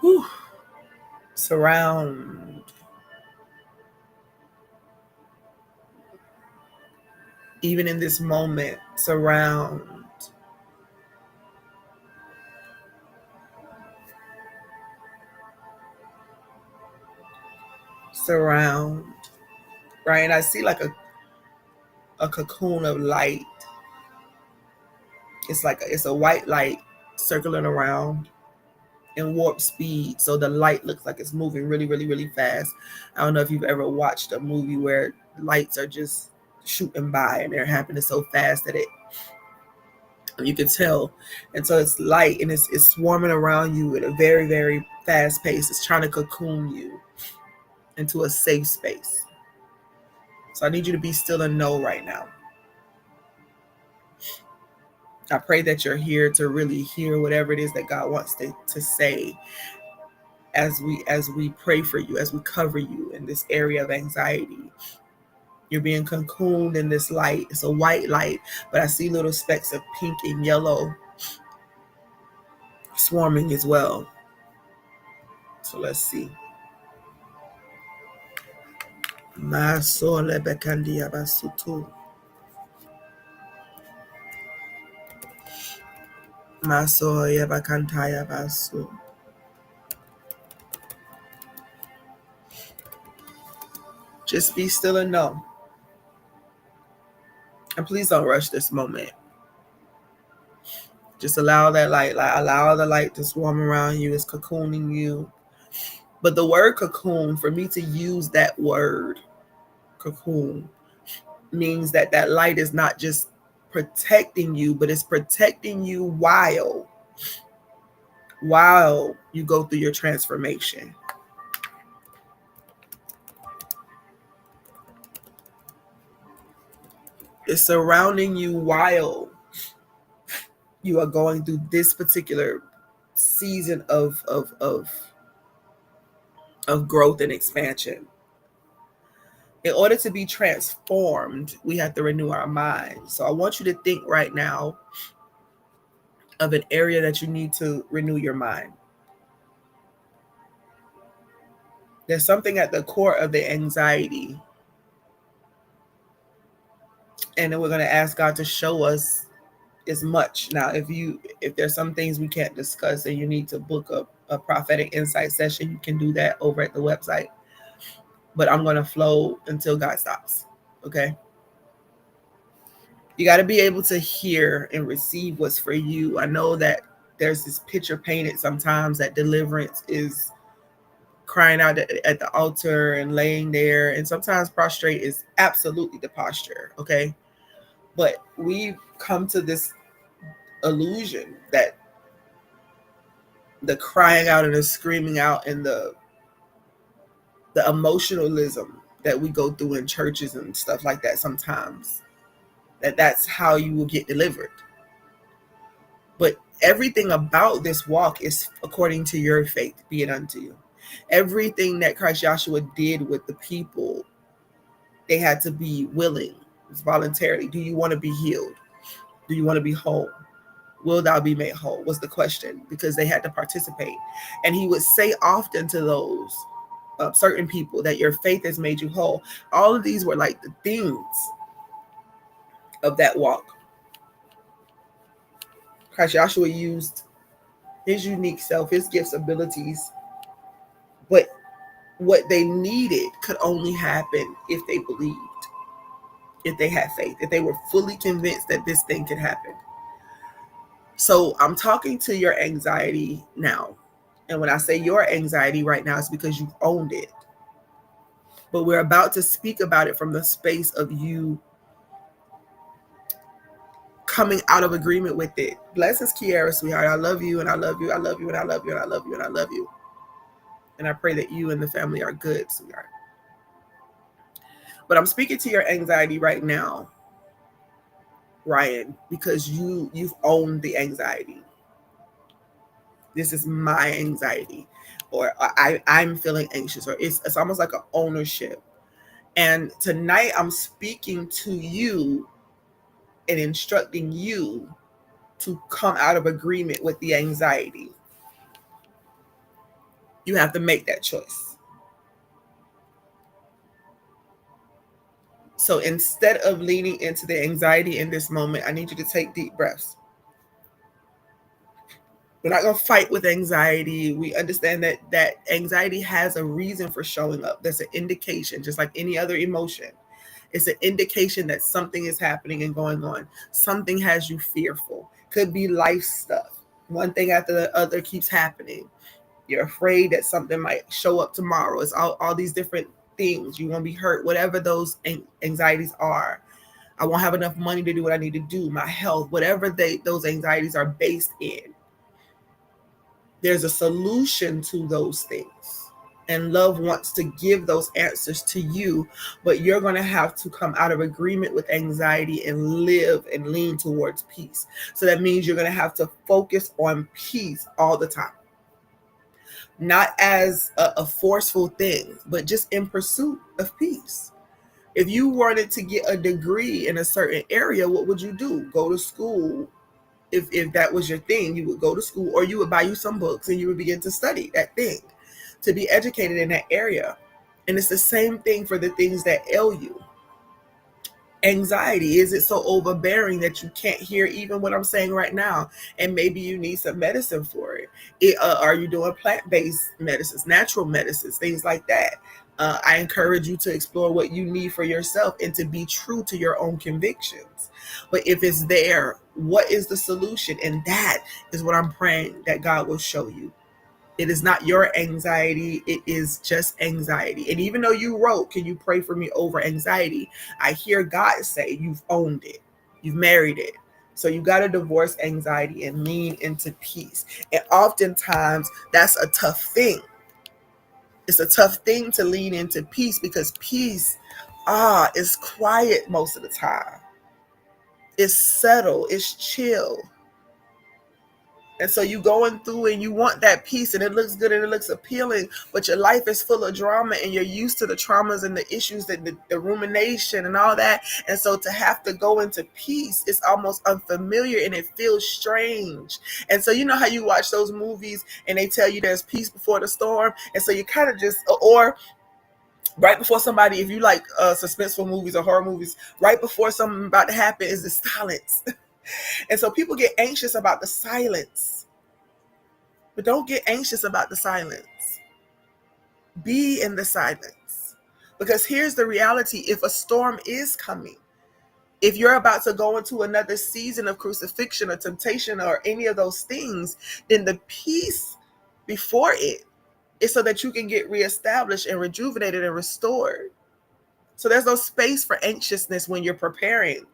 Speaker 1: Whew. Surround. Even in this moment, surround. Surround. Ryan, I see like a cocoon of light. It's a white light circling around in warp speed, so the light looks like it's moving really, really, really fast. I don't know if you've ever watched a movie where lights are just shooting by and they're happening so fast that you can tell. And so it's light and it's swarming around you at a very, very fast pace. It's trying to cocoon you into a safe space. So I need you to be still and know right now. I pray that you're here to really hear whatever it is that God wants to say as we pray for you, as we cover you in this area of anxiety. You're being cocooned in this light. It's a white light, but I see little specks of pink and yellow swarming as well. So let's see. Masole bekandia basutu. Masoya bakantaya basu. Just be still and know. And please don't rush this moment. Just allow that light, allow the light to swarm around you. It's cocooning you. But the word cocoon, for me to use that word, cocoon, means that light is not just protecting you, but it's protecting you while you go through your transformation. It's surrounding you while you are going through this particular season of growth and expansion. In order to be transformed, we have to renew our minds. So I want you to think right now of an area that you need to renew your mind. There's something at the core of the anxiety. And then we're going to ask God to show us as much. Now, if there's some things we can't discuss and you need to book a prophetic insight session, you can do that over at the website. But I'm going to flow until God stops. Okay? You got to be able to hear and receive what's for you. I know that there's this picture painted sometimes that deliverance is crying out at the altar and laying there. And sometimes prostrate is absolutely the posture. Okay? But we've come to this illusion that the crying out and the screaming out and the emotionalism that we go through in churches and stuff like that sometimes, that's how you will get delivered. But everything about this walk is according to your faith, be it unto you. Everything that Christ Joshua did with the people, they had to be willing. It's voluntarily. Do you want to be healed? Do you want to be whole? Will thou be made whole? Was the question, because they had to participate. And he would say often to those certain people that your faith has made you whole. All of these were like the things of that walk. Christ Joshua used his unique self, his gifts, abilities, but what they needed could only happen if they believed, if they had faith, if they were fully convinced that this thing could happen. So I'm talking to your anxiety now. And when I say your anxiety right now, it's because you've owned it. But we're about to speak about it from the space of you coming out of agreement with it. Blessings, Kiara, sweetheart. I love you, and I love you. I love you, and I love you, and I love you, and I love you. And I pray that you and the family are good, sweetheart. But I'm speaking to your anxiety right now, Ryan, because you've owned the anxiety. This is my anxiety, or I'm feeling anxious, or it's almost like an ownership. And tonight I'm speaking to you and instructing you to come out of agreement with the anxiety. You have to make that choice. So instead of leaning into the anxiety in this moment, I need you to take deep breaths. We're not going to fight with anxiety. We understand that anxiety has a reason for showing up. That's an indication, just like any other emotion. It's an indication that something is happening and going on. Something has you fearful. Could be life stuff. One thing after the other keeps happening. You're afraid that something might show up tomorrow. It's all these different things. You won't be hurt. Whatever those anxieties are. I won't have enough money to do what I need to do. My health, whatever those anxieties are based in. There's a solution to those things. And love wants to give those answers to you, but you're going to have to come out of agreement with anxiety and live and lean towards peace. So that means you're going to have to focus on peace all the time. Not as a forceful thing, but just in pursuit of peace. If you wanted to get a degree in a certain area, what would you do? Go to school. If that was your thing, you would go to school, or you would buy you some books and you would begin to study that thing, to be educated in that area. And it's the same thing for the things that ail you. Anxiety, is it so overbearing that you can't hear even what I'm saying right now? And maybe you need some medicine for it. Are you doing plant-based medicines, natural medicines, things like that? I encourage you to explore what you need for yourself and to be true to your own convictions. But if it's there, what is the solution? And that is what I'm praying that God will show you. It is not your anxiety. It is just anxiety. And even though you wrote, can you pray for me over anxiety? I hear God say you've owned it. You've married it. So you got to divorce anxiety and lean into peace. And oftentimes that's a tough thing. It's a tough thing to lean into peace, because peace is quiet most of the time. It's settled. It's chill. And so you going through and you want that peace, and it looks good and it looks appealing, but your life is full of drama and you're used to the traumas and the issues, that the rumination and all that. And so to have to go into peace is almost unfamiliar and it feels strange. And so you know how you watch those movies and they tell you there's peace before the storm. And so you kind of just, or right before somebody, if you like suspenseful movies or horror movies, right before something about to happen is the silence. And so people get anxious about the silence. But don't get anxious about the silence. Be in the silence. Because here's the reality. If a storm is coming, if you're about to go into another season of crucifixion or temptation or any of those things, then the peace before it is so that you can get reestablished and rejuvenated and restored. So there's no space for anxiousness when you're preparing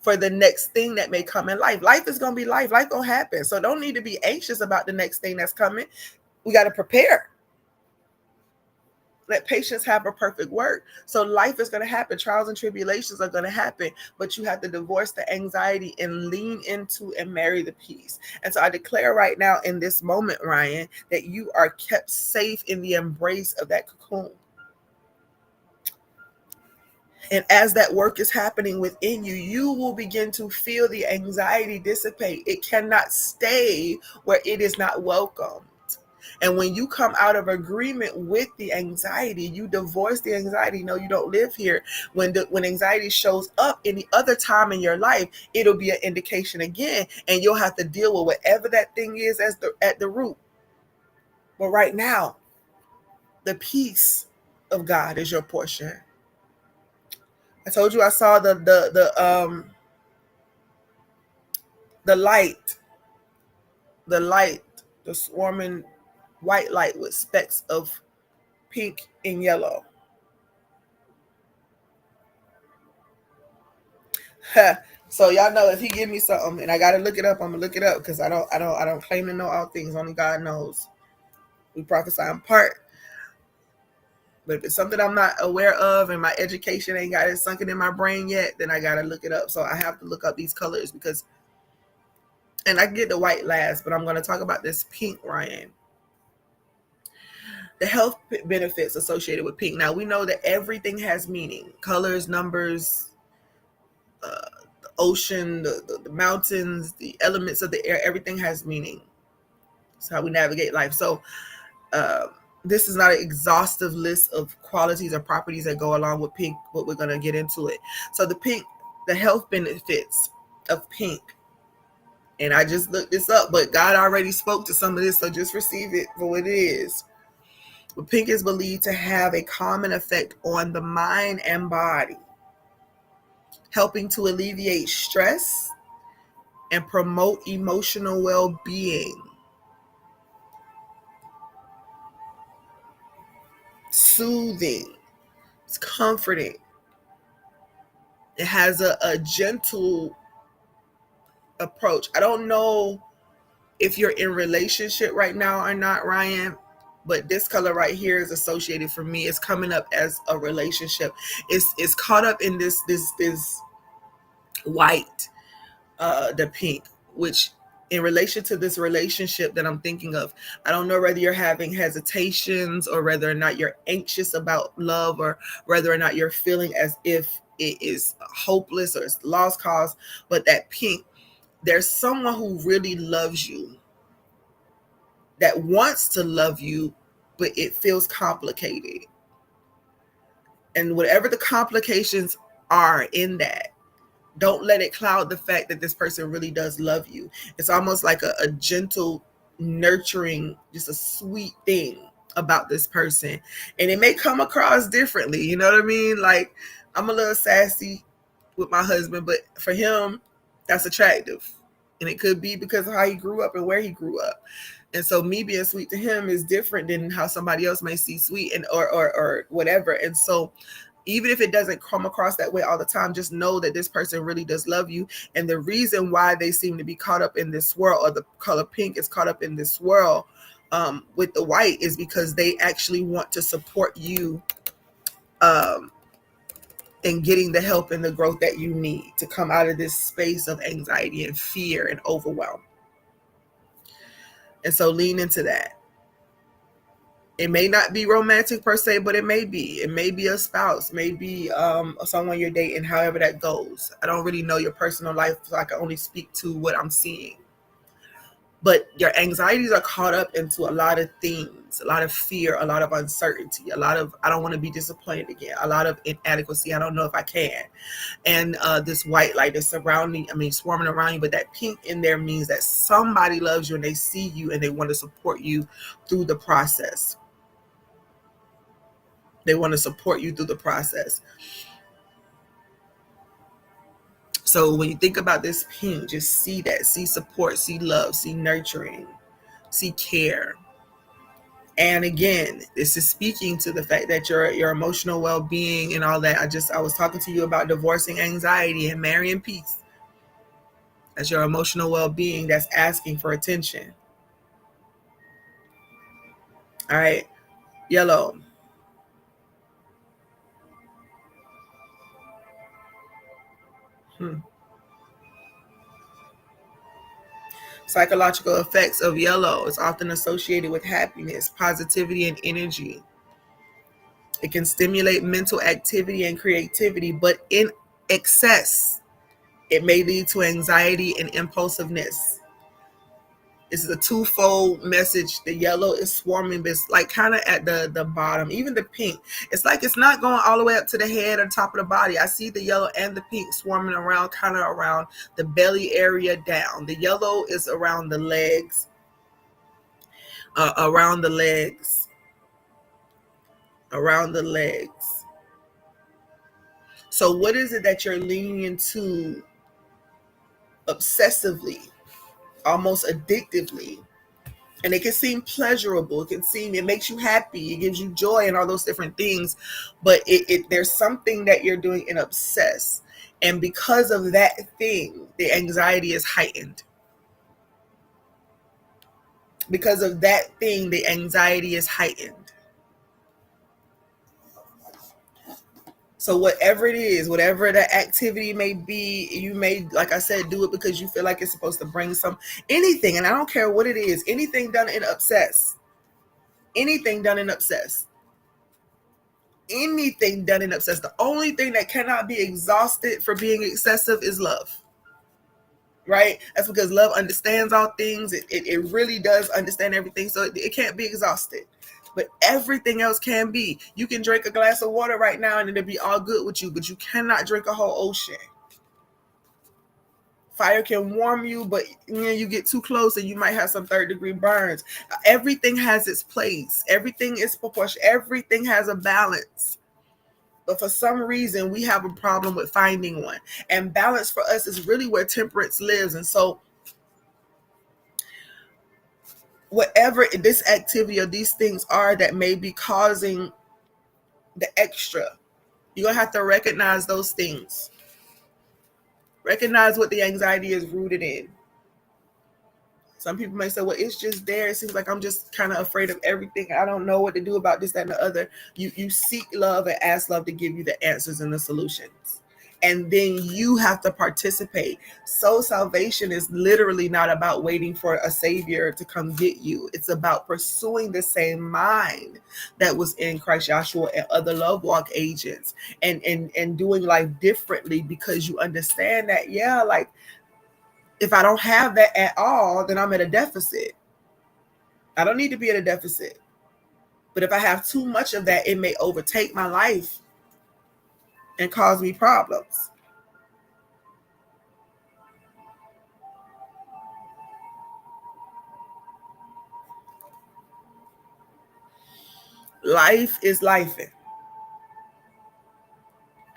Speaker 1: for the next thing that may come in life. Life is going to be life. Life going to happen. So don't need to be anxious about the next thing that's coming. We got to prepare. Let patience have a perfect work. So life is going to happen. Trials and tribulations are going to happen, but you have to divorce the anxiety and lean into and marry the peace. And so I declare right now in this moment, Ryan, that you are kept safe in the embrace of that cocoon. And as that work is happening within you, you will begin to feel the anxiety dissipate. It cannot stay where it is not welcomed. And when you come out of agreement with the anxiety, you divorce the anxiety. No, you don't live here. When anxiety shows up any other time in your life, it'll be an indication again, and you'll have to deal with whatever that thing is at the root. But right now, the peace of God is your portion. I told you I saw the light, the swarming white light with specks of pink and yellow. So y'all know if he give me something and I gotta look it up, I'm gonna look it up, because I don't claim to know all things. Only God knows. We prophesy in part. But if it's something I'm not aware of and my education ain't got it sunken in my brain yet, then I gotta look it up. So I have to look up these colors because, and I can get the white last, but I'm gonna talk about this pink, Ryan. The health benefits associated with pink. Now we know that everything has meaning. Colors, numbers, the ocean, the mountains, the elements of the air, everything has meaning. It's how we navigate life. So this is not an exhaustive list of qualities or properties that go along with pink, but we're going to get into it. So the health benefits of pink. And I just looked this up, but God already spoke to some of this, so just receive it for what it is. But pink is believed to have a common effect on the mind and body, helping to alleviate stress and promote emotional well-being. Soothing. It's comforting. It has a gentle approach. I don't know if you're in relationship right now or not, Ryan, but this color right here is associated for me. It's coming up as a relationship. It's caught up in this white, the pink, which in relation to this relationship that I'm thinking of, I don't know whether you're having hesitations or whether or not you're anxious about love, or whether or not you're feeling as if it is hopeless or it's lost cause. But that pink, there's someone who really loves you, that wants to love you, but it feels complicated. And whatever the complications are in that, don't let it cloud the fact that this person really does love you. It's almost like a gentle, nurturing, just a sweet thing about this person. And it may come across differently. You know what I mean? Like, I'm a little sassy with my husband, but for him, that's attractive. And it could be because of how he grew up and where he grew up. And so me being sweet to him is different than how somebody else may see sweet, and or whatever. And so even if it doesn't come across that way all the time, just know that this person really does love you. And the reason why they seem to be caught up in this swirl, or the color pink is caught up in this swirl with the white, is because they actually want to support you in getting the help and the growth that you need to come out of this space of anxiety and fear and overwhelm. And so lean into that. It may not be romantic per se, but it may be. It may be a spouse, maybe someone you're dating, however that goes. I don't really know your personal life, so I can only speak to what I'm seeing. But your anxieties are caught up into a lot of things, a lot of fear, a lot of uncertainty, a lot of, I don't want to be disappointed again, a lot of inadequacy. I don't know if I can. And this white light is swarming around you, but that pink in there means that somebody loves you and they see you and they want to support you through the process. They want to support you through the process. So when you think about this pink, just see that, see support, see love, see nurturing, see care. And again, this is speaking to the fact that your emotional well-being and all that. I was talking to you about divorcing anxiety and marrying peace. That's your emotional well-being that's asking for attention. All right. Yellow. Psychological effects of yellow is often associated with happiness, positivity, and energy. It can stimulate mental activity and creativity, but in excess, it may lead to anxiety and impulsiveness. This is a twofold message. The yellow is swarming, but it's like kind of at the bottom. Even the pink, it's like it's not going all the way up to the head or top of the body. I see the yellow and the pink swarming around, kind of around the belly area down. The yellow is around the legs, around the legs, around the legs. So what is it that you're leaning into obsessively, almost addictively? And it can seem pleasurable. It makes you happy. It gives you joy and all those different things. But there's something that you're doing in obsess. And because of that thing, the anxiety is heightened. Because of that thing, the anxiety is heightened. So whatever it is, whatever the activity may be, you may, like I said, do it because you feel like it's supposed to bring anything. And I don't care what it is, anything done in obsess. Anything done in obsess. Anything done in obsess. The only thing that cannot be exhausted for being excessive is love. Right? That's because love understands all things. It really does understand everything. So it can't be exhausted. But everything else can be. You can drink a glass of water right now and it'll be all good with you, but you cannot drink a whole ocean. Fire can warm you, but you get too close and you might have some third-degree burns. Everything has its place. Everything is proportional. Everything has a balance. But for some reason, we have a problem with finding one. And balance for us is really where temperance lives. And so whatever this activity or these things are that may be causing the extra, you're going to have to recognize those things. Recognize what the anxiety is rooted in. Some people may say, well, it's just there. It seems like I'm just kind of afraid of everything. I don't know what to do about this, that, and the other. You seek love and ask love to give you the answers and the solutions. And then you have to participate. Soul salvation is literally not about waiting for a savior to come get you. It's about pursuing the same mind that was in Christ Joshua and other love walk agents and doing life differently, because you understand that, like, if I don't have that at all, then I'm at a deficit. I don't need to be at a deficit. But if I have too much of that, it may overtake my life and cause me problems. Life is life.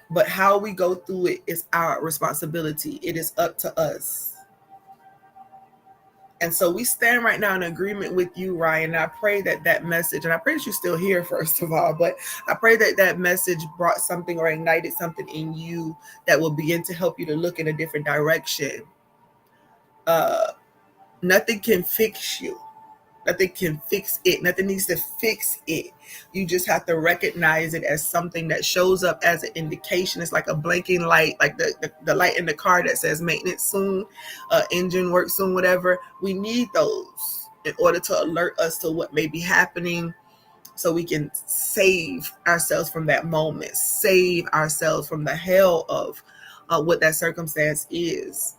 Speaker 1: But how we go through it is our responsibility. It is up to us. And so we stand right now in agreement with you, Ryan. And I pray that message, and I pray that you're still here, first of all, but I pray that message brought something or ignited something in you that will begin to help you to look in a different direction. Nothing can fix you. Nothing can fix it. Nothing needs to fix it. You just have to recognize it as something that shows up as an indication. It's like a blinking light, like the light in the car that says maintenance soon, engine work soon, whatever. We need those in order to alert us to what may be happening, so we can save ourselves from that moment, save ourselves from the hell of what that circumstance is.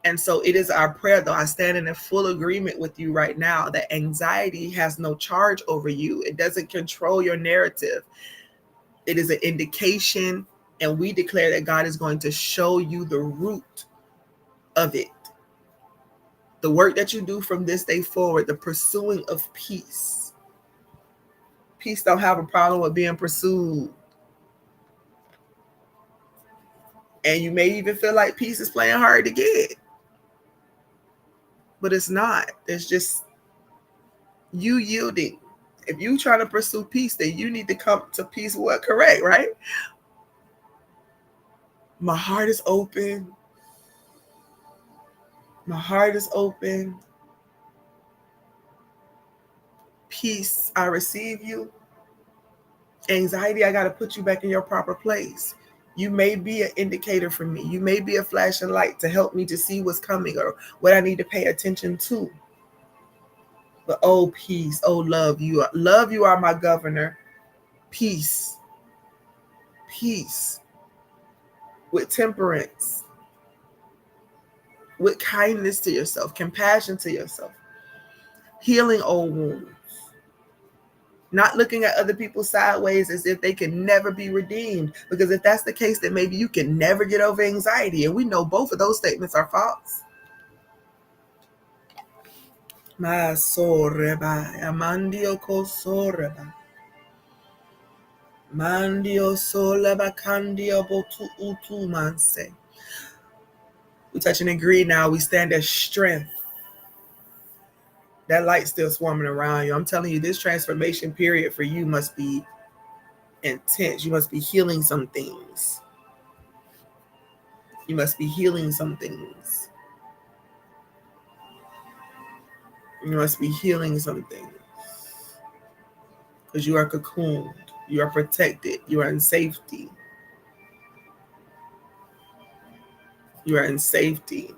Speaker 1: And so it is our prayer, though I stand in full agreement with you right now, that anxiety has no charge over you. It doesn't control your narrative. It is an indication, and we declare that God is going to show you the root of it. The work that you do from this day forward, the pursuing of peace. Peace don't have a problem with being pursued. And you may even feel like peace is playing hard to get. But it's not. It's just you yielding. If you try to pursue peace, then you need to come to peace. What? Correct, right? My heart is open. My heart is open. Peace, I receive you. Anxiety, I got to put you back in your proper place. You may be an indicator for me. You may be a flashing light to help me to see what's coming or what I need to pay attention to. But oh, peace, oh, love, you are my governor. Peace, peace, with temperance, with kindness to yourself, compassion to yourself, healing old wounds, not looking at other people sideways as if they can never be redeemed. Because if that's the case, then maybe you can never get over anxiety. And we know both of those statements are false. Ma soreba, amandio ko soreba. Mandio soleba candio botu utu manse. We touch and agree now. We stand as strength. That light's still swarming around you. I'm telling you, this transformation period for you must be intense. You must be healing some things. You must be healing some things. You must be healing some things. Because you are cocooned. You are protected. You are in safety. You are in safety.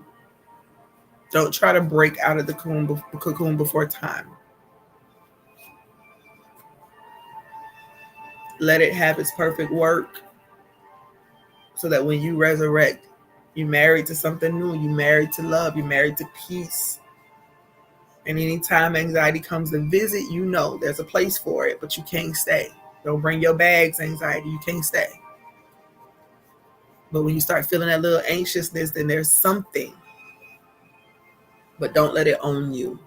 Speaker 1: Don't try to break out of the cocoon before time. Let it have its perfect work so that when you resurrect, you're married to something new. You're married to love. You're married to peace. And anytime anxiety comes to visit, you know there's a place for it, but you can't stay. Don't bring your bags, anxiety. You can't stay. But when you start feeling that little anxiousness, then there's something. But don't let it own you.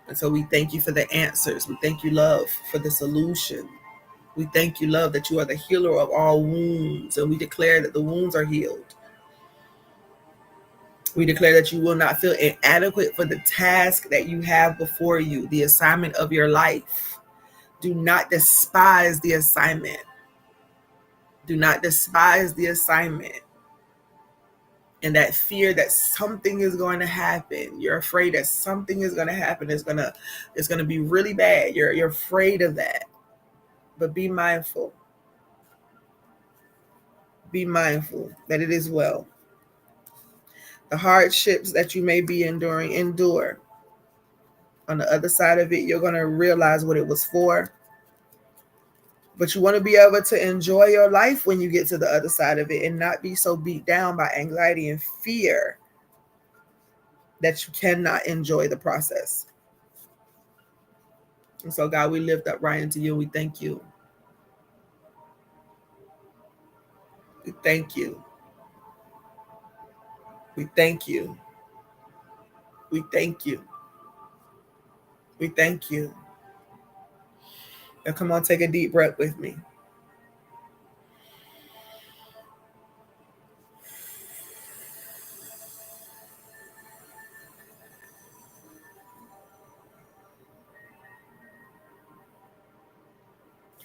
Speaker 1: And so we thank you for the answers. We thank you, love, for the solution. We thank you, love, that you are the healer of all wounds. And we declare that the wounds are healed. We declare that you will not feel inadequate for the task that you have before you, the assignment of your life. Do not despise the assignment. Do not despise the assignment. And that fear that something is going to happen. You're afraid that something is going to happen. It's going to be really bad. You're afraid of that. But be mindful. Be mindful that it is well. The hardships that you may be enduring, endure. On the other side of it, you're going to realize what it was for. But you want to be able to enjoy your life when you get to the other side of it and not be so beat down by anxiety and fear that you cannot enjoy the process. And so, God, we lift up Ryan to you. We thank you. We thank you. We thank you. We thank you. We thank you. Now, come on, take a deep breath with me.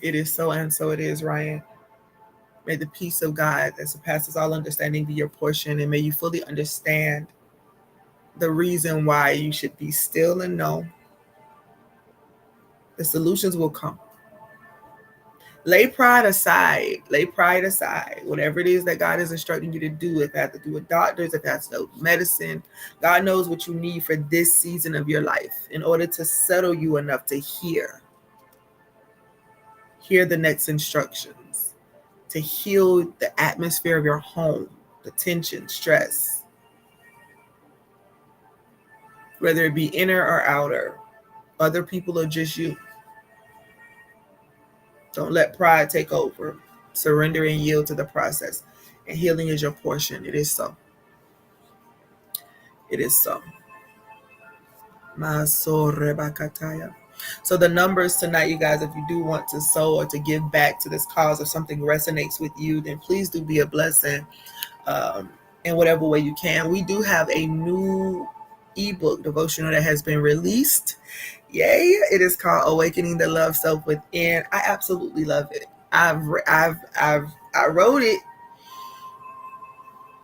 Speaker 1: It is so, and so it is, Ryan. May the peace of God that surpasses all understanding be your portion, and may you fully understand the reason why you should be still and know the solutions will come. Lay pride aside. Lay pride aside. Whatever it is that God is instructing you to do, if it has to do with doctors, if it has to do with medicine, God knows what you need for this season of your life in order to settle you enough to hear the next instructions, to heal the atmosphere of your home, the tension, stress, whether it be inner or outer, other people or just you. Don't let pride take over. Surrender and yield to the process. And healing is your portion. It is so. It is so. So the numbers tonight, you guys, if you do want to sow or to give back to this cause, if something resonates with you, then please do be a blessing in whatever way you can. We do have a new ebook devotional that has been released. Yay! It is called Awakening the Love Self Within. I absolutely love it. I wrote it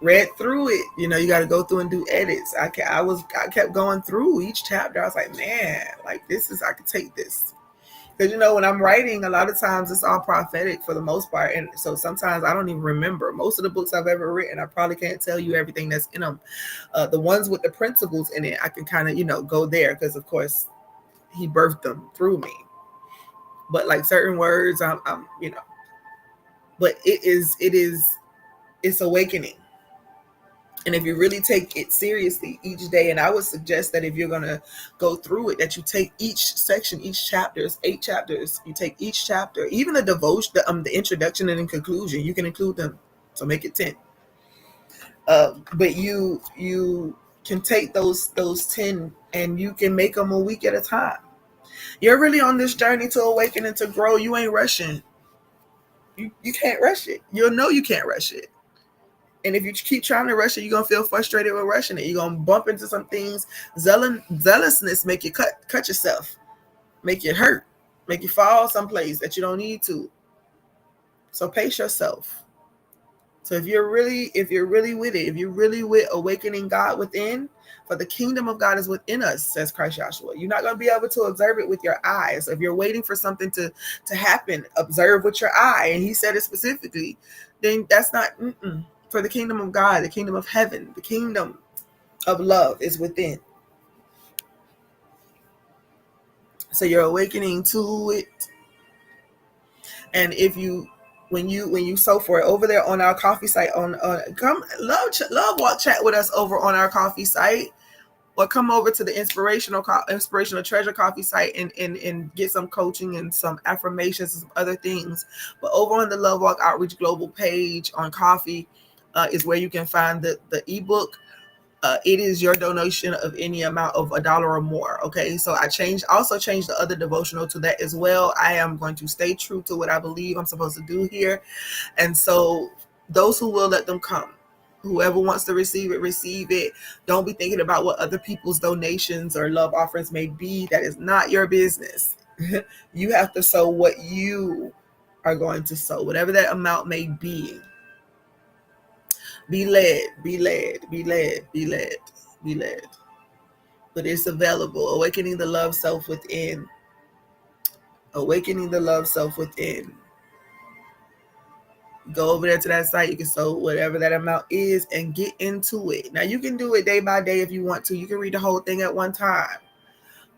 Speaker 1: read through it. You know, you got to go through and do edits. I kept going through each chapter. I was like, man, like I could take this. Because, you know, when I'm writing, a lot of times it's all prophetic for the most part. And so sometimes I don't even remember. Most of the books I've ever written, I probably can't tell you everything that's in them. The ones with the principles in it, I can kind of, you know, go there because, of course, he birthed them through me. But like certain words, I'm you know, but it's awakening. And if you really take it seriously each day, and I would suggest that if you're going to go through it, that you take each section, each chapter, 8 chapters, you take each chapter, even the devotion, the introduction and the conclusion, you can include them. So make it 10. But you can take those 10 and you can make them a week at a time. You're really on this journey to awaken and to grow. You ain't rushing. You can't rush it. You'll know you can't rush it. And if you keep trying to rush it, you're going to feel frustrated with rushing it. You're going to bump into some things. Zealousness make you cut yourself, make you hurt, make you fall someplace that you don't need to. So pace yourself. So if you're really with it, if you're really with awakening God within, for the kingdom of God is within us, says Christ Joshua. You're not going to be able to observe it with your eyes. So if you're waiting for something to happen, observe with your eye. And he said it specifically. Then that's not... For the kingdom of God, the kingdom of heaven, the kingdom of love is within. So you're awakening to it. And if when you sow for it over there on our coffee site, come love walk chat with us over on our coffee site, or come over to the inspirational treasure coffee site and get some coaching and some affirmations and some other things. But over on the Love Walk Outreach Global page on coffee, is where you can find the ebook. It is your donation of any amount of $1 or more. Okay, so I also changed the other devotional to that as well. I am going to stay true to what I believe I'm supposed to do here, and so those who will, let them come. Whoever wants to receive it, receive it. Don't be thinking about what other people's donations or love offerings may be. That is not your business. You have to sow what you are going to sow, whatever that amount may be. Be led. But it's available. Awakening the love self within. Awakening the love self within. Go over there to that site. You can sow whatever that amount is and get into it. Now, you can do it day by day if you want to. You can read the whole thing at one time.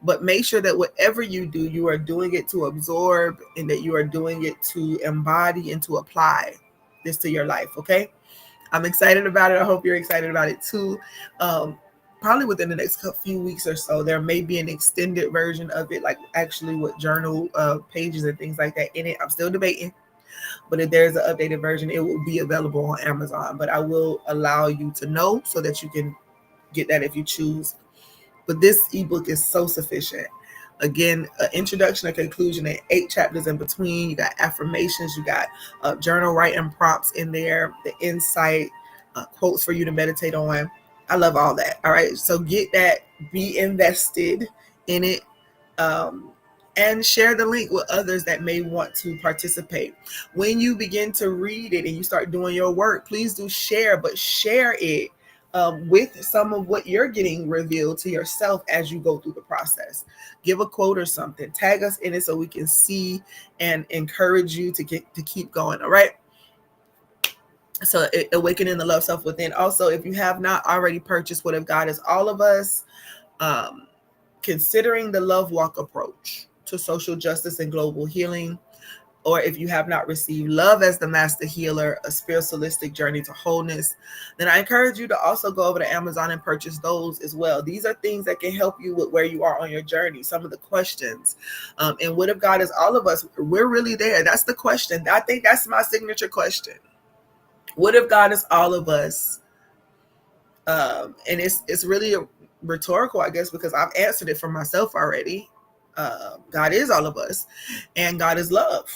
Speaker 1: But make sure that whatever you do, you are doing it to absorb, and that you are doing it to embody and to apply this to your life, okay? I'm excited about it. I hope you're excited about it too. Probably within the next few weeks or so, there may be an extended version of it, like actually with journal pages and things like that in it. I'm still debating, but if there's an updated version, it will be available on Amazon. But I will allow you to know so that you can get that if you choose. But this ebook is so sufficient. Again, an introduction, a conclusion, and 8 chapters in between. You got affirmations, you got journal writing prompts in there, the insight, quotes for you to meditate on. I love all that. All right, so get that, be invested in it, and share the link with others that may want to participate. When you begin to read it and you start doing your work, please do share, but share it with some of what you're getting revealed to yourself as you go through the process. Give a quote or something. Tag us in it so we can see and encourage you to keep going. All right. So awakening the love self within. Also, if you have not already purchased What If God Is All of Us, considering the love walk approach to social justice and global healing, or if you have not received Love as the Master Healer, a spiritsoulistic journey to wholeness, then I encourage you to also go over to Amazon and purchase those as well. These are things that can help you with where you are on your journey, some of the questions. And What If God Is All of Us? We're really there. That's the question. I think that's my signature question. What if God is all of us? And it's really rhetorical, I guess, because I've answered it for myself already. God is all of us, and God is love.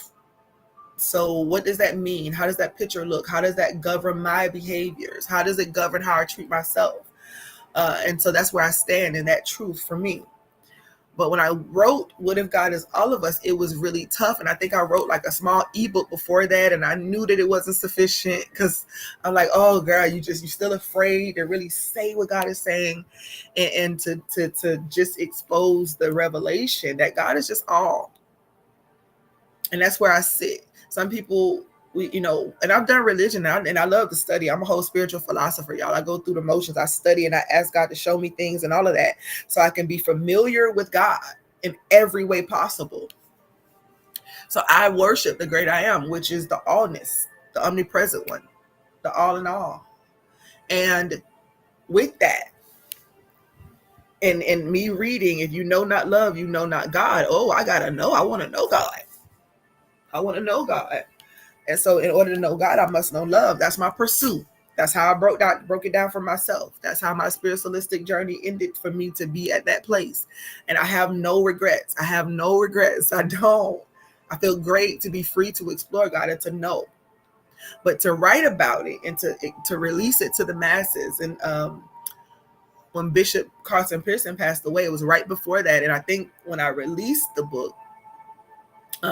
Speaker 1: So what does that mean? How does that picture look? How does that govern my behaviors? How does it govern how I treat myself? And so that's where I stand in that truth for me. But when I wrote What If God Is All of Us, it was really tough. And I think I wrote like a small ebook before that. And I knew that it wasn't sufficient because I'm like, oh, girl, you're still afraid to really say what God is saying and to just expose the revelation that God is just all. And that's where I sit. Some people, and I've done religion now, and I love to study. I'm a whole spiritual philosopher, y'all. I go through the motions. I study and I ask God to show me things and all of that so I can be familiar with God in every way possible. So I worship the great I am, which is the allness, the omnipresent one, the all in all. And with that, and me reading, if you know not love, you know not God. Oh, I gotta know. I want to know God. I want to know God. And so in order to know God, I must know love. That's my pursuit. That's how I broke it down for myself. That's how my spiritualistic journey ended for me to be at that place. And I have no regrets. I have no regrets. I don't. I feel great to be free to explore God and to know. But to write about it and to release it to the masses. And when Bishop Carson Pearson passed away, it was right before that. And I think when I released the book,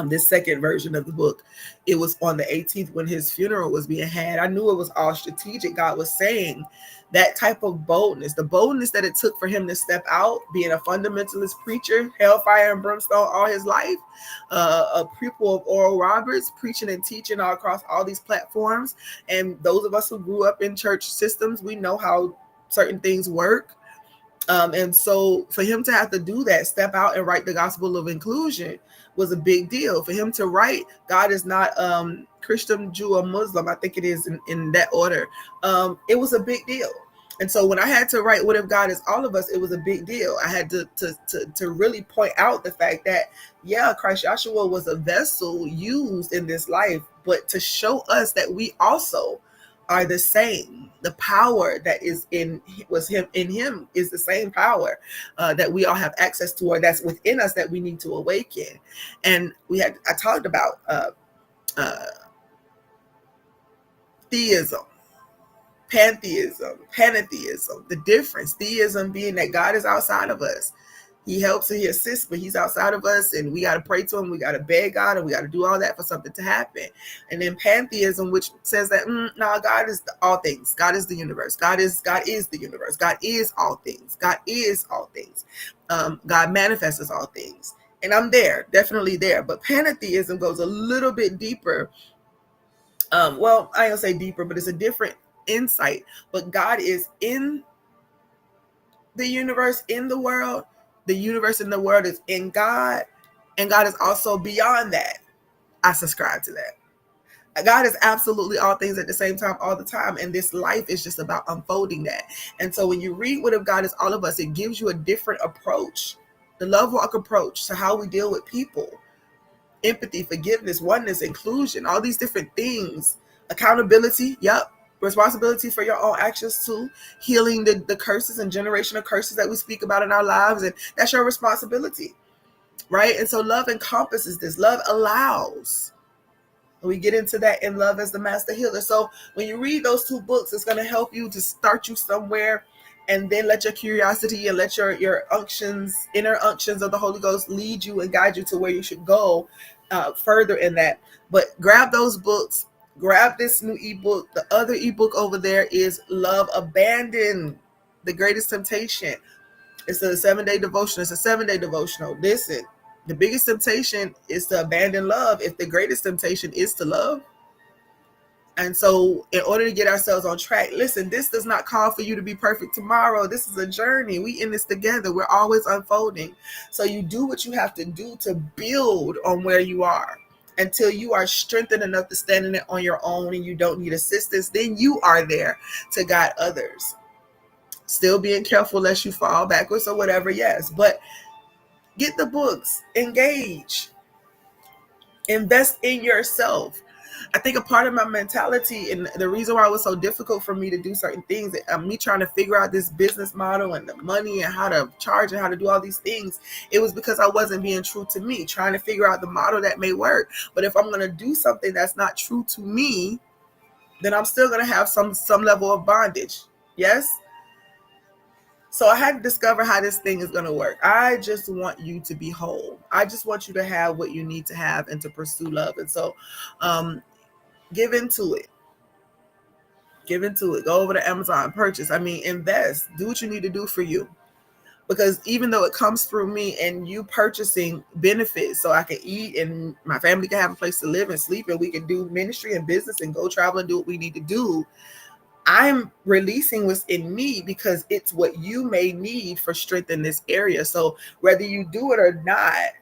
Speaker 1: this second version of the book, it was on the 18th when his funeral was being had. I knew it was all strategic. God was saying that type of boldness, the boldness that it took for him to step out, being a fundamentalist preacher, hellfire and brimstone all his life, a pupil of Oral Roberts, preaching and teaching all across all these platforms. And those of us who grew up in church systems, we know how certain things work. And so for him to have to do that, step out and write the gospel of inclusion was a big deal. For him to write, God is not Christian, Jew, or Muslim. I think it is in that order. It was a big deal. And so when I had to write What If God Is All of Us, it was a big deal. I had to really point out the fact that, yeah, Christ Joshua was a vessel used in this life, but to show us that we also are the same. The power that is in him is the same power that we all have access to, or that's within us that we need to awaken. And I talked about theism, pantheism, pantheism, the difference. Theism being that God is outside of us. He helps and he assists, but he's outside of us, and we got to pray to him. We got to beg God, and we got to do all that for something to happen. And then pantheism, which says that no, God is all things. God is the universe. God is the universe. God is all things. God is all things. God manifests all things. And I'm there, definitely there. But pantheism goes a little bit deeper. Well, I don't say deeper, but it's a different insight. But God is in the universe, in the world. The universe and the world is in God, and God is also beyond that. I subscribe to that. God is absolutely all things at the same time, all the time, and this life is just about unfolding that. And so when you read What If God Is All of Us, it gives you a different approach, the love walk approach to how we deal with people, empathy, forgiveness, oneness, inclusion, all these different things, accountability, yep, responsibility for your own actions too, healing the curses and generational curses that we speak about in our lives, and that's your responsibility, right? And so love encompasses this. Love allows. We get into that in Love as the Master Healer. So when you read those two books, it's going to help you to start you somewhere, and then let your curiosity and let your unctions, inner unctions of the Holy Ghost lead you and guide you to where you should go further in that. But grab those books. Grab this new ebook. The other ebook over there is Love Abandoned, The Greatest Temptation. It's a 7-day devotion. It's a 7-day devotional. Listen, the biggest temptation is to abandon love if the greatest temptation is to love. And so in order to get ourselves on track, listen, this does not call for you to be perfect tomorrow. This is a journey. We in this together. We're always unfolding. So you do what you have to do to build on where you are until you are strengthened enough to stand in it on your own and you don't need assistance. Then you are there to guide others. Still being careful lest you fall backwards or whatever, yes. But get the books, engage, invest in yourself. I think a part of my mentality and the reason why it was so difficult for me to do certain things, me trying to figure out this business model and the money and how to charge and how to do all these things, it was because I wasn't being true to me, trying to figure out the model that may work. But if I'm going to do something that's not true to me, then I'm still going to have some level of bondage. Yes? So I had to discover how this thing is going to work. I just want you to be whole. I just want you to have what you need to have and to pursue love. And so give into it. Give into it. Go over to Amazon, purchase. I mean, invest. Do what you need to do for you. Because even though it comes through me and you purchasing benefits so I can eat and my family can have a place to live and sleep and we can do ministry and business and go travel and do what we need to do, I'm releasing what's in me because it's what you may need for strength in this area. So whether you do it or not,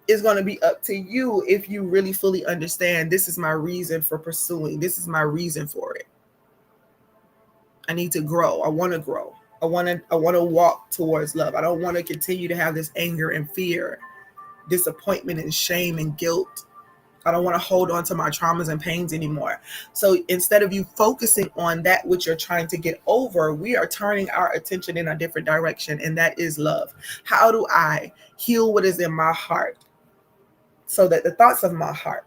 Speaker 1: it's going to be up to you if you really fully understand this is my reason for pursuing. This is my reason for it. I need to grow. I want to grow. I want to walk towards love. I don't want to continue to have this anger and fear, disappointment and shame and guilt. I don't want to hold on to my traumas and pains anymore. So instead of you focusing on that which you're trying to get over, we are turning our attention in a different direction, and that is love. How do I heal what is in my heart so that the thoughts of my heart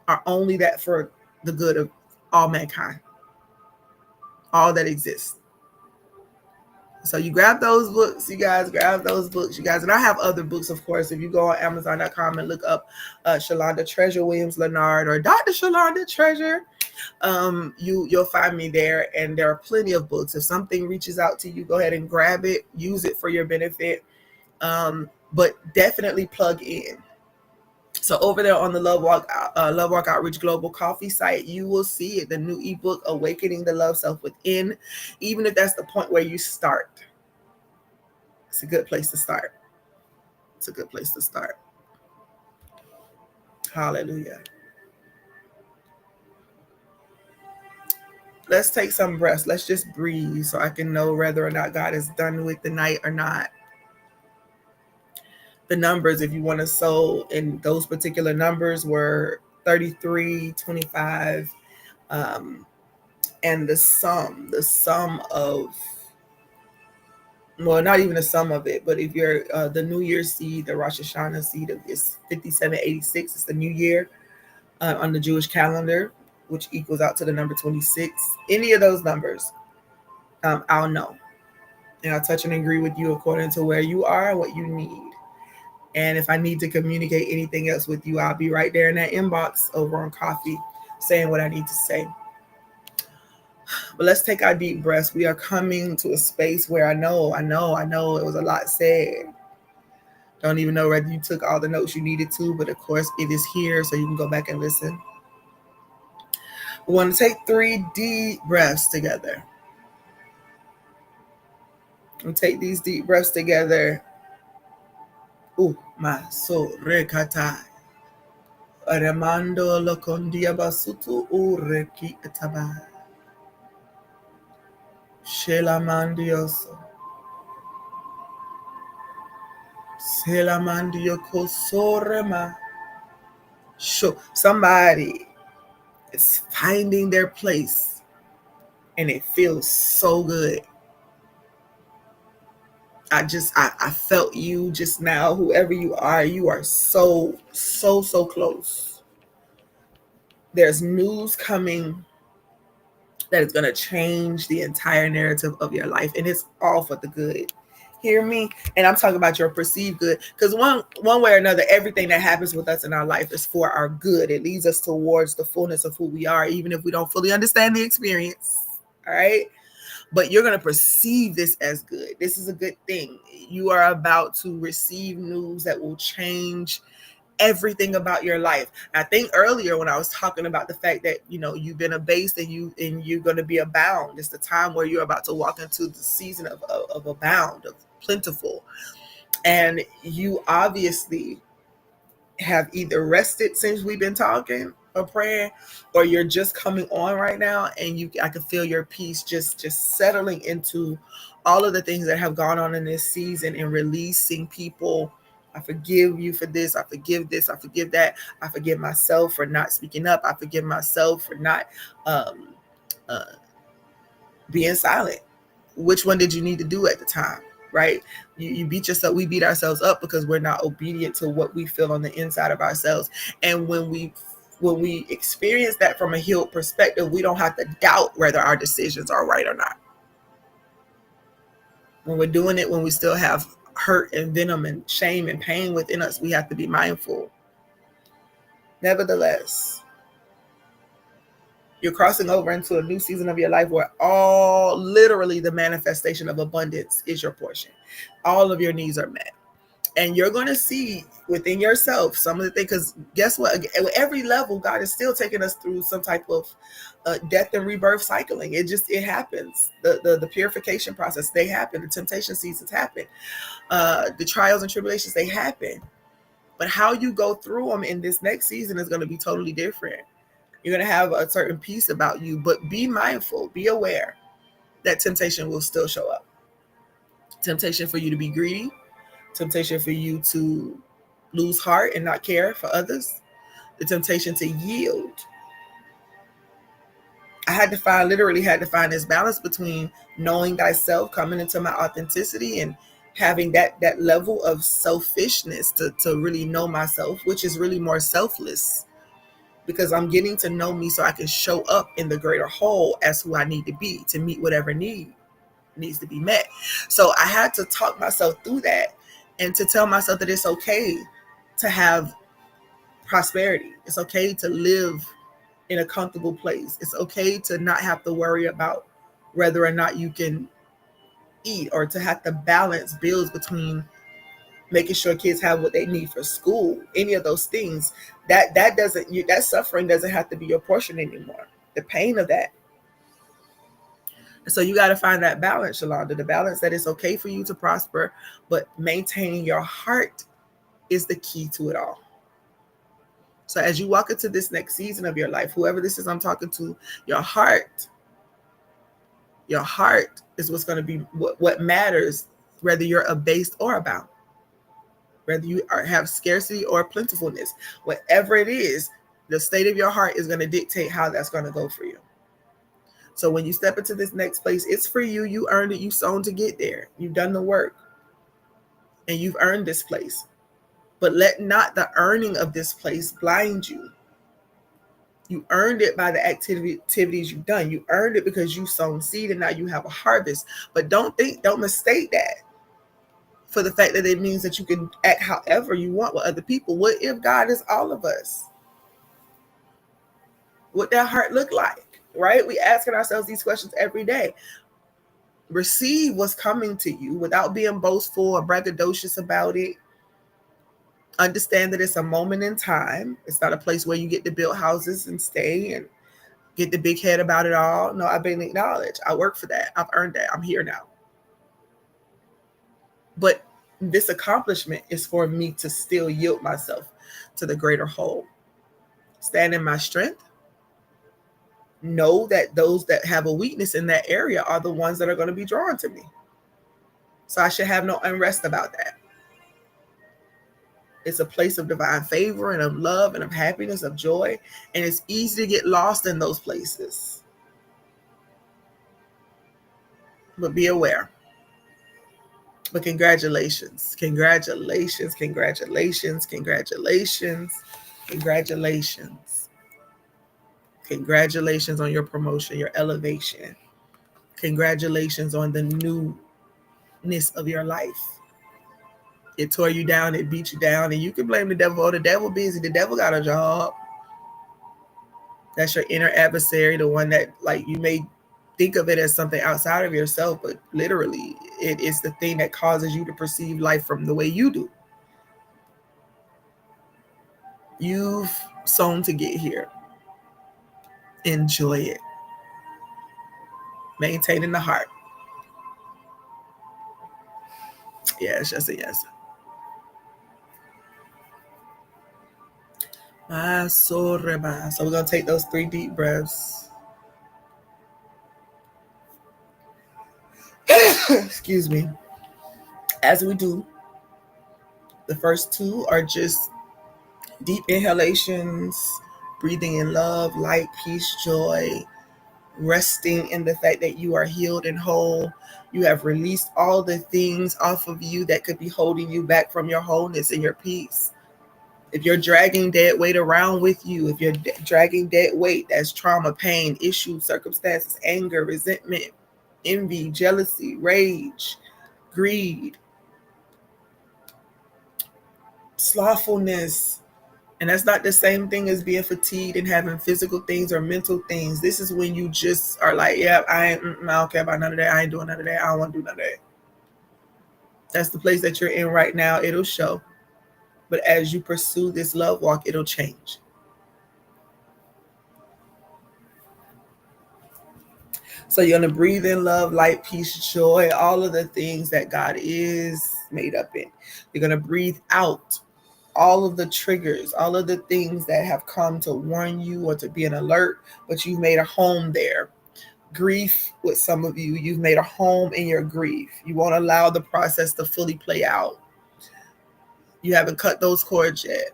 Speaker 1: are only that for the good of all mankind, all that exists? So you grab those books, you guys, and I have other books, of course. If you go on Amazon.com and look up Shalonda Treasure Williams Leonard or Dr. Shalonda Treasure, you'll find me there, and there are plenty of books. If something reaches out to you, go ahead and grab it, use it for your benefit, but definitely plug in. So over there on the Love Walk Outreach Global Coffee site, you will see it, the new ebook, Awakening the Love Self Within. Even if that's the point where you start, it's a good place to start. It's a good place to start. Hallelujah. Let's take some breaths. Let's just breathe so I can know whether or not God is done with the night or not. The numbers, if you want to sow in those particular numbers, were 33, 25, and the sum of, well, not even the sum of it, but if you're the New Year's seed, the Rosh Hashanah seed is 5786. It's the new year on the Jewish calendar, which equals out to the number 26. Any of those numbers, I'll know. And I'll touch and agree with you according to where you are and what you need. And if I need to communicate anything else with you, I'll be right there in that inbox over on coffee saying what I need to say. But let's take our deep breaths. We are coming to a space where I know it was a lot said. Don't even know whether you took all the notes you needed to, but of course it is here so you can go back and listen. We want to take 3 deep breaths together. We'll take these deep breaths together. Ma so rekatai. Armando lokondia basutu ureki etaba. Shelamandioso. Selamandio kosorema. Sure. Somebody is finding their place and it feels so good. I felt you just now, whoever you are so close. There's news coming that is going to change the entire narrative of your life, and it's all for the good. Hear me? And I'm talking about your perceived good, because one way or another, everything that happens with us in our life is for our good. It leads us towards the fullness of who we are, even if we don't fully understand the experience. All right? But you're going to perceive this as good. This is a good thing. You are about to receive news that will change everything about your life. I think earlier when I was talking about the fact that, you've been abased and you're going to be abound. It's the time where you're about to walk into the season of abound, of plentiful. And you obviously have either rested since we've been talking or praying, or you're just coming on right now, and I can feel your peace just settling into all of the things that have gone on in this season and releasing people. I forgive you for this. I forgive this. I forgive that. I forgive myself for not speaking up. I forgive myself for not being silent. Which one did you need to do at the time? Right? You beat yourself. We beat ourselves up because we're not obedient to what we feel on the inside of ourselves. And when we experience that from a healed perspective, we don't have to doubt whether our decisions are right or not. When we're doing it, when we still have hurt and venom and shame and pain within us, we have to be mindful. Nevertheless, you're crossing over into a new season of your life where all, literally, the manifestation of abundance is your portion. All of your needs are met. And you're going to see within yourself some of the things, because guess what? At every level, God is still taking us through some type of death and rebirth cycling. It happens. The purification process, they happen. The temptation seasons happen. The trials and tribulations, they happen. But how you go through them in this next season is going to be totally different. You're going to have a certain peace about you, but be mindful, be aware that temptation will still show up. Temptation for you to be greedy, temptation for you to lose heart and not care for others, the temptation to yield. I literally had to find this balance between knowing thyself, coming into my authenticity, and having that level of selfishness to really know myself, which is really more selfless, because I'm getting to know me so I can show up in the greater whole as who I need to be to meet whatever needs to be met. So I had to talk myself through that and to tell myself that it's okay to have prosperity. It's okay to live in a comfortable place. It's okay to not have to worry about whether or not you can eat, or to have to balance bills between making sure kids have what they need for school. Any of those things, that suffering doesn't have to be your portion anymore. The pain of that. So you got to find that balance, Shalonda, the balance that it's okay for you to prosper, but maintaining your heart is the key to it all. So as you walk into this next season of your life, whoever this is I'm talking to, your heart is what's going to be what matters, whether you're abased or abound, whether you have scarcity or plentifulness. Whatever it is, the state of your heart is going to dictate how that's going to go for you. So when you step into this next place, it's for you. You earned it. You sown to get there. You've done the work, and you've earned this place. But let not the earning of this place blind you. You earned it by the activities you've done. You earned it because you sown seed and now you have a harvest. But don't mistake that for the fact that it means that you can act however you want with other people. What if God is all of us? What that heart look like, right? We asking ourselves these questions every day. Receive what's coming to you without being boastful or braggadocious about it. Understand that it's a moment in time. It's not a place where you get to build houses and stay and get the big head about it all. No, I've been acknowledged. I work for that. I've earned that. I'm here now. But this accomplishment is for me to still yield myself to the greater whole. Stand in my strength. Know that those that have a weakness in that area are the ones that are going to be drawn to me. So I should have no unrest about that. It's a place of divine favor and of love and of happiness, of joy. And it's easy to get lost in those places. But be aware. But congratulations. Congratulations. Congratulations. Congratulations. Congratulations. Congratulations on your promotion, your elevation. Congratulations on the newness of your life. It tore you down, it beat you down, and you can blame the devil. Oh, the devil busy. The devil got a job. That's your inner adversary, the one that, like, you may think of it as something outside of yourself, but literally it is the thing that causes you to perceive life from the way you do. You've sown to get here. Enjoy it. Maintaining the heart. Yes, just a yes. So we're going to take those 3 deep breaths. Excuse me. As we do, the first 2 are just deep inhalations, breathing in love, light, peace, joy, resting in the fact that you are healed and whole. You have released all the things off of you that could be holding you back from your wholeness and your peace. If you're dragging dead weight around with you, if you're dragging dead weight, that's trauma, pain, issues, circumstances, anger, resentment, envy, jealousy, rage, greed, slothfulness. And that's not the same thing as being fatigued and having physical things or mental things. This is when you just are like, yeah, I don't care about none of that. I ain't doing none of that. I don't want to do none of that. That's the place that you're in right now. It'll show. But as you pursue this love walk, it'll change. So you're going to breathe in love, light, peace, joy, all of the things that God is made up in. You're going to breathe out all of the triggers, all of the things that have come to warn you or to be an alert, but you've made a home there. Grief with some of you, you've made a home in your grief. You won't allow the process to fully play out. You haven't cut those cords yet.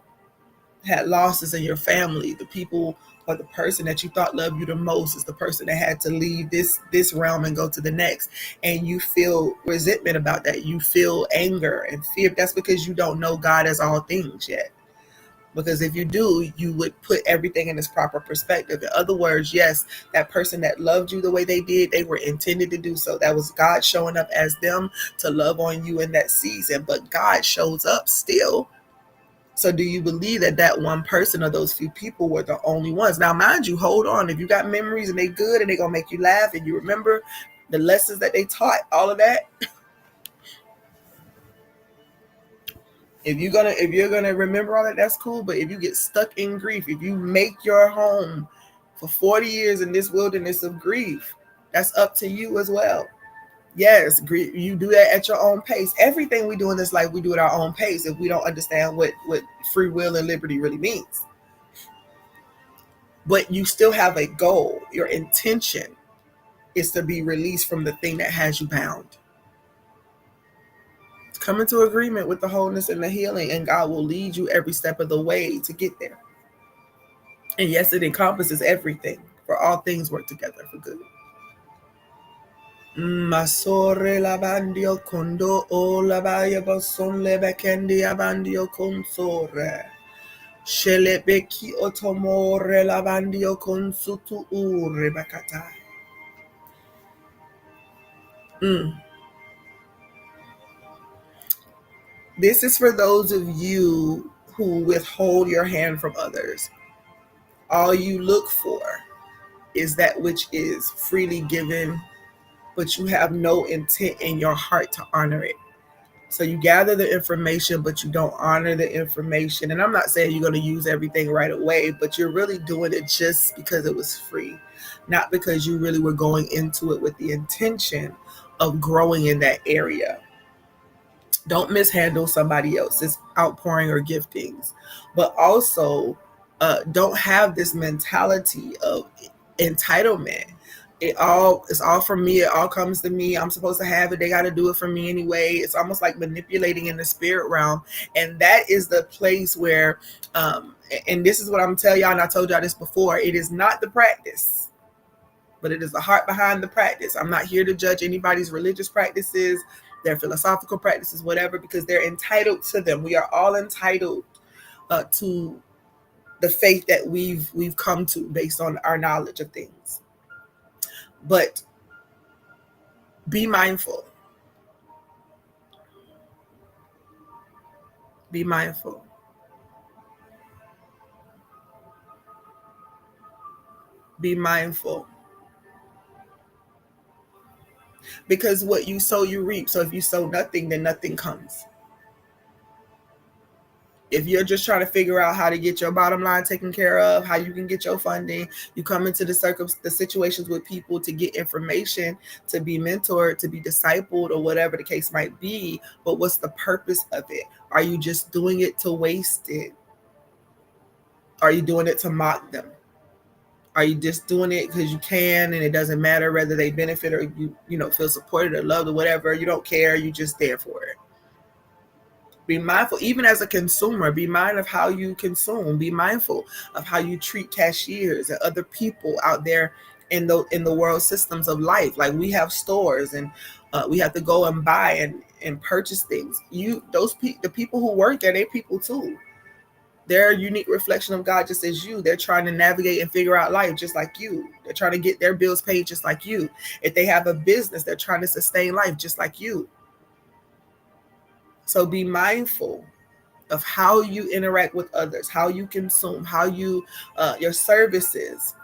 Speaker 1: Had losses in your family. The people or the person that you thought loved you the most is the person that had to leave this realm and go to the next. And you feel resentment about that. You feel anger and fear. That's because you don't know God as all things yet. Because if you do, you would put everything in its proper perspective. In other words, yes, that person that loved you the way they did, they were intended to do so. That was God showing up as them to love on you in that season. But God shows up still. So do you believe that that one person or those few people were the only ones? Now, mind you, hold on. If you got memories and they good and they going to make you laugh and you remember the lessons that they taught, all of that. If you're gonna remember all that, that's cool. But if you get stuck in grief, if you make your home for 40 years in this wilderness of grief, that's up to you as well. Yes, you do that at your own pace. Everything we do in this life, we do at our own pace if we don't understand what free will and liberty really means. But you still have a goal. Your intention is to be released from the thing that has you bound. Come into agreement with the wholeness and the healing, and God will lead you every step of the way to get there. And yes, it encompasses everything. For all things work together for good. Masore labandio kondo o labaya bason lebekendi abandio consore. Shelebeki otomore labandio consutu ure bakata. This is for those of you who withhold your hand from others. All you look for is that which is freely given, but you have no intent in your heart to honor it. So you gather the information, but you don't honor the information. And I'm not saying you're going to use everything right away, but you're really doing it just because it was free, not because you really were going into it with the intention of growing in that area. Don't mishandle somebody else's outpouring or giftings, but also don't have this mentality of entitlement. It's all from me. It all comes to me. I'm supposed to have it. They got to do it for me anyway. It's almost like manipulating in the spirit realm. And that is the place where, and this is what I'm telling y'all, and I told y'all this before, it is not the practice, but it is the heart behind the practice. I'm not here to judge anybody's religious practices, their philosophical practices, whatever, because they're entitled to them. We are all entitled to the faith that we've come to based on our knowledge of things. But be mindful. Be mindful. Be mindful. Because what you sow, you reap. So if you sow nothing, then nothing comes. If you're just trying to figure out how to get your bottom line taken care of, how you can get your funding, you come into the situations with people to get information, to be mentored, to be discipled, or whatever the case might be. But what's the purpose of it? Are you just doing it to waste it? Are you doing it to mock them? Are you just doing it because you can and it doesn't matter whether they benefit or you feel supported or loved or whatever? You don't care. You just there for it. Be mindful, even as a consumer, be mindful of how you consume. Be mindful of how you treat cashiers and other people out there in the world systems of life. Like we have stores and we have to go and buy and purchase things. The people who work there, they're people too. They're a unique reflection of God just as you. They're trying to navigate and figure out life just like you. They're trying to get their bills paid just like you. If they have a business, they're trying to sustain life just like you. So be mindful of how you interact with others, how you consume, how you, your services.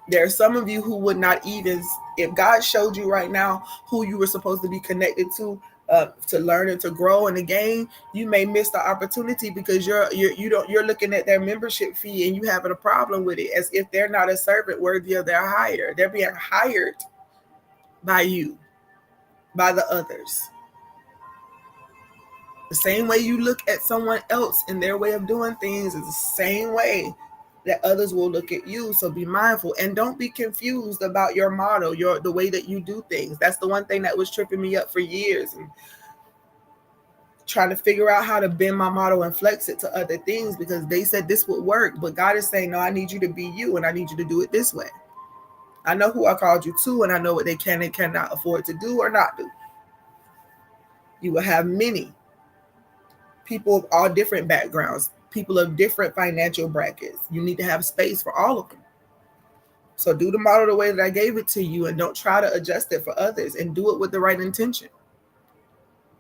Speaker 1: There are some of you who would not even, if God showed you right now who you were supposed to be connected to learn and to grow in the game, you may miss the opportunity because you're looking at their membership fee and you having a problem with it, as if they're not a servant worthy of their hire. They're being hired by you, by the others. The same way you look at someone else and their way of doing things is the same way that others will look at you. So be mindful and don't be confused about your model, the way that you do things. That's the one thing that was tripping me up for years, and trying to figure out how to bend my model and flex it to other things because they said this would work. But God is saying, no, I need you to be you and I need you to do it this way. I know who I called you to, and I know what they can and cannot afford to do or not do. You will have many people of all different backgrounds, people of different financial brackets. You need to have space for all of them. So do the model the way that I gave it to you and don't try to adjust it for others, and do it with the right intention.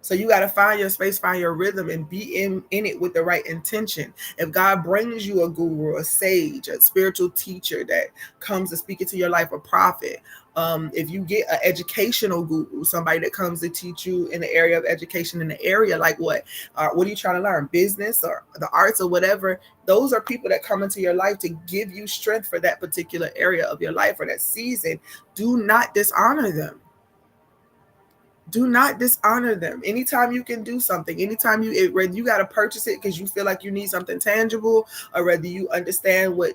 Speaker 1: So you got to find your space, find your rhythm, and be in it with the right intention. If God brings you a guru, a sage, a spiritual teacher that comes to speak into your life, a prophet, if you get an educational guru, somebody that comes to teach you in the area of education, in the area like what are you trying to learn? Business or the arts or whatever. Those are people that come into your life to give you strength for that particular area of your life or that season. Do not dishonor them. Do not dishonor them. Anytime you can do something, anytime whether you got to purchase it because you feel like you need something tangible, or whether you understand what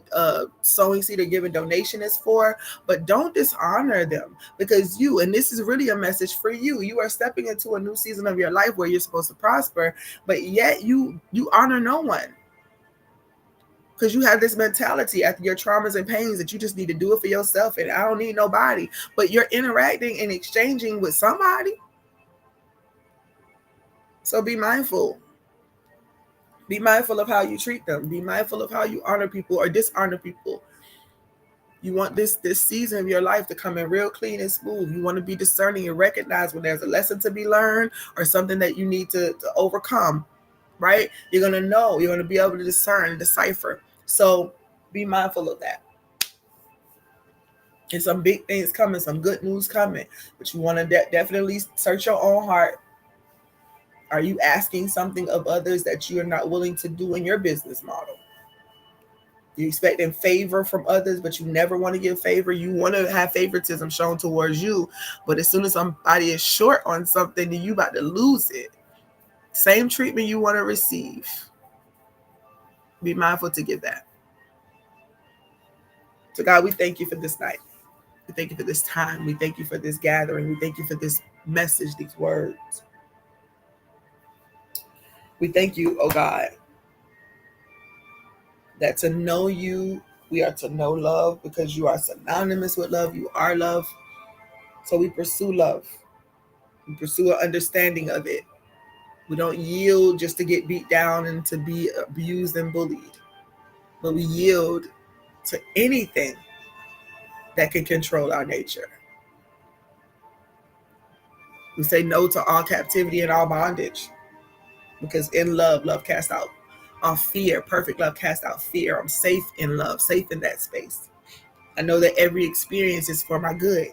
Speaker 1: sowing seed or giving donation is for, but don't dishonor them, because and this is really a message for you. You are stepping into a new season of your life where you're supposed to prosper, but yet you honor no one. Because you have this mentality after your traumas and pains that you just need to do it for yourself and I don't need nobody. But you're interacting and exchanging with somebody. So be mindful. Be mindful of how you treat them. Be mindful of how you honor people or dishonor people. You want this season of your life to come in real clean and smooth. You want to be discerning and recognize when there's a lesson to be learned or something that you need to overcome, right? You're going to know. You're going to be able to discern and decipher. So be mindful of that. And some big things coming, some good news coming. But you want to definitely search your own heart. Are you asking something of others that you are not willing to do in your business model? You expecting favor from others, but you never want to give favor. You want to have favoritism shown towards you. But as soon as somebody is short on something, then you about to lose it. Same treatment you want to receive. Be mindful to give that. So God, we thank you for this night. We thank you for this time. We thank you for this gathering. We thank you for this message, these words. We thank you, oh God, that to know you, we are to know love, because you are synonymous with love. You are love. So we pursue love. We pursue an understanding of it. We don't yield just to get beat down and to be abused and bullied, but we yield to anything that can control our nature. We say no to all captivity and all bondage, because in love casts out all fear. Perfect love casts out fear. I'm safe in love, safe in that space. I know that every experience is for my good.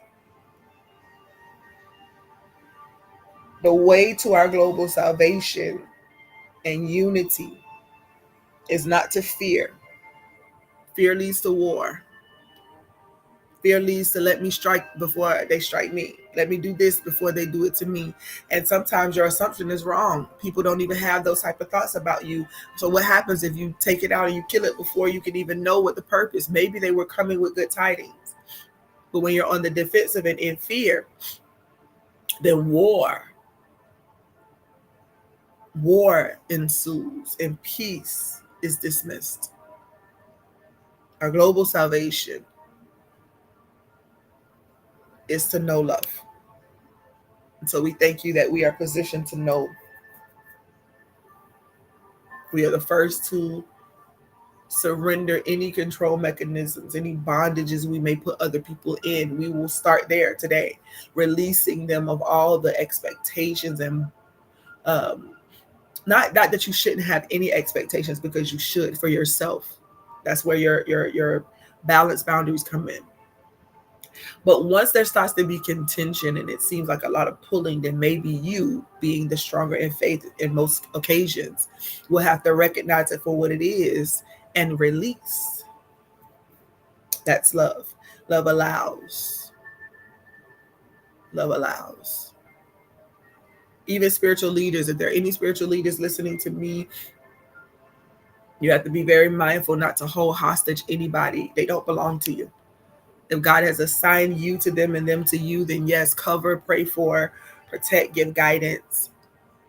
Speaker 1: The way to our global salvation and unity is not to fear. Fear leads to war. Fear leads to let me strike before they strike me. Let me do this before they do it to me. And sometimes your assumption is wrong. People don't even have those type of thoughts about you. So what happens if you take it out and you kill it before you can even know what the purpose? Maybe they were coming with good tidings. But when you're on the defensive and in fear, then war ensues and peace is dismissed. Our global salvation is to know love. And so we thank you that we are positioned to know. We are the first to surrender any control mechanisms, any bondages we may put other people in. We will start there today, releasing them of all the expectations and not that you shouldn't have any expectations, because you should for yourself. That's where your balance boundaries come in. But once there starts to be contention and it seems like a lot of pulling, then maybe you, being the stronger in faith in most occasions, will have to recognize it for what it is and release. That's love. Love allows. Love allows. Even spiritual leaders, if there are any spiritual leaders listening to me, you have to be very mindful not to hold hostage anybody. They don't belong to you. If God has assigned you to them and them to you, then yes, cover, pray for, protect, give guidance.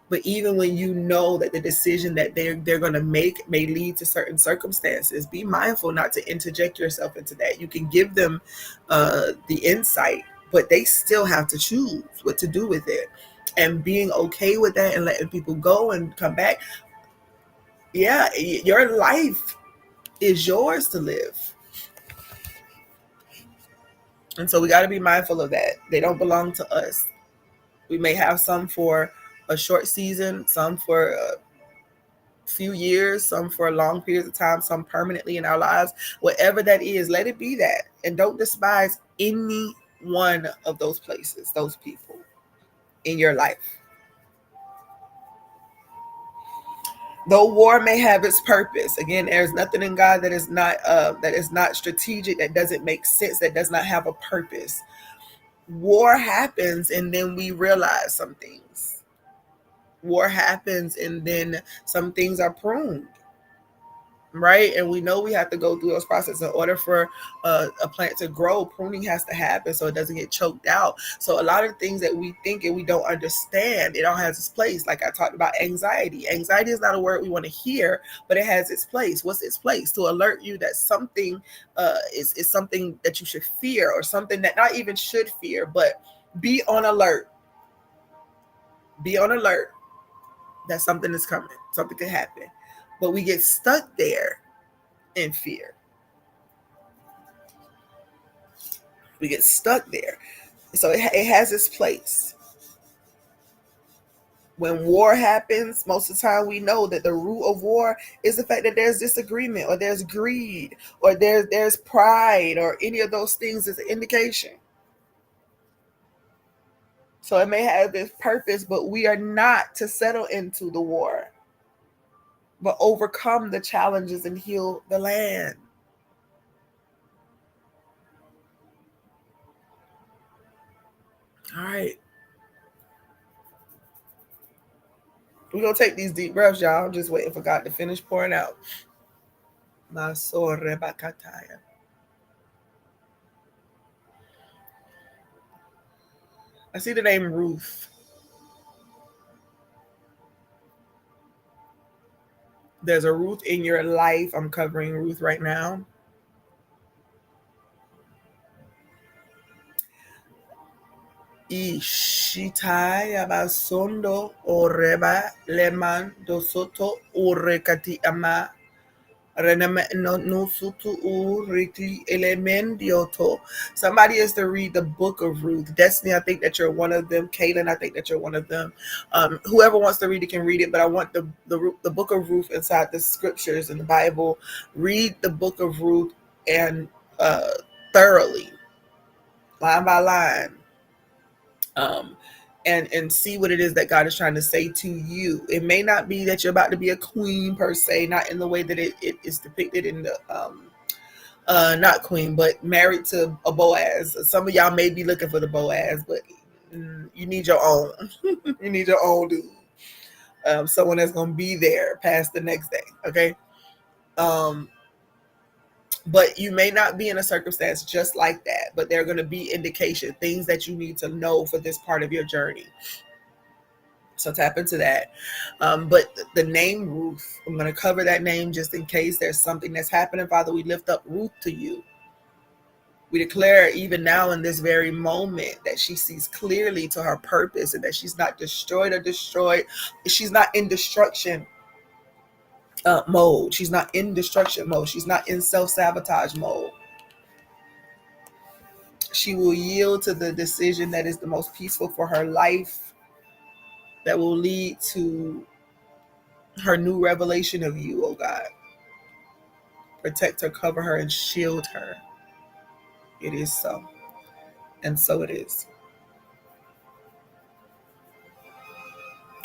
Speaker 1: But even when you know that the decision that they're going to make may lead to certain circumstances, be mindful not to interject yourself into that. You can give them the insight, but they still have to choose what to do with it. And being okay with that and letting people go and come back. Yeah, your life is yours to live. And so we got to be mindful of that. They don't belong to us. We may have some for a short season, some for a few years, some for long periods of time, some permanently in our lives. Whatever that is, let it be that. And don't despise any one of those places, those people in your life. Though war may have its purpose, again, there's nothing in God that is not strategic, that doesn't make sense, that does not have a purpose. War happens, and then we realize some things. War happens, and then some things are pruned, right? And we know we have to go through those processes in order for a plant to grow. Pruning has to happen so it doesn't get choked out. So a lot of things that we think and we don't understand, it all has its place. Like I talked about anxiety. Anxiety is not a word we want to hear, but it has its place. What's its place? To alert you that something is something that you should fear, or something that not even should fear, but be on alert. Be on alert that something is coming, something could happen. But we get stuck there in fear. We get stuck there. So it has its place. When war happens, most of the time we know that the root of war is the fact that there's disagreement, or there's greed, or there's pride, or any of those things is an indication. So it may have its purpose, but we are not to settle into the war, but overcome the challenges and heal the land. All right. We're going to take these deep breaths, y'all. I'm just waiting for God to finish pouring out. I see the name Ruth. There's a Ruth in your life. I'm covering Ruth right now. Ishitai abasondo oreba leman dosoto urekati ama rename no sutu uriti elemendioto. Somebody is to read the book of Ruth. Destiny, I think that you're one of them. Kaylin, I think that you're one of them. Whoever wants to read it can read it, but I want the book of Ruth inside the scriptures in the Bible. Read the book of Ruth and thoroughly, line by line. And see what it is that God is trying to say to you. It may not be that you're about to be a queen per se, not in the way that it is depicted in the not queen, but married to a Boaz. Some of y'all may be looking for the Boaz, but you need your own. You need your own dude. Someone that's gonna be there past the next day. Okay. But you may not be in a circumstance just like that, but there are going to be indication, things that you need to know for this part of your journey. So tap into that. But the name Ruth, I'm going to cover that name just in case there's something that's happening. Father, we lift up Ruth to you. We declare even now in this very moment that she sees clearly to her purpose, and that she's not destroyed or destroyed. She's not in destruction. mode. She's not in destruction mode. She's not in self-sabotage mode. She will yield to the decision that is the most peaceful for her life, that will lead to her new revelation of you, oh God. Protect her, cover her, and shield her. It is so. And so it is.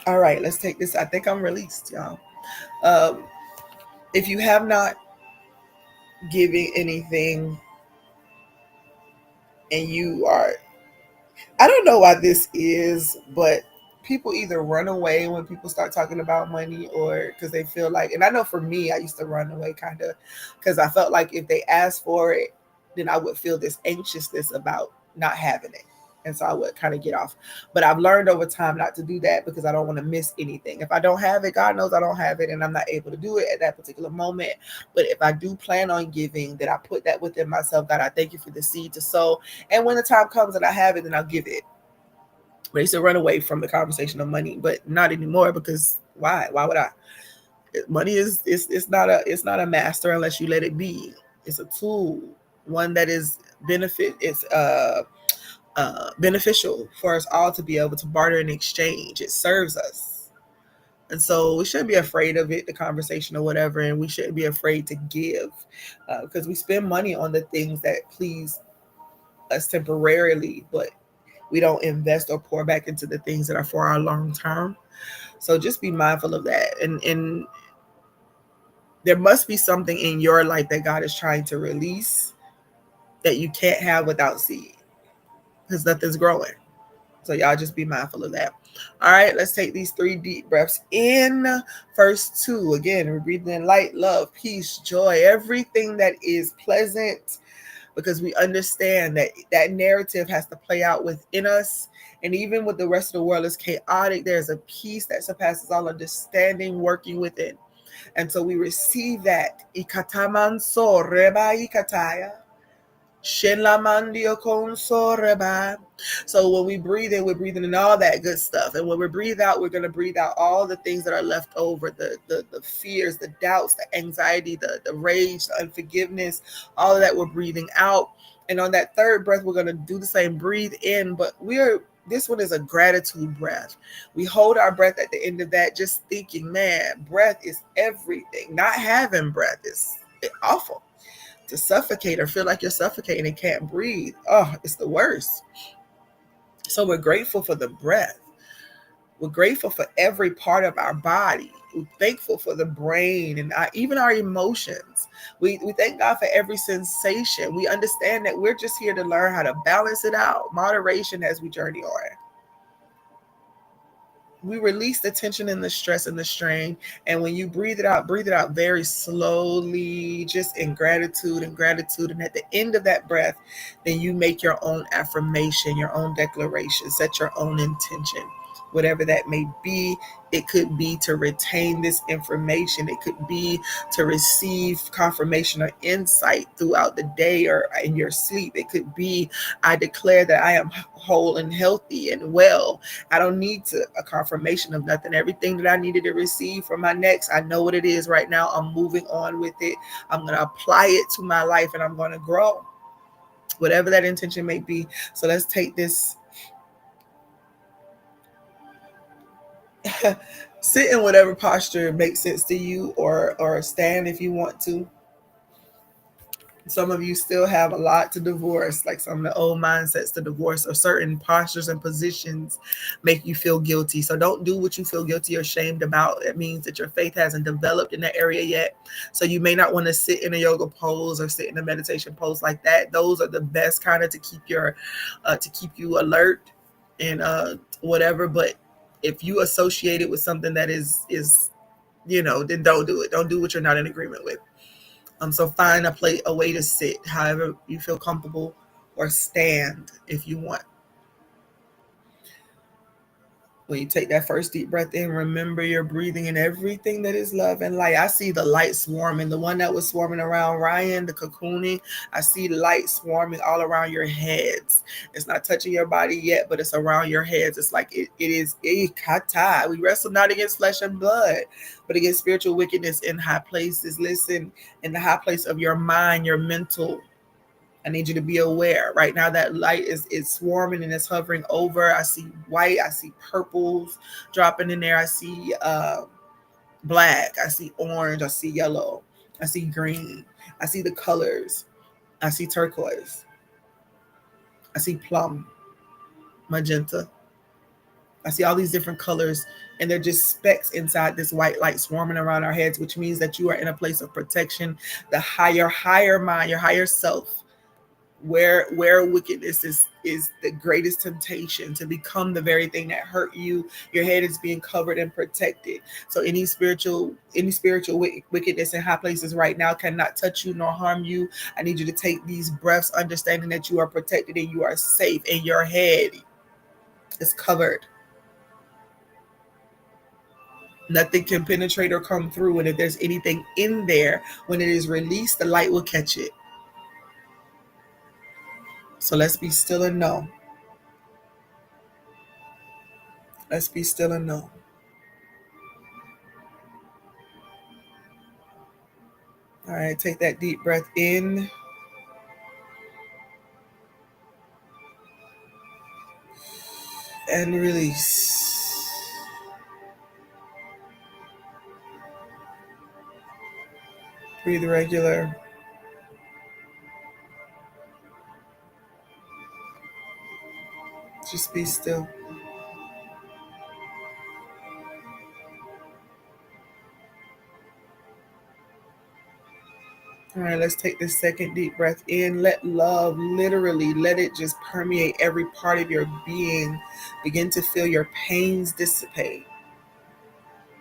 Speaker 1: All right, let's take this. I think I'm released, y'all. If you have not given anything and you are, I don't know why this is, but people either run away when people start talking about money, or because they feel like, and I know for me, I used to run away kind of because I felt like if they asked for it, then I would feel this anxiousness about not having it. And so I would kind of get off. But I've learned over time not to do that because I don't want to miss anything. If I don't have it, God knows I don't have it and I'm not able to do it at that particular moment. But if I do plan on giving, that I put that within myself. God, I thank you for the seed to sow. And when the time comes and I have it, then I'll give it. But I used to run away from the conversation of money, but not anymore, because why? Why would I? Money is it's not a master unless you let it be. It's a tool, one that is beneficial for us all to be able to barter and exchange. It serves us. And so we shouldn't be afraid of it, the conversation or whatever, and we shouldn't be afraid to give, because we spend money on the things that please us temporarily, but we don't invest or pour back into the things that are for our long term. So just be mindful of that. And there must be something in your life that God is trying to release that you can't have without seed, because nothing's growing. So y'all just be mindful of that. All right, let's take these 3 deep breaths in. First 2, again, we're breathing in light, love, peace, joy, everything that is pleasant, because we understand that that narrative has to play out within us. And even with the rest of the world is chaotic, there's a peace that surpasses all understanding working within. And so we receive that. Ikatamanso reba ikataya. So when we breathe in, we're breathing in all that good stuff. And when we breathe out, we're going to breathe out all the things that are left over, the fears, the doubts, the anxiety, the rage, the unforgiveness, all of that we're breathing out. And on that third breath, we're going to do the same, breathe in, but this one is a gratitude breath. We hold our breath at the end of that, just thinking, man, breath is everything. Not having breath is awful. To suffocate or feel like you're suffocating and can't breathe, oh, it's the worst. So we're grateful for the breath. We're grateful for every part of our body. We're thankful for the brain and even our emotions. We thank God for every sensation. We understand that we're just here to learn how to balance it out, moderation as we journey on. We release the tension and the stress and the strain. And when you breathe it out very slowly, just in gratitude and gratitude. And at the end of that breath, then you make your own affirmation, your own declaration, set your own intention, whatever that may be. It could be to retain this information. It could be to receive confirmation or insight throughout the day or in your sleep. It could be, I declare that I am whole and healthy and well. I don't need a confirmation of nothing. Everything that I needed to receive for my next, I know what it is right now. I'm moving on with it. I'm going to apply it to my life and I'm going to grow, whatever that intention may be. So let's take this. Sit in whatever posture makes sense to you, or stand if you want to. Some of you still have a lot to divorce, like some of the old mindsets to divorce, or certain postures and positions make you feel guilty. So don't do what you feel guilty or ashamed about. It means that your faith hasn't developed in that area yet. So you may not want to sit in a yoga pose or sit in a meditation pose like that. Those are the best kind of to keep you alert and whatever. But if you associate it with something that is then don't do it. Don't do what you're not in agreement with. So find a way to sit, however you feel comfortable, or stand if you want. When you take that first deep breath in, remember you're breathing in everything that is love and light. I see the light swarming, the one that was swarming around Ryan, the cocooning. I see light swarming all around your heads. It's not touching your body yet, but it's around your heads. It's like it is kata. We wrestle not against flesh and blood, but against spiritual wickedness in high places. Listen, in the high place of your mind, your mental. I need you to be aware. Right now, that light is swarming and it's hovering over. I see white. I see purples dropping in there. I see black. I see orange. I see yellow. I see green. I see the colors. I see turquoise. I see plum, magenta. I see all these different colors, and they're just specks inside this white light swarming around our heads, which means that you are in a place of protection. The higher mind, your higher self, where wickedness is the greatest temptation to become the very thing that hurt you. Your head is being covered and protected. So any spiritual wickedness in high places right now cannot touch you nor harm you. I need you to take these breaths, understanding that you are protected and you are safe, and your head is covered. Nothing can penetrate or come through, and if there's anything in there, when it is released, the light will catch it. So let's be still and know. Let's be still and know. All right, take that deep breath in and release. Breathe regular. Just be still. All right, let's take this second deep breath in. Let love, literally, let it just permeate every part of your being. Begin to feel your pains dissipate.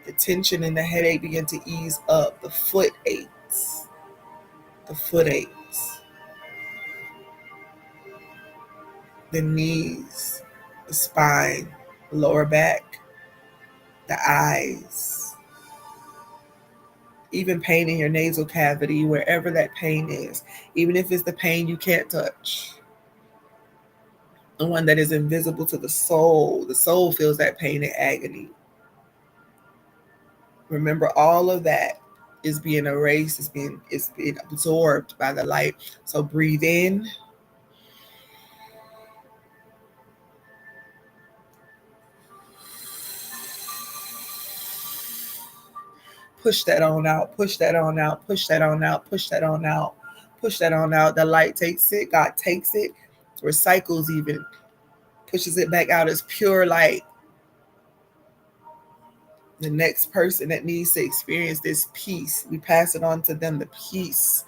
Speaker 1: The tension and the headache begin to ease up. The foot aches. The foot aches. The knees, the spine, the lower back, the eyes. Even pain in your nasal cavity, wherever that pain is, even if it's the pain you can't touch, the one that is invisible to the soul feels that pain and agony. Remember, all of that is being erased, it's being absorbed by the light. So breathe in. Push that on out, push that on out, push that on out, push that on out, push that on out. The light takes it, God takes it, recycles, even pushes it back out as pure light. The next person that needs to experience this peace, we pass it on to them. The peace,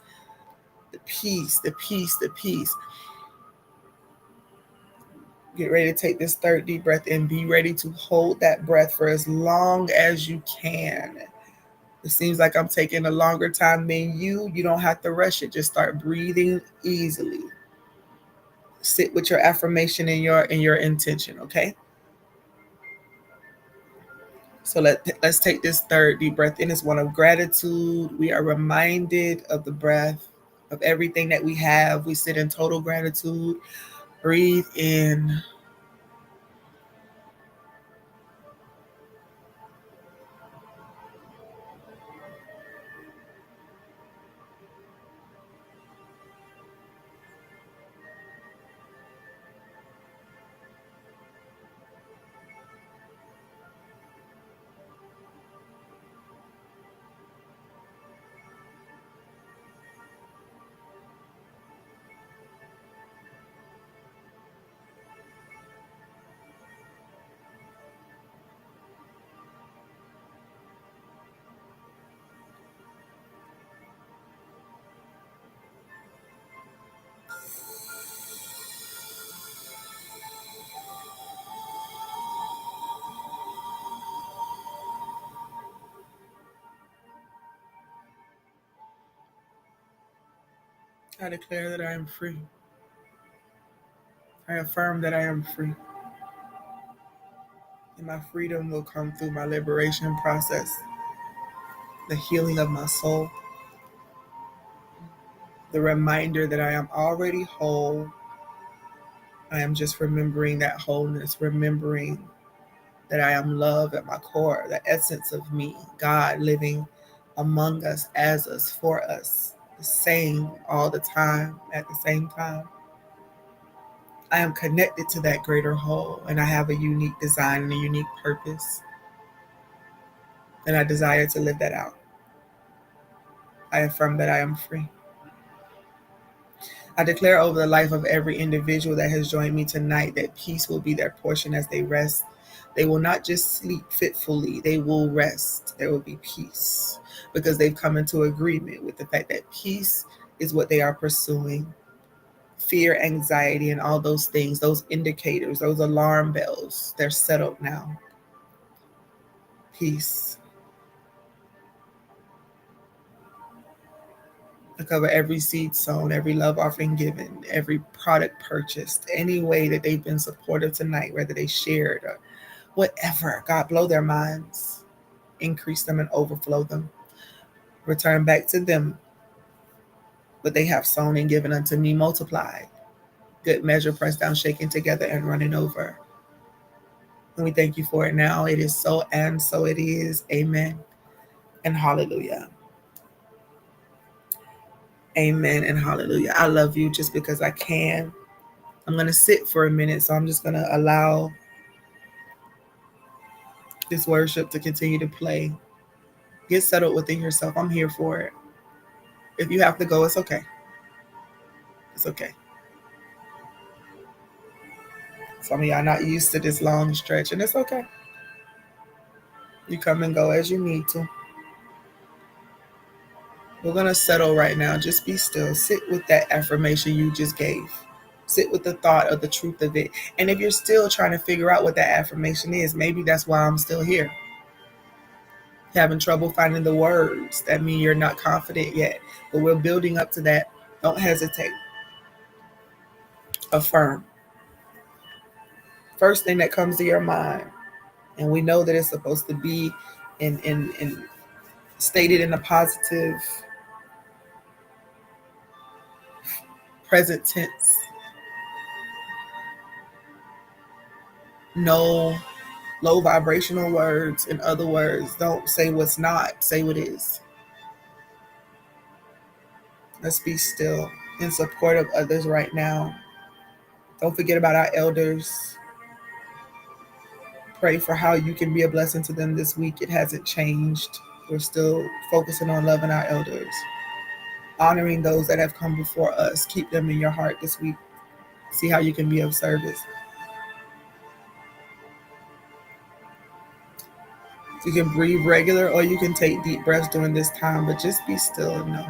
Speaker 1: the peace, the peace, the peace. Get ready to take this third deep breath and be ready to hold that breath for as long as you can. It seems like I'm taking a longer time than you. You don't have to rush it. Just start breathing easily. Sit with your affirmation and your intention, okay? So let's take this third deep breath in. It's one of gratitude. We are reminded of the breath, of everything that we have. We sit in total gratitude. Breathe in. I declare that I am free. I affirm that I am free. And my freedom will come through my liberation process, the healing of my soul, the reminder that I am already whole. I am just remembering that wholeness, remembering that I am love at my core, the essence of me, God living among us, as us, for us, the same all the time, at the same time. I am connected to that greater whole, and I have a unique design and a unique purpose, and I desire to live that out. I affirm that I am free. I declare over the life of every individual that has joined me tonight that peace will be their portion as they rest. They will not just sleep fitfully, they will rest. There will be peace because they've come into agreement with the fact that peace is what they are pursuing. Fear, anxiety, and all those things, those indicators, those alarm bells, they're settled now. Peace. I cover every seed sown, every love offering given, every product purchased, any way that they've been supportive tonight, whether they shared or whatever. God, blow their minds, increase them and overflow them. Return back to them what they have sown and given unto me, multiplied. Good measure, pressed down, shaken together, and running over. And we thank you for it now. It is so, and so it is. Amen and hallelujah. Amen and hallelujah. I love you just because I can. I'm going to sit for a minute, so I'm just going to allow this worship to continue to play. Get settled within yourself. I'm here for it. If you have to go, it's okay. It's okay. Some of y'all not used to this long stretch, and it's okay. You come and go as you need to. We're going to settle right now. Just be still. Sit with that affirmation you just gave. Sit with the thought of the truth of it. And if you're still trying to figure out what that affirmation is, maybe that's why I'm still here. Having trouble finding the words, that mean you're not confident yet. But we're building up to that. Don't hesitate. Affirm. First thing that comes to your mind. And we know that it's supposed to be in stated in a positive present tense. No low vibrational words. In other words, don't say what's not, say what is. Let's be still in support of others right now. Don't forget about our elders. Pray for how you can be a blessing to them this week. It hasn't changed. We're still focusing on loving our elders, honoring those that have come before us. Keep them in your heart this week. See how you can be of service. You can breathe regular or you can take deep breaths during this time, but just be still and know.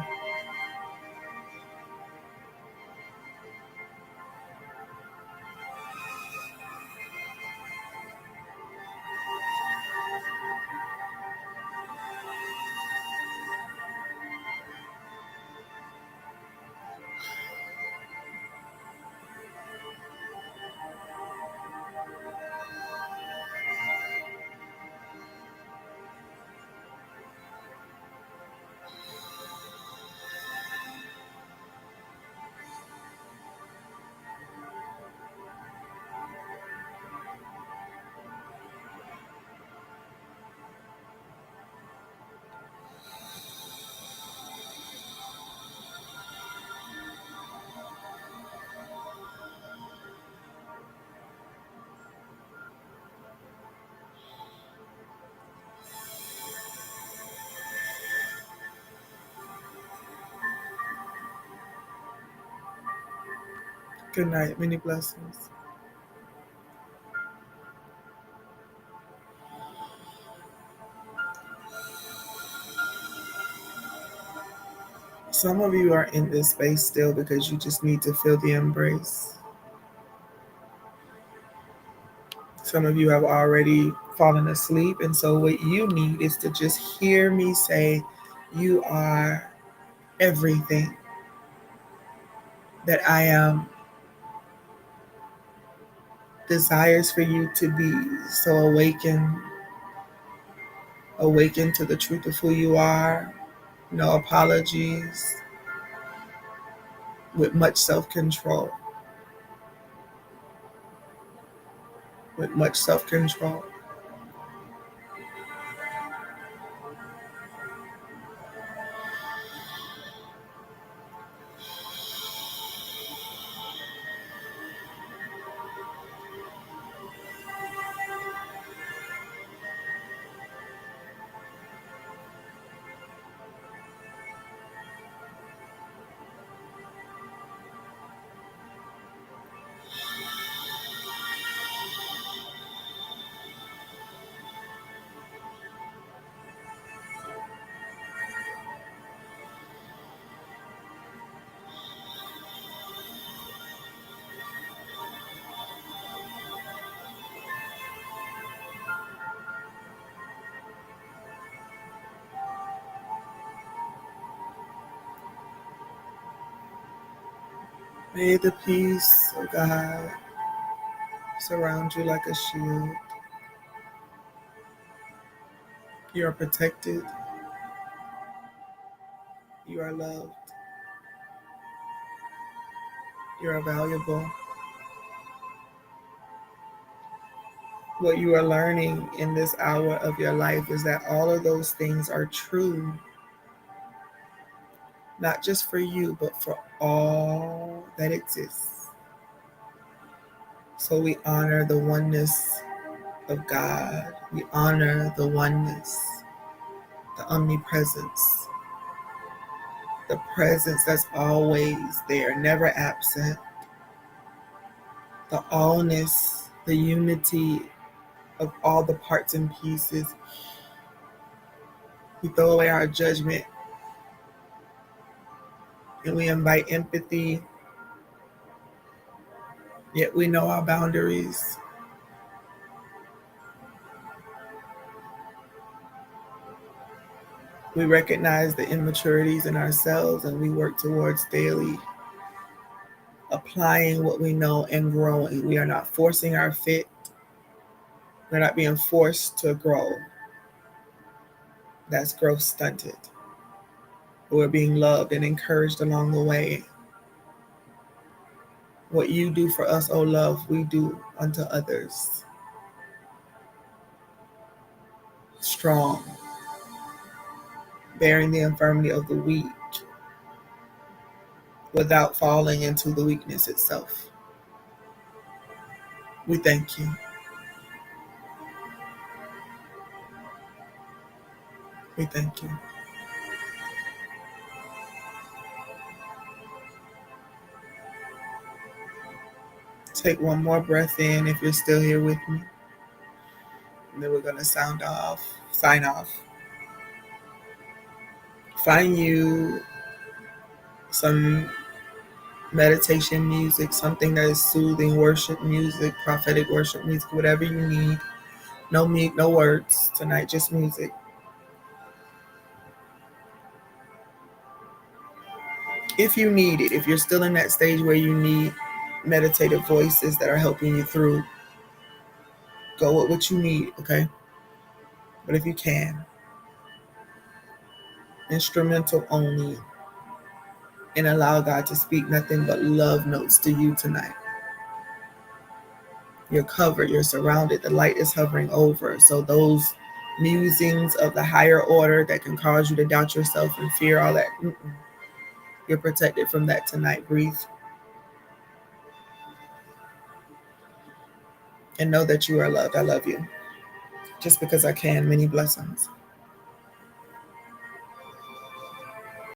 Speaker 1: Good night. Many blessings. Some of you are in this space still because you just need to feel the embrace. Some of you have already fallen asleep, and so what you need is to just hear me say, you are everything that I am desires for you to be so awakened to the truth of who you are. No apologies, with much self-control. With much self-control. May the peace of God surround you like a shield. You are protected. You are loved. You are valuable. What you are learning in this hour of your life is that all of those things are true, not just for you, but for all that exists. So we honor the oneness of God. We honor the oneness, the omnipresence, the presence that's always there, never absent, the allness, the unity of all the parts and pieces. We throw away our judgment and we invite empathy, yet we know our boundaries. We recognize the immaturities in ourselves and we work towards daily applying what we know and growing. We are not forcing our fit. We're not being forced to grow. That's growth stunted. We're being loved and encouraged along the way. What you do for us, O love, we do unto others. Strong, bearing the infirmity of the weak without falling into the weakness itself. We thank you. We thank you. Take one more breath in if you're still here with me. And then we're going to sign off. Find you some meditation music, something that is soothing, worship music, prophetic worship music, whatever you need. No words tonight, just music. If you need it, if you're still in that stage where you need meditative voices that are helping you through, go with what you need, okay? But if you can, instrumental only, and allow God to speak nothing but love notes to you tonight. You're covered, you're surrounded, the light is hovering over. So those musings of the higher order that can cause you to doubt yourself and fear all that, you're protected from that tonight. Breathe. And know that you are loved. I love you. Just because I can. Many blessings.